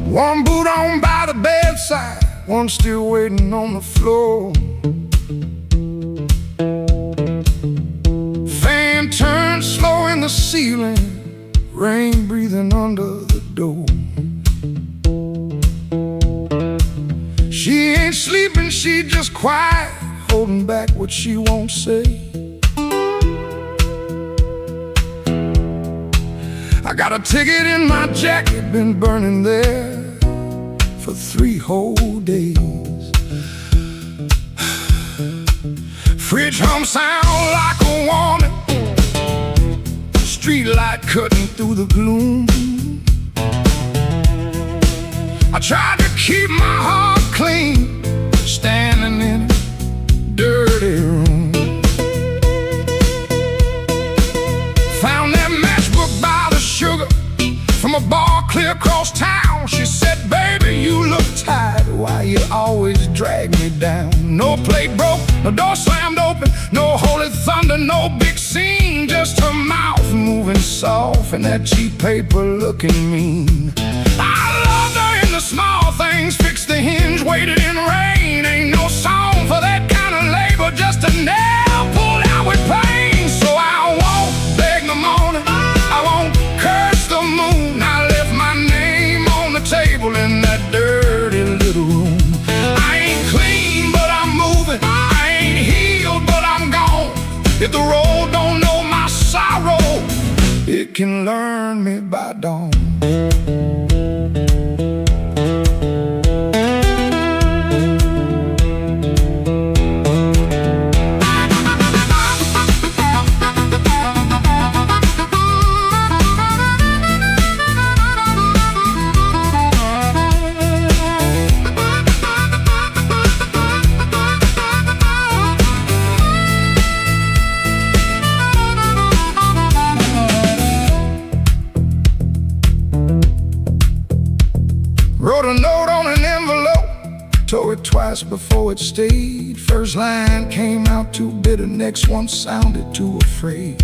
One boot on by the bedside, one still waiting on the floor. Fan turned slow in the ceiling, rain breathing under the door. She ain't sleeping, she just quiet, holding back what she won't say. I got a ticket in my jacket, been burning there for 3 whole days. Fridge hum sound like a warning, street light cutting through the gloom. I tried to keep my heart clean, standing in a dirty room. Found that matchbook by the sugar from a bar clear across town. She said, baby, you look tired, why you always drag me down? No plate broke, no door slammed open, no holy thunder, no big scene, just her mouth moving soft and that cheap paper looking mean. I loved her in the small things, fixed the hinge, waited in rain. Ain't no song for that kind of labor, just a nail pulled out with pain. So I won't beg the morning, I won't curse the moon. I left my name on the table in that dirty little room. I ain't clean, but I'm moving. I ain't healed, but I'm gone. If the road don't know my sorrow, it can learn me by dawn. Wrote a note on an envelope, tore it twice before it stayed. First line came out too bitter, next one sounded too afraid.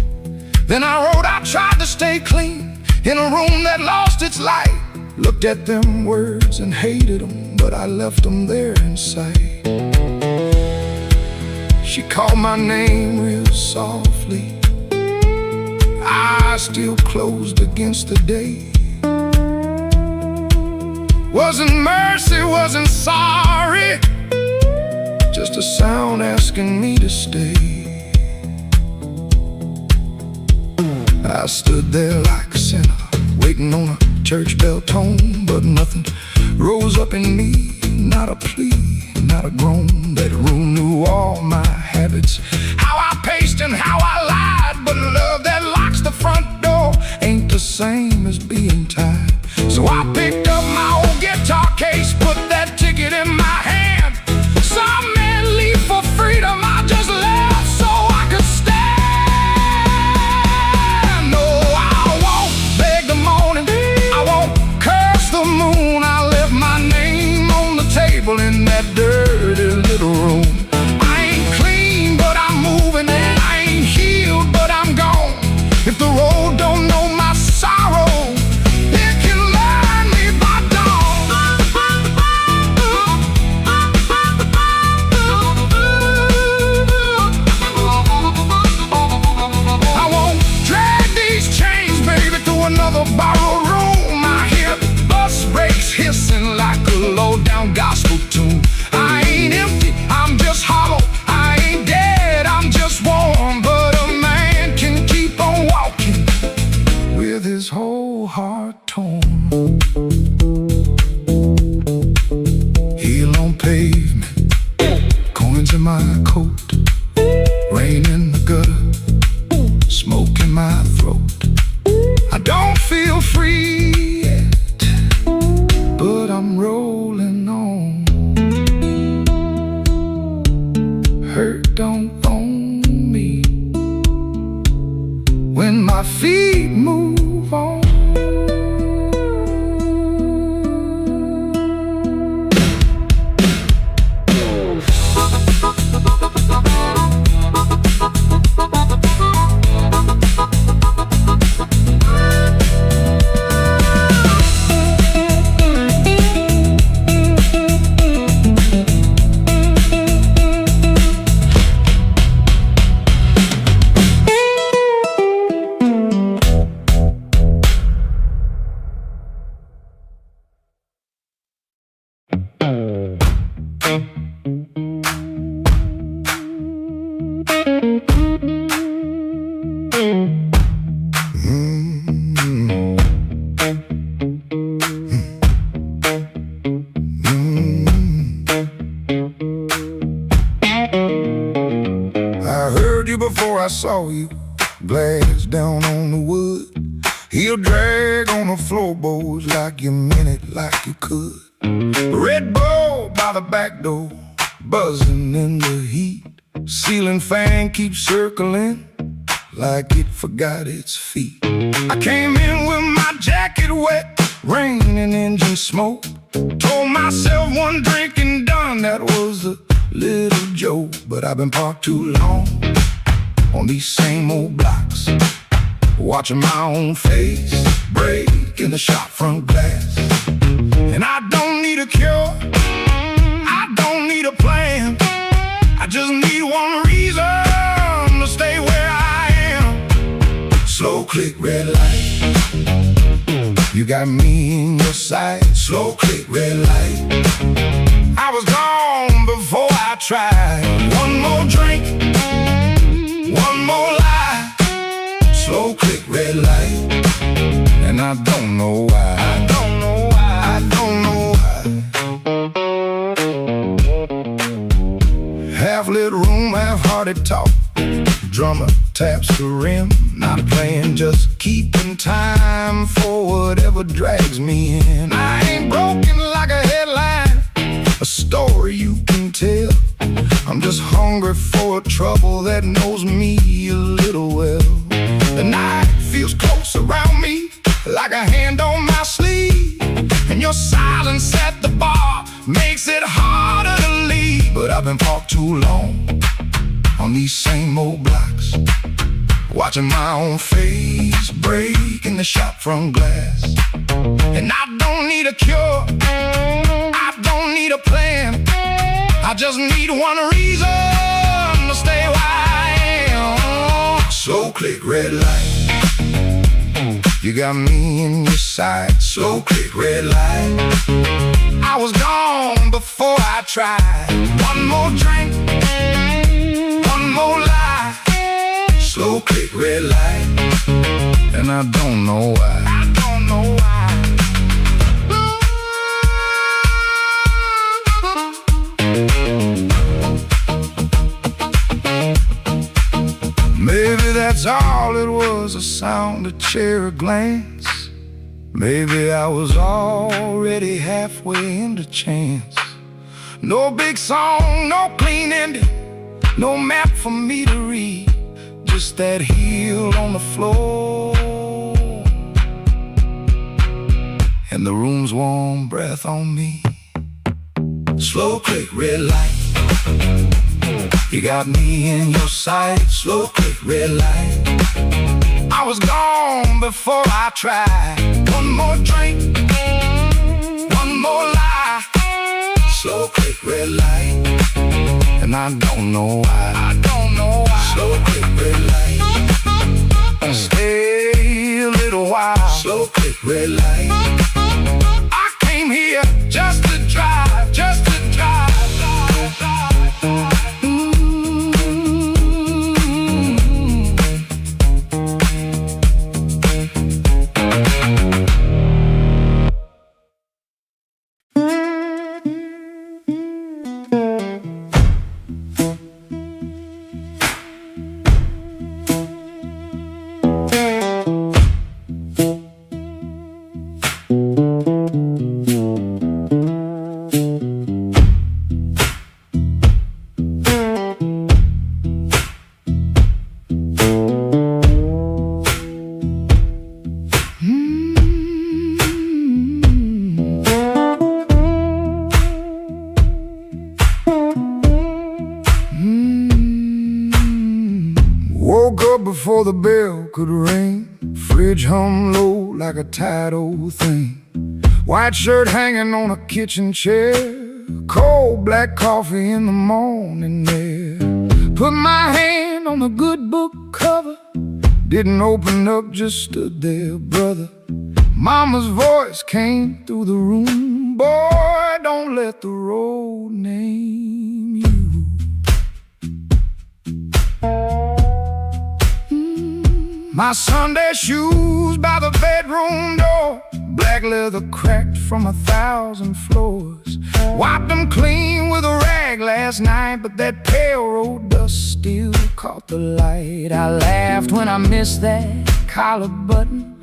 Then I wrote, I tried to stay clean in a room that lost its light. Looked at them words and hated them, but I left them there inside. She called my name real softly, eyes still closed against the day. Wasn't mercy, wasn't sorry, just a sound asking me to stay. I stood there like a sinner, waiting on a church bell tone, but nothing rose up in me, not a plea, not a groan. That room knew all my habits, how I paced and how I lied, but love that locks the front door ain't the same as being tied. So I picked up my old guitar case, put that trouble in that dirty little room. I ain't clean, but I'm moving. I ain't healed, but I'm gone. If the road don't know my sorrow, it can learn me by dawn. I won't drag these chains, baby, through another borrowed room. I hear bus brakes hissing like a low-down gospel tune. I ain't empty, I'm just hollow. I ain't dead, I'm just warm. But a man can keep on walking with his whole heart torn. Heel on pavement, coins in my coat, rain in the gutter, smoke in my throat. I don't feel free yet, but I'm rolling on. Hurt don't own me when my feet move on. I heard you before I saw you, glass down on the wood. He'll drag on the floorboards like you meant it, like you could. Red Bull by the back door, buzzing in the heat. Ceiling fan keeps circling like it forgot its feet. I came in with my jacket wet, rain and engine smoke. Told myself one drink and done, that was a little joke. But I've been parked too long on these same old blocks, watching my own face break in the shop front glass. And I don't need a cure, I don't need a plan. I just need one reason to stay where I am. Slow click, red light, you got me in your sight. Slow click, red light, I was gone before I tried. One more drink, one more lie. Slow click, red light, and I don't know why. I don't know why. I don't know why. Half lit room, half-hearted talk. Drummer taps the rim, not playing, just keeping time for whatever drags me in. I ain't broken like a headline, a story you can tell. I'm just hungry for trouble that knows me a little well. The night feels close around me, like a hand on my sleeve. And your silence at the bar makes it harder to leave. But I've been parked too long on these same old blocks, watching my own face break in the shop front glass. And I don't need a cure, I don't need a plan. I just need one reason to stay where I am. Slow click, red light, you got me in your sight. Slow click, red light, I was gone before I tried. One more drink, one more lie. Slow click, red light, and I don't know why. I don't know why. Maybe that's all it was, a sound, a chair, a glance. Maybe I was already halfway into chance. No big song, no clean ending, no map for me to read, just that heel on the floor and the room's warm breath on me. Slow click, red light. You got me in your sight. Slow click, red light. I was gone before I tried. One more drink, one more lie. Slow click, red light. And I don't know why. I don't know why. Slow click, red light. Stay a little while. Slow click, red light. I came here just to drive, just to drive. Woke up before the bell could ring. Fridge hum low like a tired old thing. White shirt hanging on a kitchen chair. Cold black coffee in the morning air. Put my hand on the good book cover. Didn't open up, just stood there, brother. Mama's voice came through the room. Boy, don't let the road name you. My Sunday shoes by the bedroom door. Black leather cracked from 1,000 floors. Wiped them clean with a rag last night, but that pale road dust still caught the light. I laughed when I missed that collar button.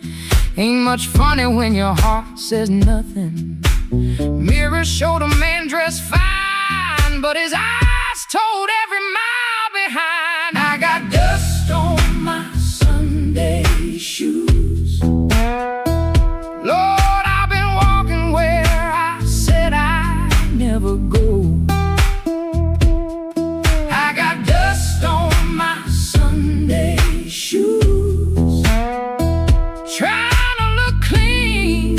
Ain't much funny when your heart says nothing. Mirror showed a man dressed fine, but his eyes told every mile behind. I got dust on my Sunday shoes. Lord, I've been walking where I said I'd never go. I got dust on my Sunday shoes. Trying to look clean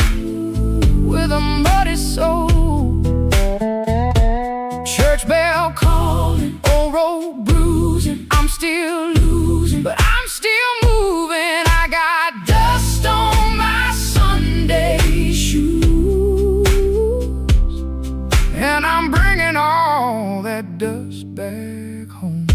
with a muddy soul. Church bell calling, old road bruising. I'm still losing, but I'm still moving. I got dust on my Sunday shoes, and I'm bringing all that dust back home.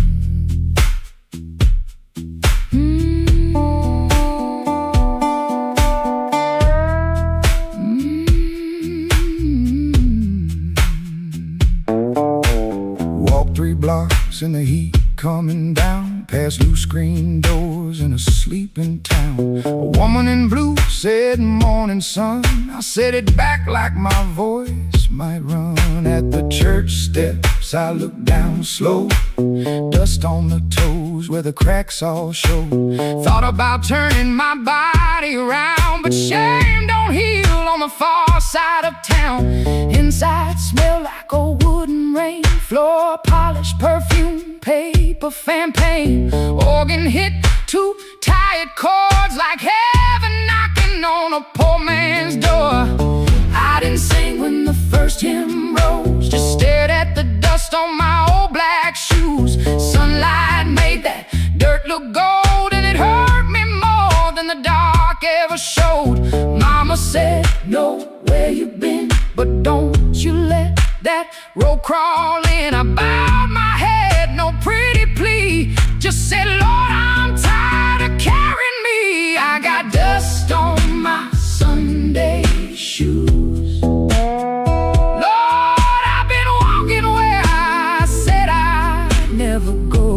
Walk 3 blocks in the heat coming down, past loose screen doors in a sleeping town. A woman in blue said, "Morning, sun." I said it back like my voice might run. At the church steps I looked down slow. Dust on the toes where the cracks all show. Thought about turning my body around, but shame don't heal on the far side of town. Inside smell like a wooden rain. Floor polish, perfume, paper, fan paint. Organ hit 2 tired chords like heaven knocking on a poor man's door. I didn't sing when the first hymn rose, just stared at the dust on my old black shoes. Sunlight made that dirt look gold, and it hurt me more than the dark ever showed. Mama said, "Know where you've been, but don't you let that road crawl in." I bowed my head, no pretty plea, just said, "Lord, I'm tired of carrying me." I got dust on my Sunday shoes. Lord, I've been walking where I said I'd never go.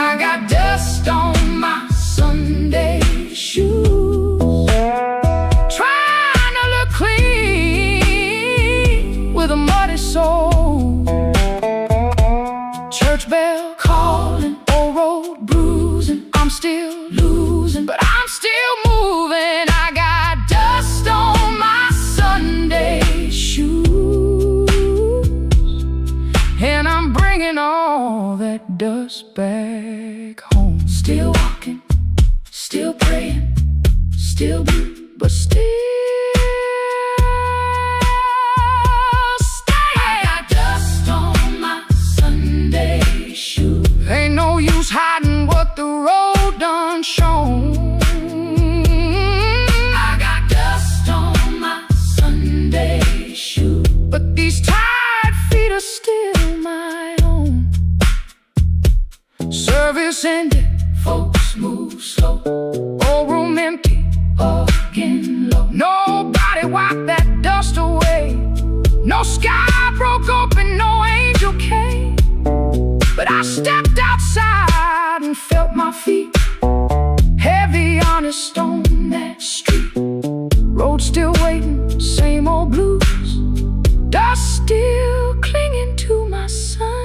I got dust on my Sunday shoes. Trying to look clean with a muddy soul. Church bell calling, old road bruising. I'm still losing, but I'm still moving. I got dust service ended, folks move slow. Old room empty, again low. Nobody wiped that dust away. No sky broke open, no angel came. But I stepped outside and felt my feet heavy on a stone, that street. Road still waiting, same old blues. Dust still clinging to my Sunday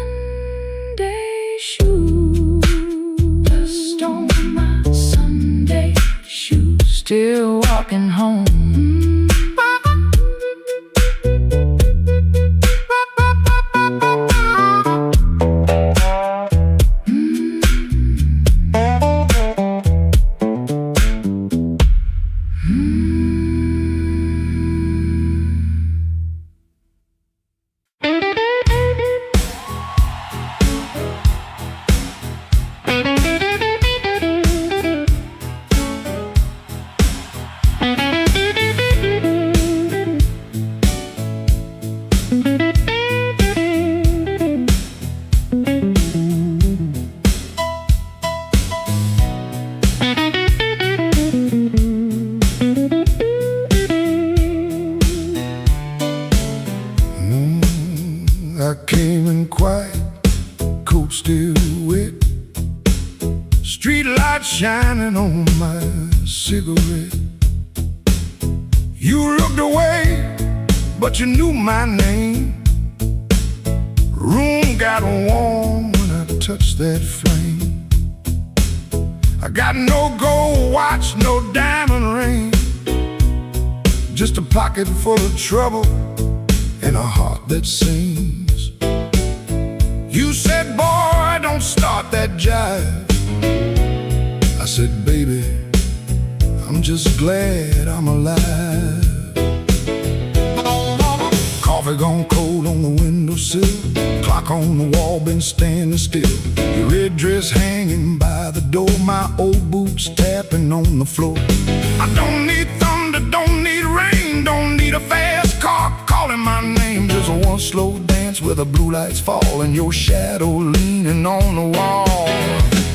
shoes. Dust on my Sunday shoes. Still walking home. I came in quiet, coat still wet, street light shining on my cigarette. You looked away, but you knew my name. Room got warm when I touched that flame. I got no gold watch, no diamond ring, just a pocket full of trouble and a heart that sings. You said, boy, don't start that jive. I said, baby, I'm just glad I'm alive. Coffee gone cold on the windowsill, clock on the wall been standing still. Your red dress hanging by the door, my old boots tapping on the floor. I don't need thunder, don't need rain, don't need a fast car calling my name. Just one slow dance where the blue lights fall and your shadow leaning on the wall.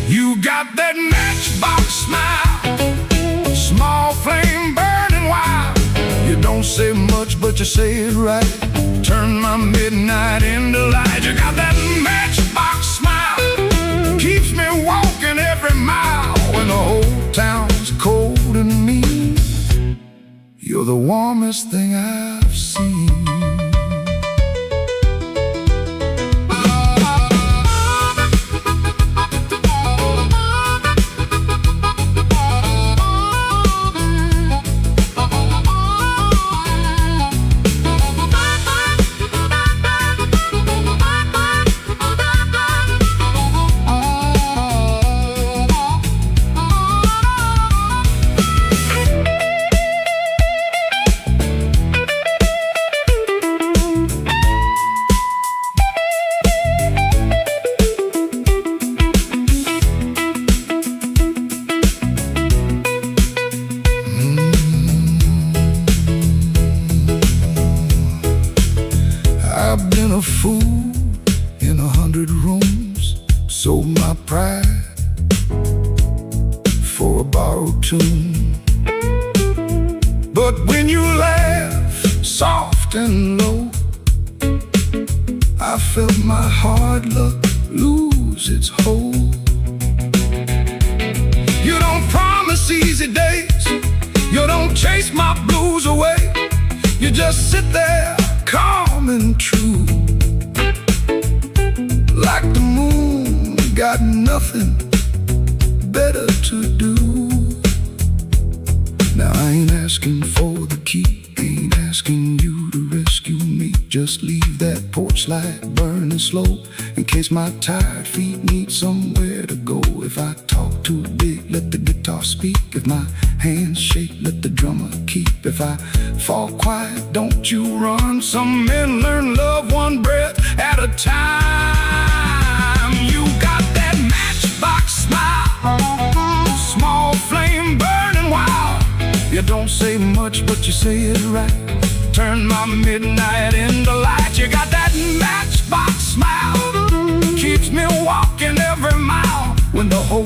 You got that matchbox smile, small flame burning wild. You don't say much, but you say it right. Turn my midnight into light. You got that matchbox smile, keeps me walking every mile. When the whole town's cold and mean, you're the warmest thing I've seen. I've been a fool in 100 rooms, sold my pride for a borrowed tune. But when you laugh soft and low, I felt my hard luck lose its hold. You don't promise easy days, you don't chase my blues away. You just sit there calm and true, like the moon got nothing better to do. Now I ain't asking for the key, ain't asking you to rescue me. Just leave that porch light burning slow, in case my tired feet need somewhere to go. If I talk too big, let the guitar speak. If my hands shake, let the drummer keep. If I fall quiet, don't you run. Some men learn love one breath at a time. You got that matchbox smile, small flame burning wild. You don't say much, but you say it right. Turn my midnight into light. You got that matchbox smile, keeps me walking every mile. When the whole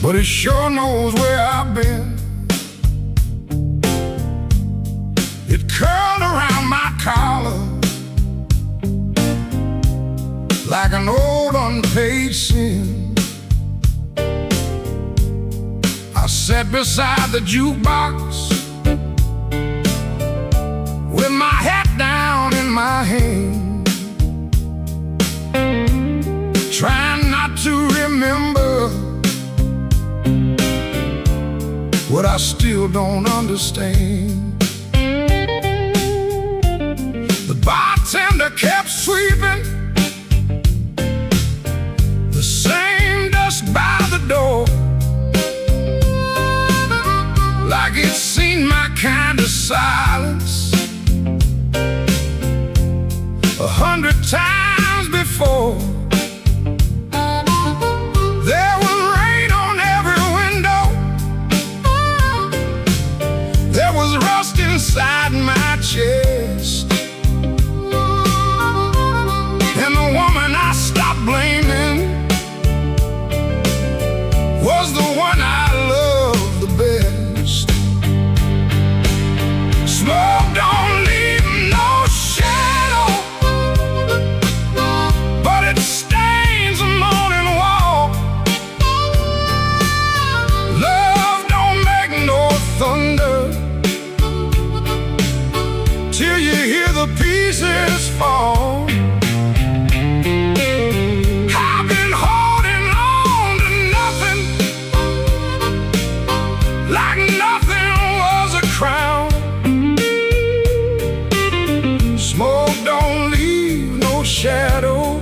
but it sure knows where I've been. It curled around my collar like an old unpaid sin. I sat beside the jukebox with my hat down in my hand, trying not to remember what I still don't understand. The bartender kept sweeping the same dust by the door, like it's seen my kind of silence 100 times before. There was rain on every window, there was rust inside my chest, and the woman I stopped blaming was the one I loved the best. Smoke don't leave no shadow, but it stains the morning wall. Love don't make no thunder till you hear the pieces fall. I've been holding on to nothing, like nothing was a crown. Smoke don't leave no shadow,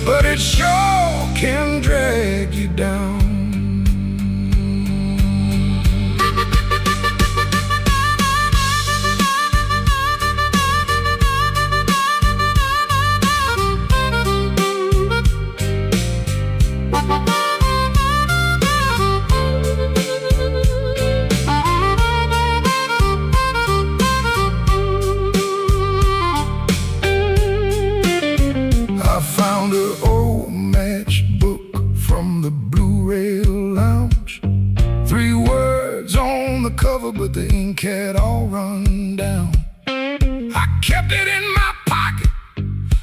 but it sure can drag you down. I found an old matchbook from the Blu-ray lounge. 3 words on the cover, but the ink had all run down. I kept it in my pocket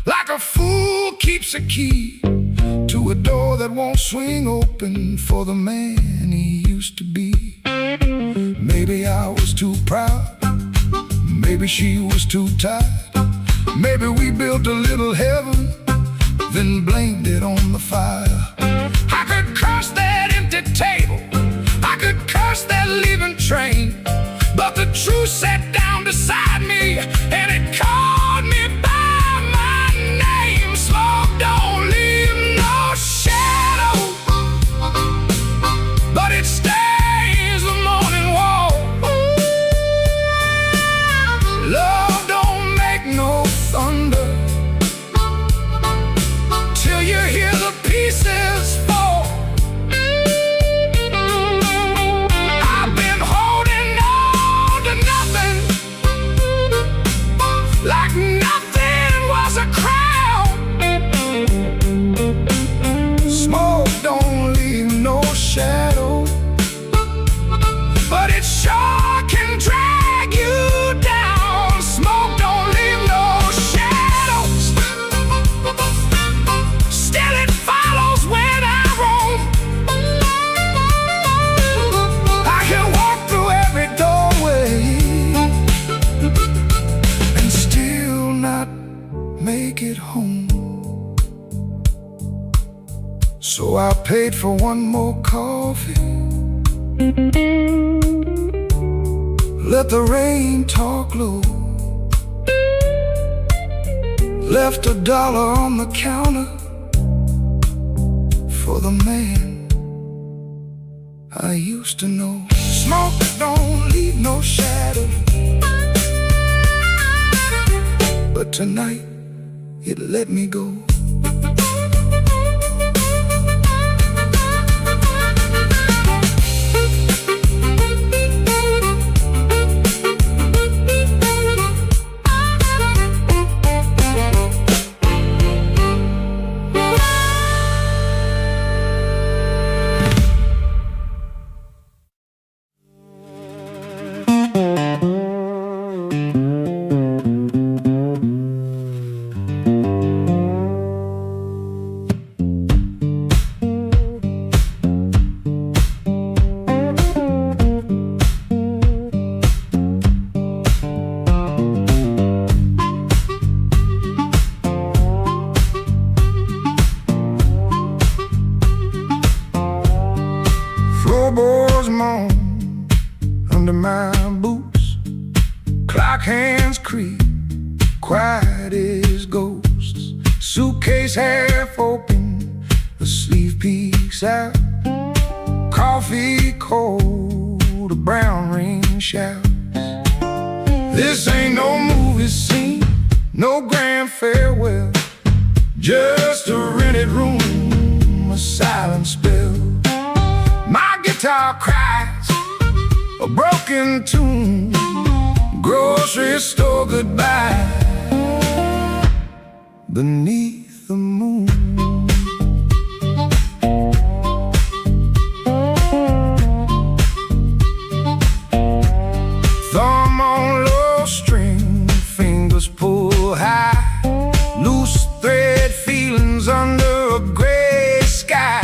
like a fool keeps a key to a door that won't swing open for the man he used to be. Maybe I was too proud, maybe she was too tired, maybe we built a little heaven, then blamed it on the fire. I could curse that empty table, I could curse that leaving train, but the truth sat down beside me and it called me by my name. Smoke don't leave no shadow, but it stains the morning wall. Love don't make no thunder till you hear the pieces fall. I've been holding on to nothing, like nothing was a crown. Smoke don't leave no shadow, but it sure can drag you down. Smoke don't leave no shadows, still it follows when I roam. I can walk through every doorway and still not make it home. So I paid for one more coffee, let the rain talk low, left $1 on the counter for the man I used to know. Smoke don't leave no shadow, but tonight it let me go. floorboards moan under my boots. Clock hands creak, quiet as ghosts. Suitcase half open, the sleeve peeks out. Coffee cold, a brown ring shouts. This ain't no movie scene, no grand farewell. Just a rented room, a silent spell. My guitar cries a broken tune. Grocery store goodbye beneath the moon. Thumb on low string, fingers pull high. Loose thread feelings under a gray sky.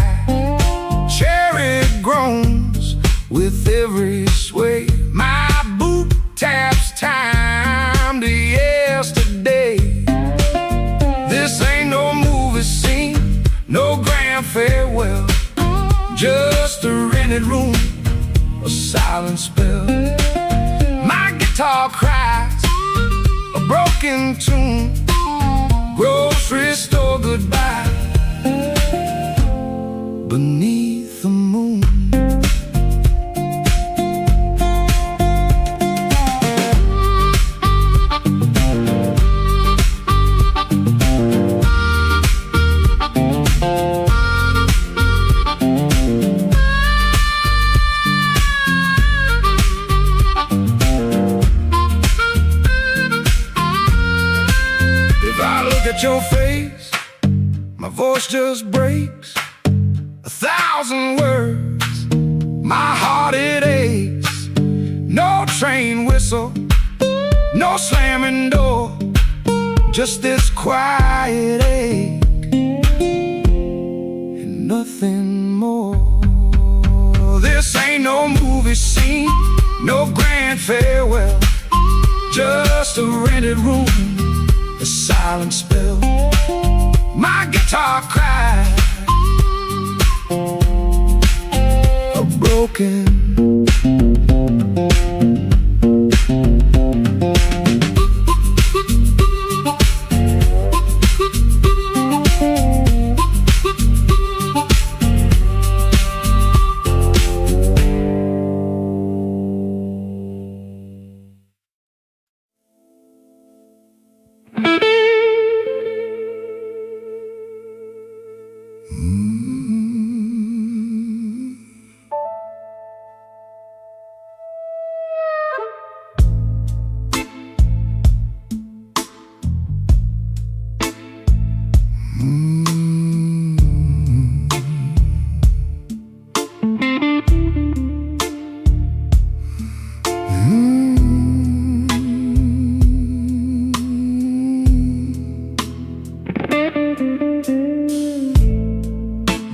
Cherry groans with every sway. My boot taps time to yesterday. This ain't no movie scene, no grand farewell. Just a rented room, a silent spell. My guitar cries a broken tune. Grocery store goodbye beneath the moon. At your face, my voice just breaks 1,000 words, my heart it aches. No train whistle, no slamming door, just this quiet ache and nothing more. This ain't no movie scene, no grand farewell. Just a rented room, a silent spell. My guitar cries a broken.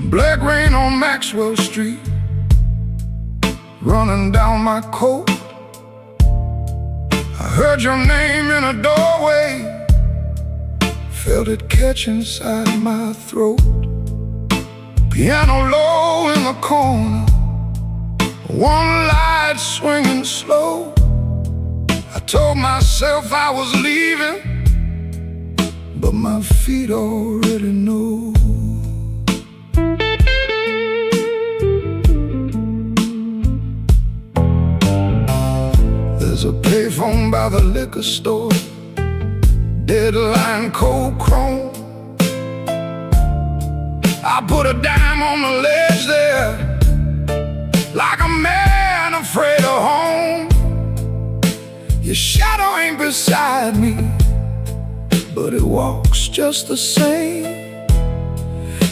Black rain on Maxwell Street, running down my coat. I heard your name in a doorway, felt it catch inside my throat. Piano low in the corner, one light swinging slow. I told myself I was leaving, but my feet already know. There's a payphone by the liquor store, deadline cold chrome. I put a dime on the ledge there, like a man afraid of home. Your shadow ain't beside me, but it walks just the same.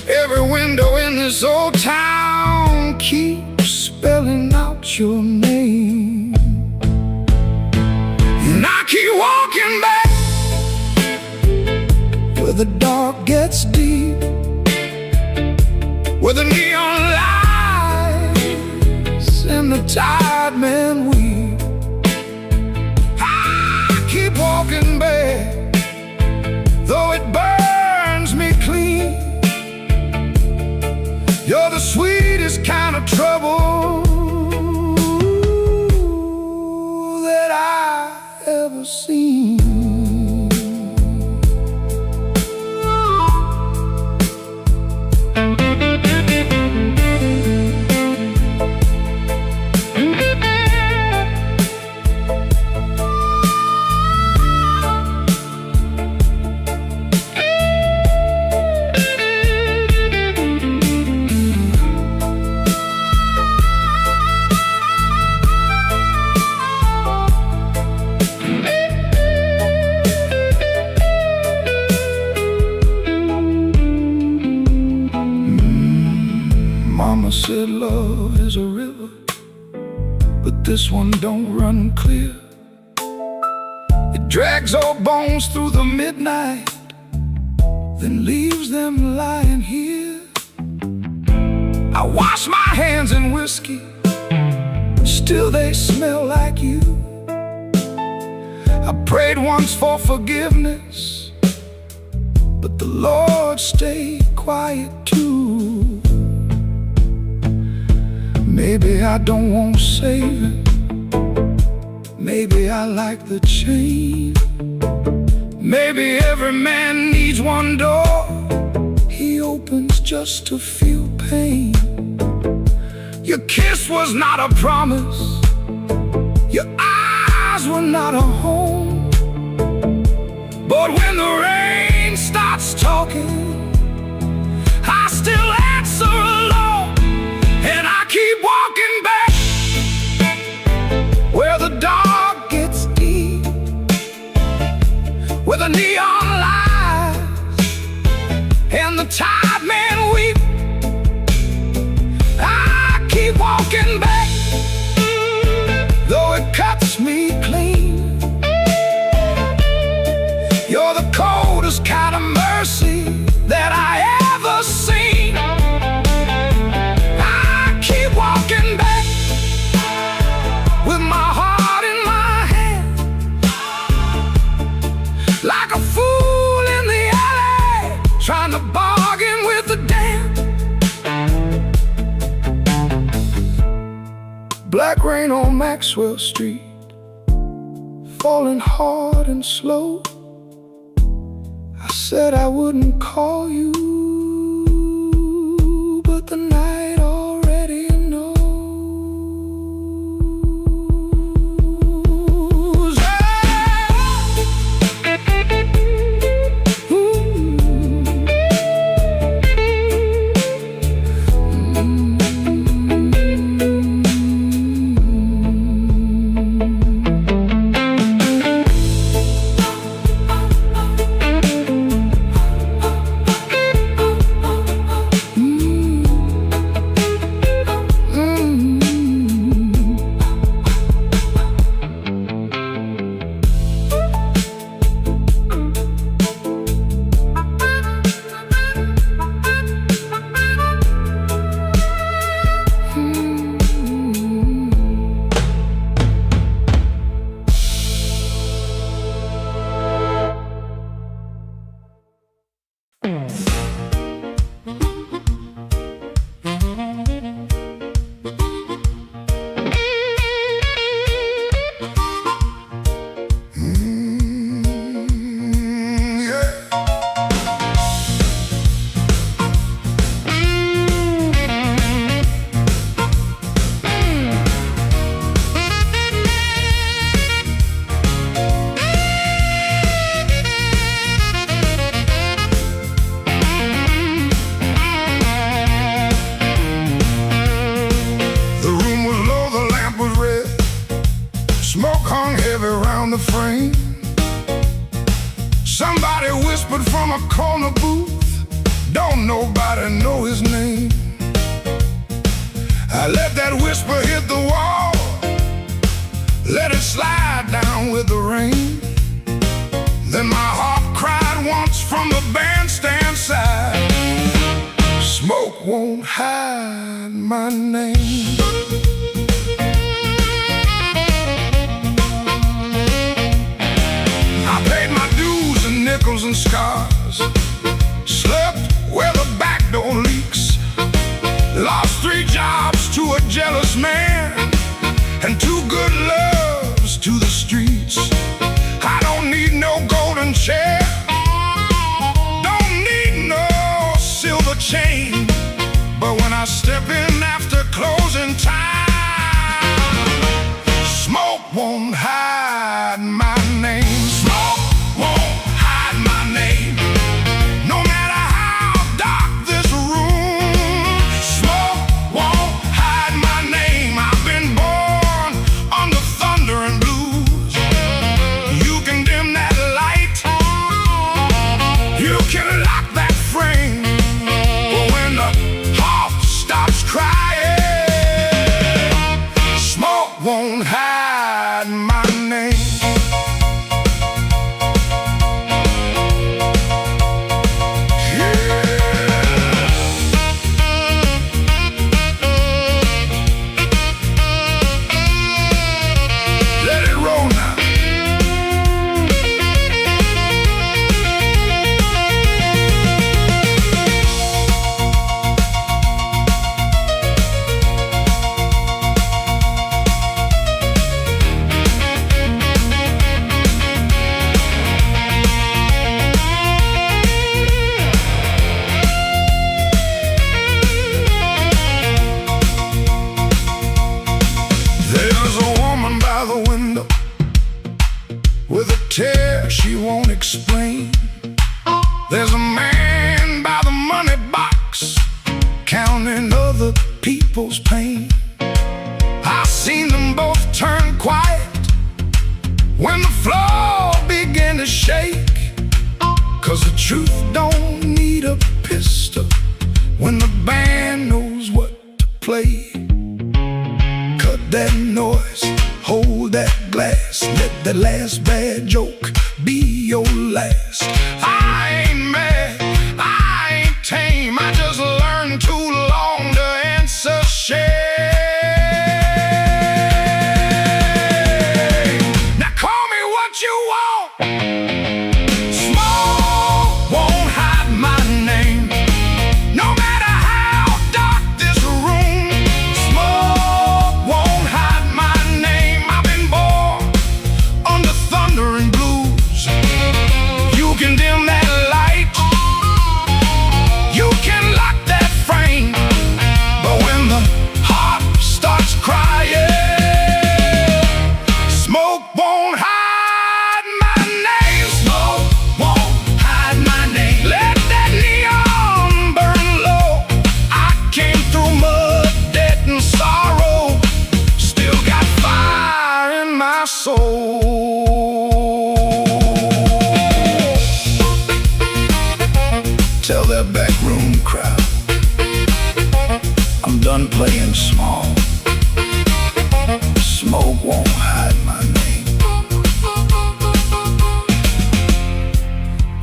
Every window in this old town keeps spelling out your name. And I keep walking back where the dark gets deep, where the neon lights and the tired men weep. I keep walking back, though it burns me clean. You're the sweetest kind of trouble Mama said love is a river, but this one don't run clear. It drags old bones through the midnight, then leaves them lying here. I wash my hands in whiskey, still they smell like you. I prayed once for forgiveness, but the Lord stayed quiet too. Maybe I don't want saving, maybe I like the chain. Maybe every man needs one door he opens just to feel pain. Your kiss was not a promise, your eyes were not a home. But when the rain starts talking, I still answer alone. And I keep walking back where the dark gets deep, where the neon lights and the tide men weep. I keep walking back, though it cuts me clean. You're the coldest kind of mercy that I ever seen. I keep walking back with my heart in my hand, like a fool in the alley, trying to bargain with the damned. Black rain on Maxwell Street, falling hard and slow. I said I wouldn't call you, but the night already knows. Smoke hung heavy around the frame. Somebody whispered from a corner booth, don't nobody know his name. I let that whisper hit the wall, let it slide down with the rain. Then my heart cried once from the bandstand side, smoke won't hide my name. Nickels and scars, slept where the back door leaks, lost 3 jobs to a jealous man, and 2 good loves to the streets. I don't need no golden chair, don't need no silver chain, but when I step in after closing time, smoke won't hide my name. Smoke won't hide my name, no matter how dark this room. Smoke won't hide my name. I've been born under thunder and blues. You can dim that light, you can lock that frame, but when the heart stops crying, people's pain. I've seen them both turn quiet when the floor began to shake. 'Cause the truth don't need a pistol when the band knows what to play. Cut that noise, hold that glass, let that last bad joke be your last. I ain't mad, I ain't tame, I just learned too long to answer shame. Now call me what you want, smoke won't hide my name. No matter how dark this room, smoke won't hide my name. I've been born under thunder and blues. You can dim that light, you can lock that frame, but when the heart starts crying, smoke won't hide my name. Smoke won't hide my name. Let that neon burn low. I came through mud, debt, and sorrow, still got fire in my soul. Tell that backroom crowd I'm done playing small. Smoke won't hide my name.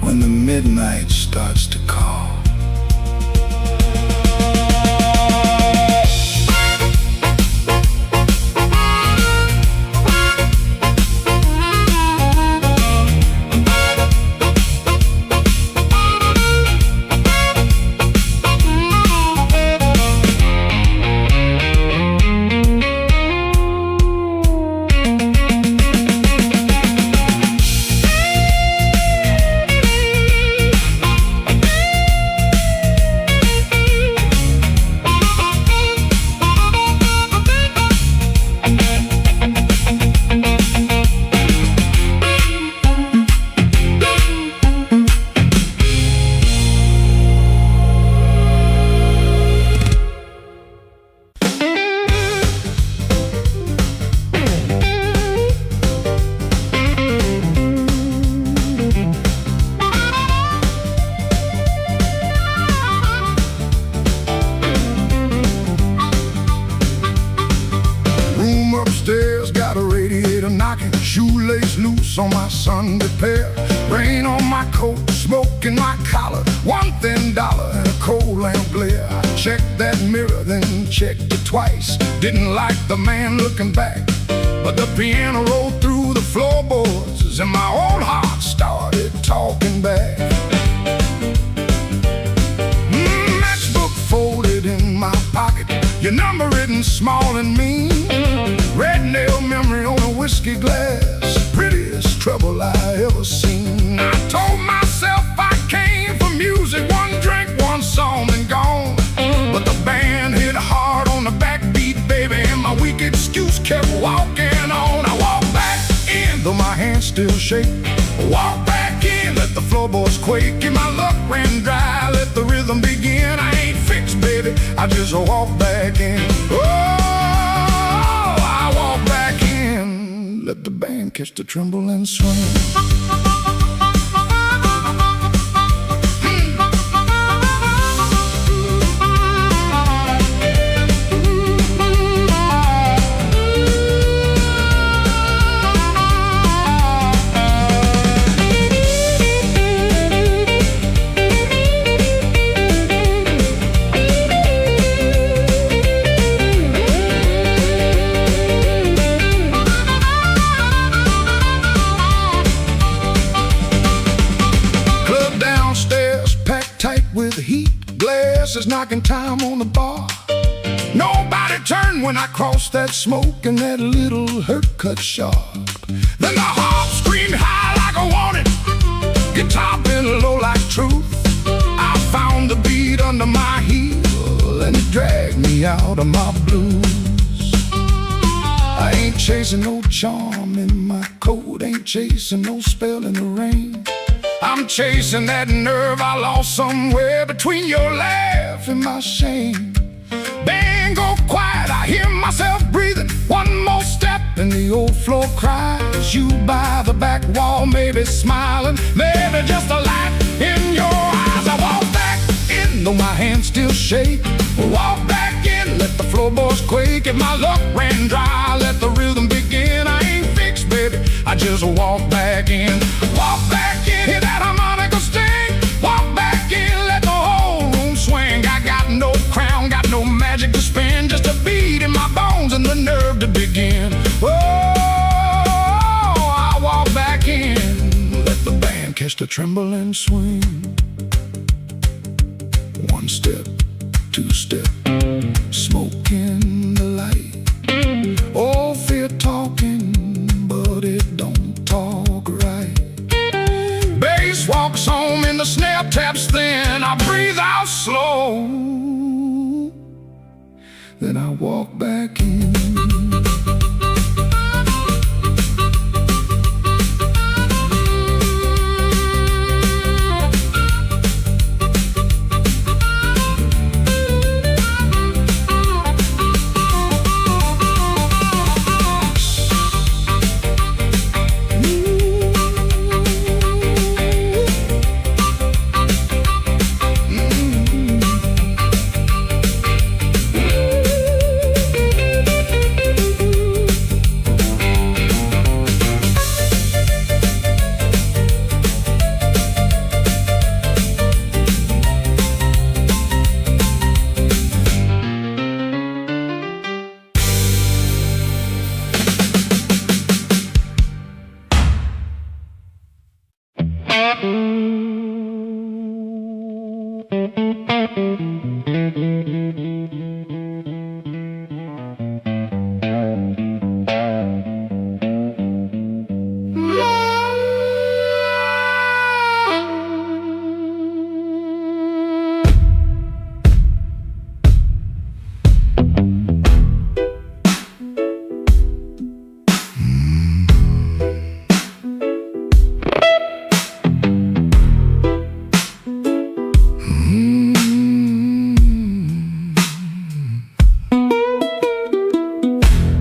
When the midnight starts to call, upstairs got a radiator knocking, shoelace loose on my Sunday pair, rain on my coat, smoke in my collar, one thin dollar and a cold lamp glare. I checked that mirror, then checked it twice. Didn't like the man looking back, but the piano rolled through the floorboards and my old heart started talking back. Matchbook folded in my pocket, your number written small and mean, red nail memory on a whiskey glass, prettiest trouble I ever seen. I told myself I came for music, one drink, one song, and gone. But the band hit hard on the backbeat, baby, and my weak excuse kept walking on. I walked back in, though my hands still shake. Walk back in, let the floorboards quake. And my luck ran dry, let the rhythm begin. I ain't fixed, baby, I just walk back in. Let the band catch the tremble and swing. With heat, glasses knocking time on the bar. Nobody turned when I crossed that smoke and that little hurt cut sharp. Then the harp screamed high like a warning, guitar bent low like truth. I found the beat under my heel and it dragged me out of my blues. I ain't chasing no charm in my coat, ain't chasing no spell in the rain. I'm chasing that nerve I lost somewhere between your laugh and my shame. Bang, go the old floor cries. You by the back wall, maybe smiling, maybe just a light in your eyes. I walk back in, though my hands still shake. Walk back in, let the floorboards quake. If my luck ran dry, let the rhythm begin. I ain't fixed, baby, I just walk back in. Walk back in, hear that harmonica sting. Walk back in, let the whole room swing. I got no crown, got no magic to spin, just a beat in my bones and the nerve to begin. Oh, I walk back in, let the band catch the tremble and swing. One step, two step, smoke in the light. Oh, fear talking, but it don't talk right. Bass walks home and the snare taps thin. I breathe out slow, then I walk back in.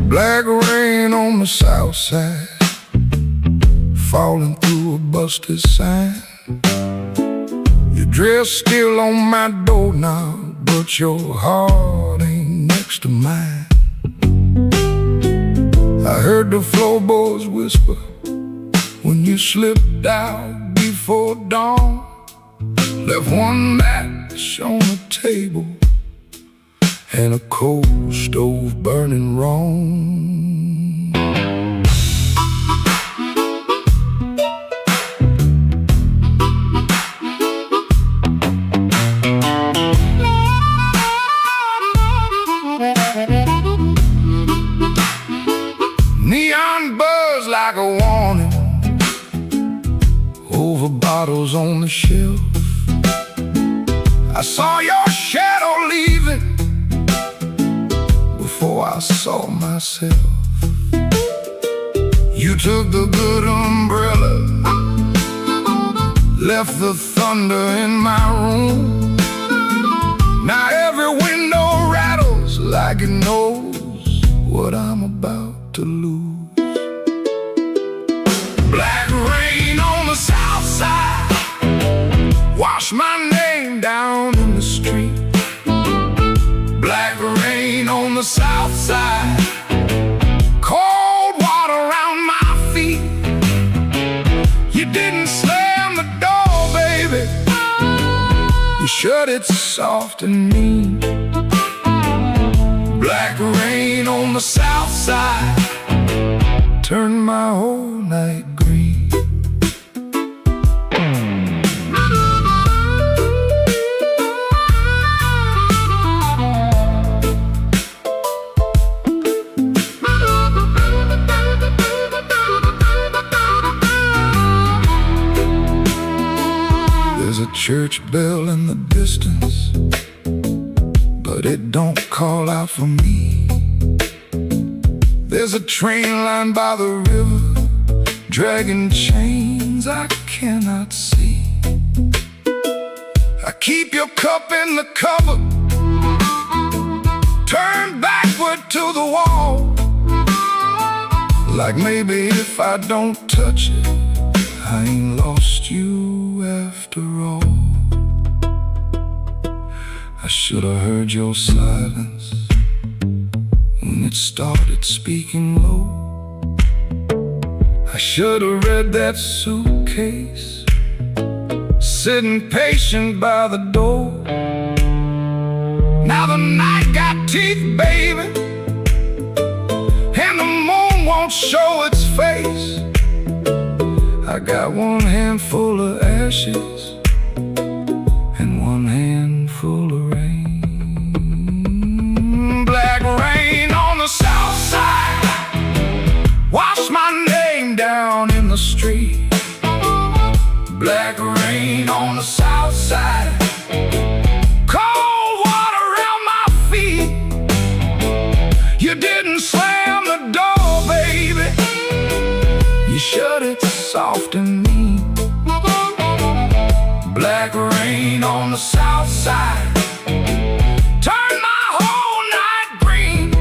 Black rain on the south side, falling through a busted sign. Your dress still on my doorknob, but your heart ain't next to mine. I heard the floorboards whisper when you slipped out before dawn. Left one match on the table and a cold stove burning wrong. Neon buzz like a warning over bottles on the shelf. I saw your shadow leaving before I saw myself. You took the good umbrella, left the thunder in my room. Now every window rattles like it knows what I'm about to lose. Black rain on the south side, wash my name down in the street. Black rain on the south side, cold water around my feet. You didn't slam the door, baby, you shut it soft and mean. Black rain on the south side, turned my whole night green. There's a church bell in the distance, but it don't call out for me. There's a train line by the river, dragging chains I cannot see. I keep your cup in the cupboard, turned backward to the wall. Like maybe if I don't touch it, I ain't lost you after all. I should've heard your silence when it started speaking low. I should've read that suitcase sitting patient by the door. Now the night got teeth, baby, and the moon won't show its face. I got one handful of ashes and one handful of rain. Black rain on the south side, wash my name down in the street. Black rain on the south side, cold water around my feet. You didn't slam the door, baby, you shut it soft and neat. Black rain on the south side, turn my whole night green.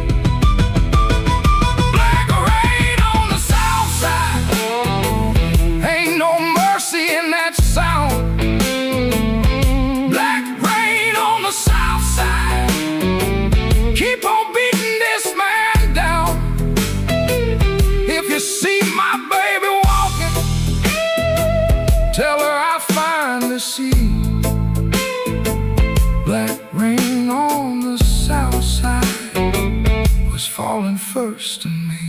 Black rain on the south side, ain't no mercy in that sound. Black rain on the south side, keep on beating this man down. If you see my baby walking, tell her I finally see. Black rain on the south side was falling first to me.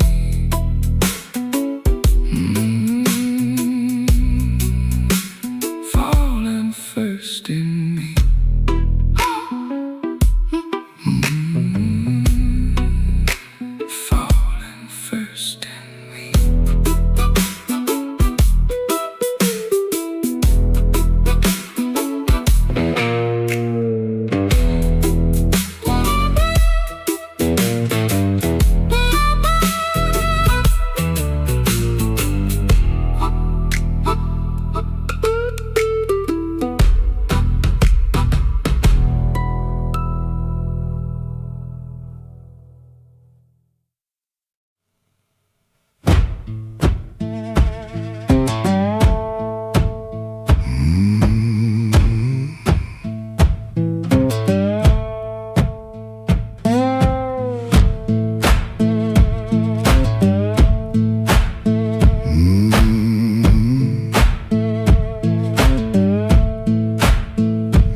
Falling first in me. Falling first in me.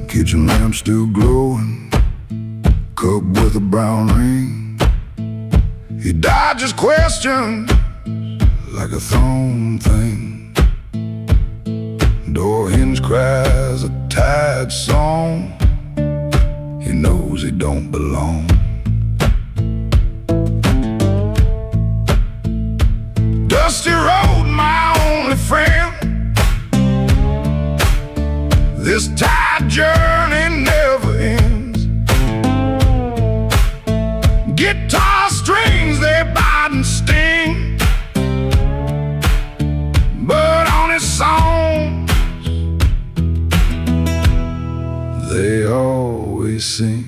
Kitchen lamp still glowing, cup with a brown ring. He dodges questions like a thrown thing. Door hinge cries a tired song. He knows he don't belong. Dusty road, my only friend. This tide journey never ends. Guitar strings, they bite and sting, but on his songs, they always sing.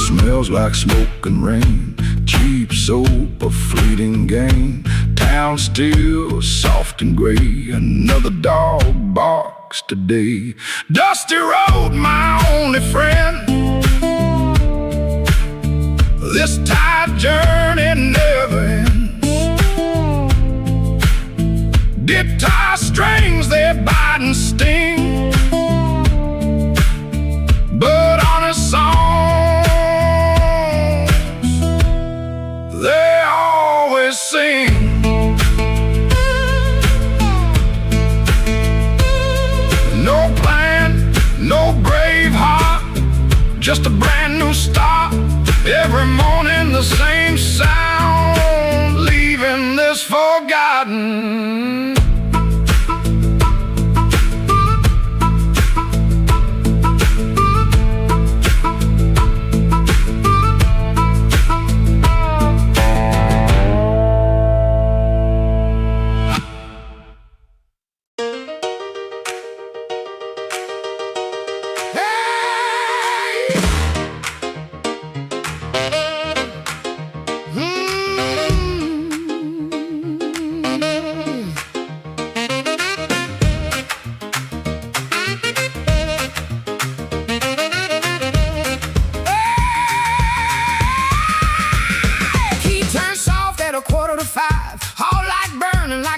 Smells like smoke and rain, cheap soap, a fleeting gain. Town still soft and gray, another dog barks today. Dusty road, my only friend. This tide journey never ends. Guitar strings, they bite and sting, but on his songs, they always sing. No plan, no brave heart, just a brand new start. Every morning the same sound, leaving this forgotten.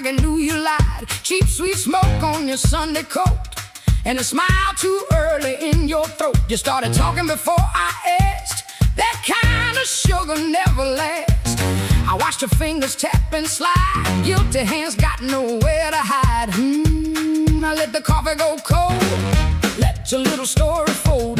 I knew you lied. Cheap sweet smoke on your Sunday coat, and a smile too early in your throat. You started talking before I asked. That kind of sugar never lasts. I watched your fingers tap and slide. Guilty hands got nowhere to hide. I let the coffee go cold. Let your little story fold.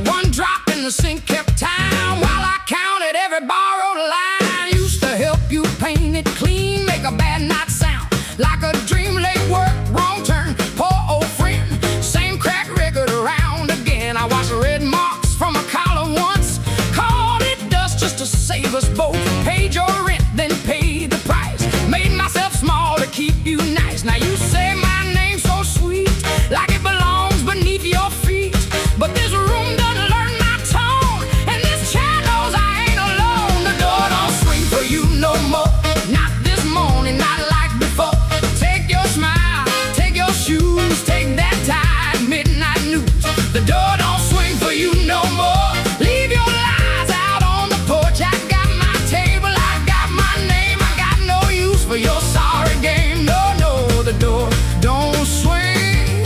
One drop in the sink kept time while I counted every borrowed line. Used to help you paint it clean, make a bad night sound like a dream. Late work, wrong turn, poor old friend. Same crack record around again. I watched red marks from a collar once. Called it dust just to save us both. Paid your rent, then paid the price. Made myself small to keep you nice. Now you say my name so sweet, like it belongs beneath your feet. But this room doesn't learn my tone, and this chair knows I ain't alone. The door don't swing for you no more. Not this morning, not like before. Take your smile, take your shoes, take that tie, midnight news. The door don't swing for you no more. Leave your lies out on the porch. I got my table, I got my name. I got no use for your sorry game. No, no, the door don't swing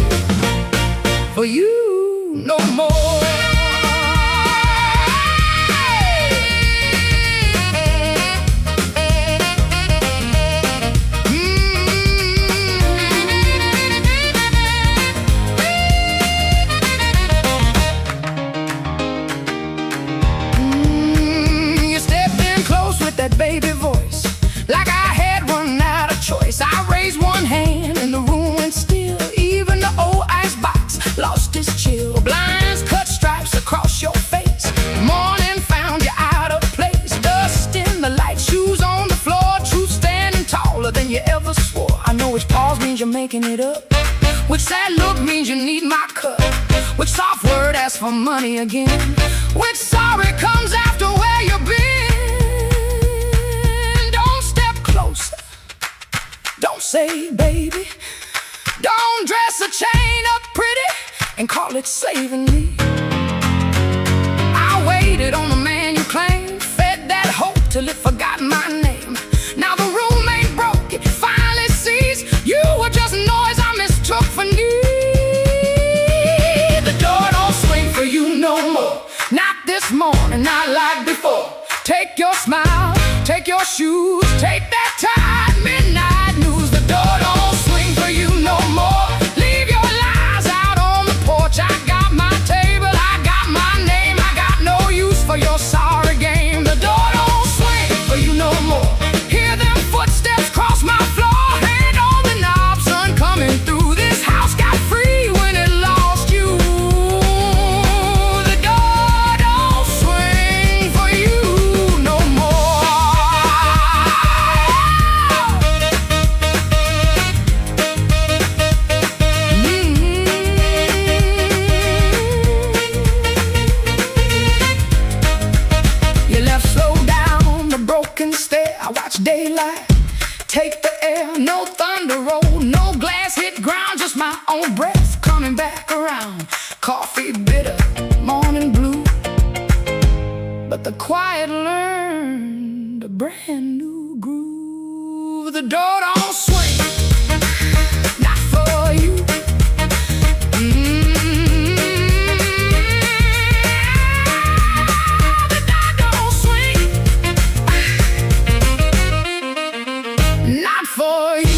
for you no more. You stepped in close with that baby voice, like I had run out of choice. I raised one hand and the room went still. Even the old icebox lost its chill. Blinds cut stripes across your face. Morning found you out of place. Dust in the light, shoes on the floor. Truth standing taller than you ever swore. I know which pause means you're making it up, which sad look means you need my cup, which soft word asks for money again, which sorry comes after where you've been. Don't step closer, don't say baby. Don't dress a chain up pretty and call it saving me. I waited on the man you claimed, fed that hope till it forgot my name. Now the room ain't broke, it finally sees you were just noise I mistook for need. The door don't swing for you no more. Not this morning, not like before. Take your smile, take your shoes, take that tie, midnight news. The door don't swing for you no more. Leave your lies out on the porch. I got my table, I got my name. I got no use for your sorry game. The door don't swing for you no more. Hear them footsteps cross my floor. Hand on the knob, sun coming through. This house got free when it lost you. The door don't swing for you no more. You left slow down the broken stair. I watched daylight take the air. No thunder roll, no glass hit ground, just my own breath coming back around. Coffee bitter, morning blue, but the quiet learned a brand new groove. The door don't swing, not for you. The door don't swing, not for you.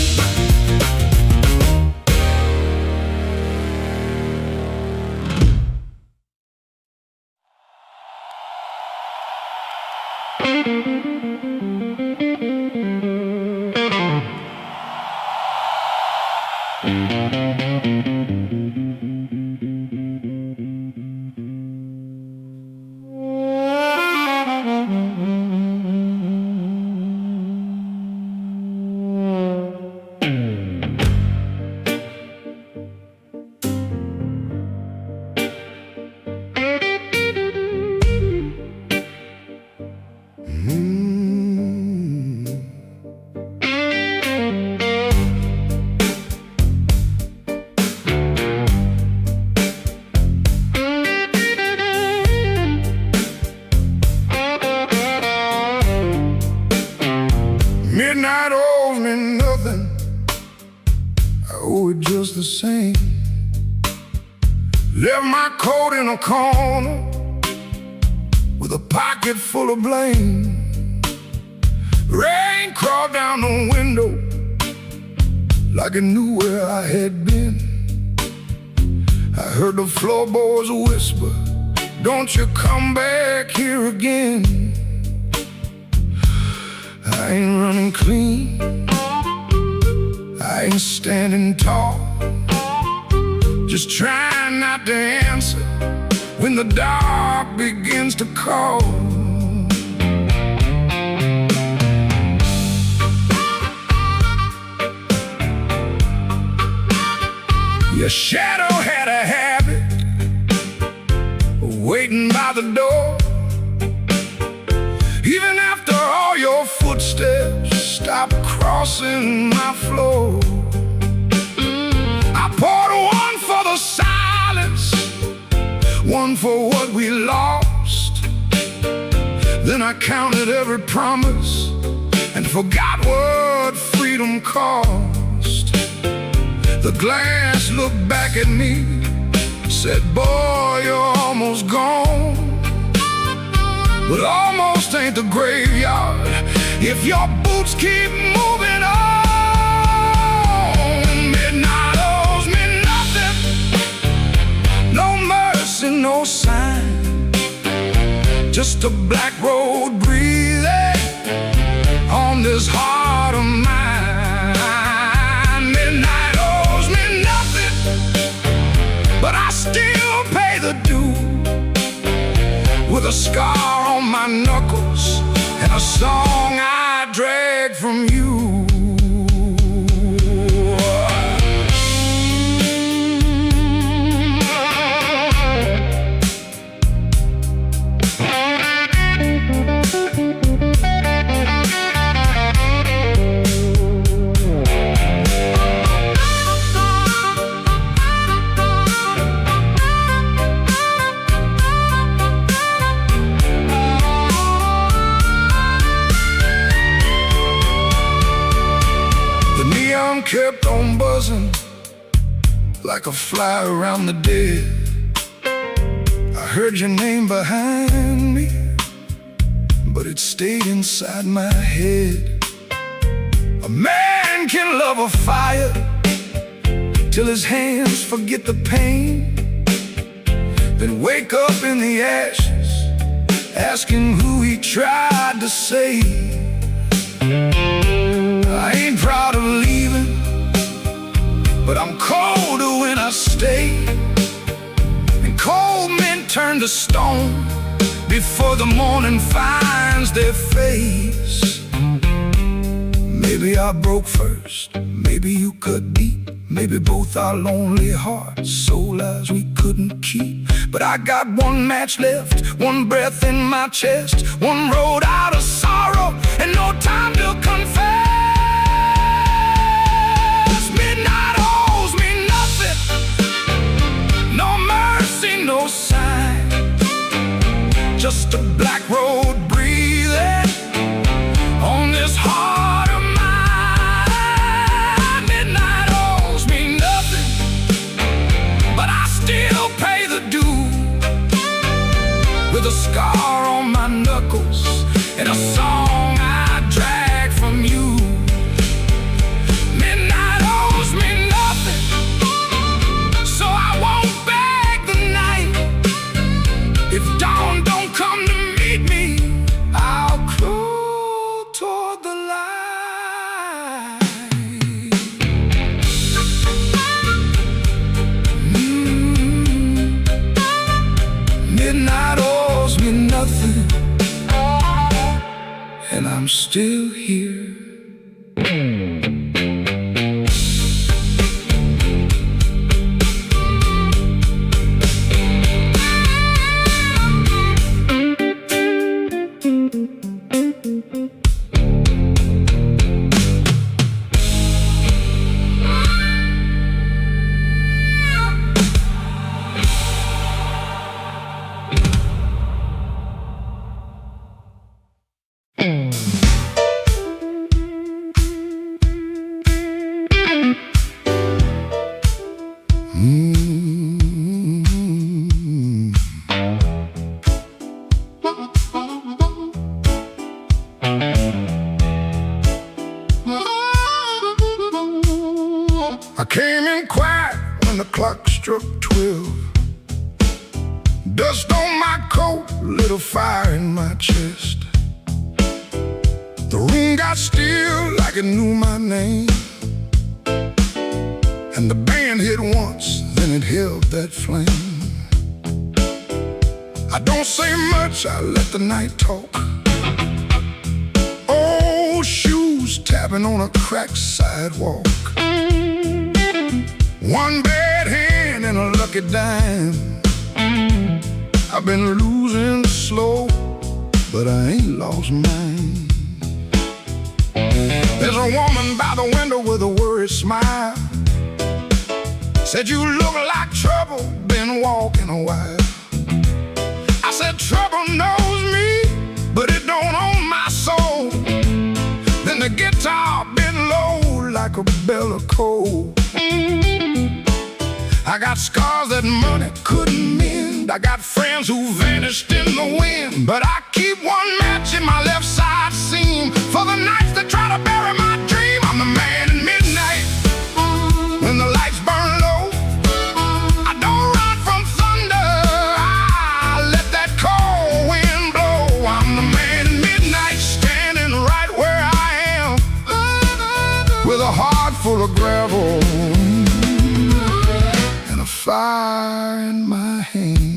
the same. Left my coat in a corner with a pocket full of blame. Rain crawled down the window like it knew where I had been. I heard the floorboards whisper, "Don't you come back here again." I ain't running clean, I ain't standing tall, just trying not to answer when the dark begins to call. Your shadow had a habit of waiting by the door. Even after all your footsteps stopped crossing my floor. I poured one for the silence, one for what we lost. Then I counted every promise and forgot what freedom cost. The glass looked back at me, said, "Boy, you're almost gone." But almost ain't the graveyard if your boots keep moving on. Midnight owes me nothing, no mercy, no sign, just a black road breathing on this heart of mine. Midnight owes me nothing, but I still pay the due, with a scar on my knuckles and a song I drag from you. Kept on buzzing like a fly around the dead. I heard your name behind me, but it stayed inside my head. A man can love a fire till his hands forget the pain, then wake up in the ashes asking who he tried to save. I ain't proud of leaving, but I'm colder when I stay. And cold men turn to stone before the morning finds their face. Maybe I broke first, maybe you cut deep, maybe both our lonely hearts sold lives we couldn't keep. But I got one match left, one breath in my chest, one road out of sorrow, and no time to confess. Midnight owes me nothing, no mercy, no sign, just a black road breathing on this heart of mine. Midnight owes me nothing, but I still pay the due, with a scar on my knuckles and a song I drag from you. Midnight owes me nothing, so I won't beg the night. If dawn don't come to meet me, I'll crawl toward the light. Midnight owes me nothing, and I'm still here. I came in quiet when the clock struck 12. Dust on my coat, lit a fire in my chest. The room got still like it knew my name. And the band hit once, then it held that flame. I don't say much, I let the night talk. Old shoes tapping on a cracked sidewalk. One bad hand and a lucky dime. I've been losing slow, but I ain't lost mine. There's a woman by the window with a worried smile. Said, you look like trouble, been walking a while. I said, trouble knows me, but it don't own my soul. Then the guitar bent low like a bell of coal. I got scars that money couldn't mend. I got friends who vanished in the wind. But I keep one match in my left side seam for the nights that try to bury my dream. I'm the man in midnight when the lights burn low. I don't run from thunder, I let that cold wind blow. I'm the man in midnight, standing right where I am, with a heart full of gravel and a fire in my hands.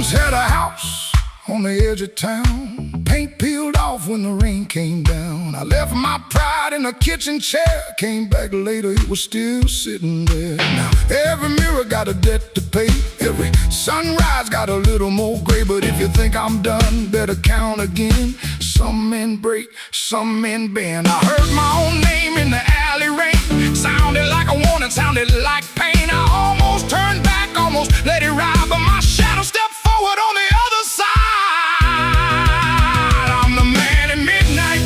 Had a house on the edge of town, paint peeled off when the rain came down. I left my pride in a kitchen chair, came back later, it was still sitting there. Now every mirror got a debt to pay, every sunrise got a little more gray. But if you think I'm done, better count again. Some men break, some men bend. I heard my own name in the alley rain, sounded like a warning, sounded like pain. I almost turned back, almost let it ride, but my shadow stepped forward on the other side. I'm the man at midnight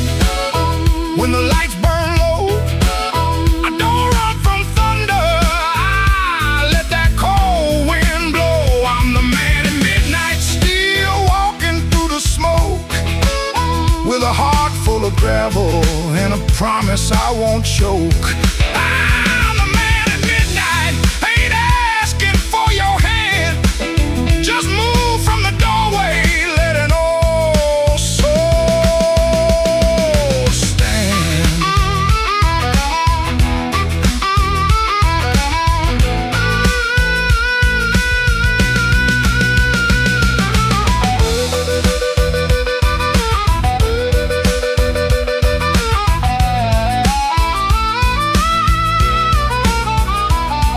when the lights burn low. I don't run from thunder, I let that cold wind blow. I'm the man at midnight, still walking through the smoke, with a heart full of gravel and a promise I won't choke. I'm the man at midnight, ain't asking for your hand, just move from the doorway, let an old soul stand.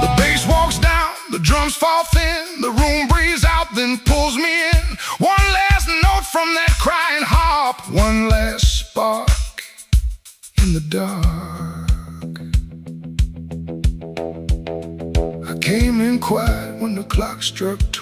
The bass walks down, the drums fall thin, the room breathes out, then pulls me in. One last note from that crying harp, one last spark in the dark. I came in quiet when the clock struck 12.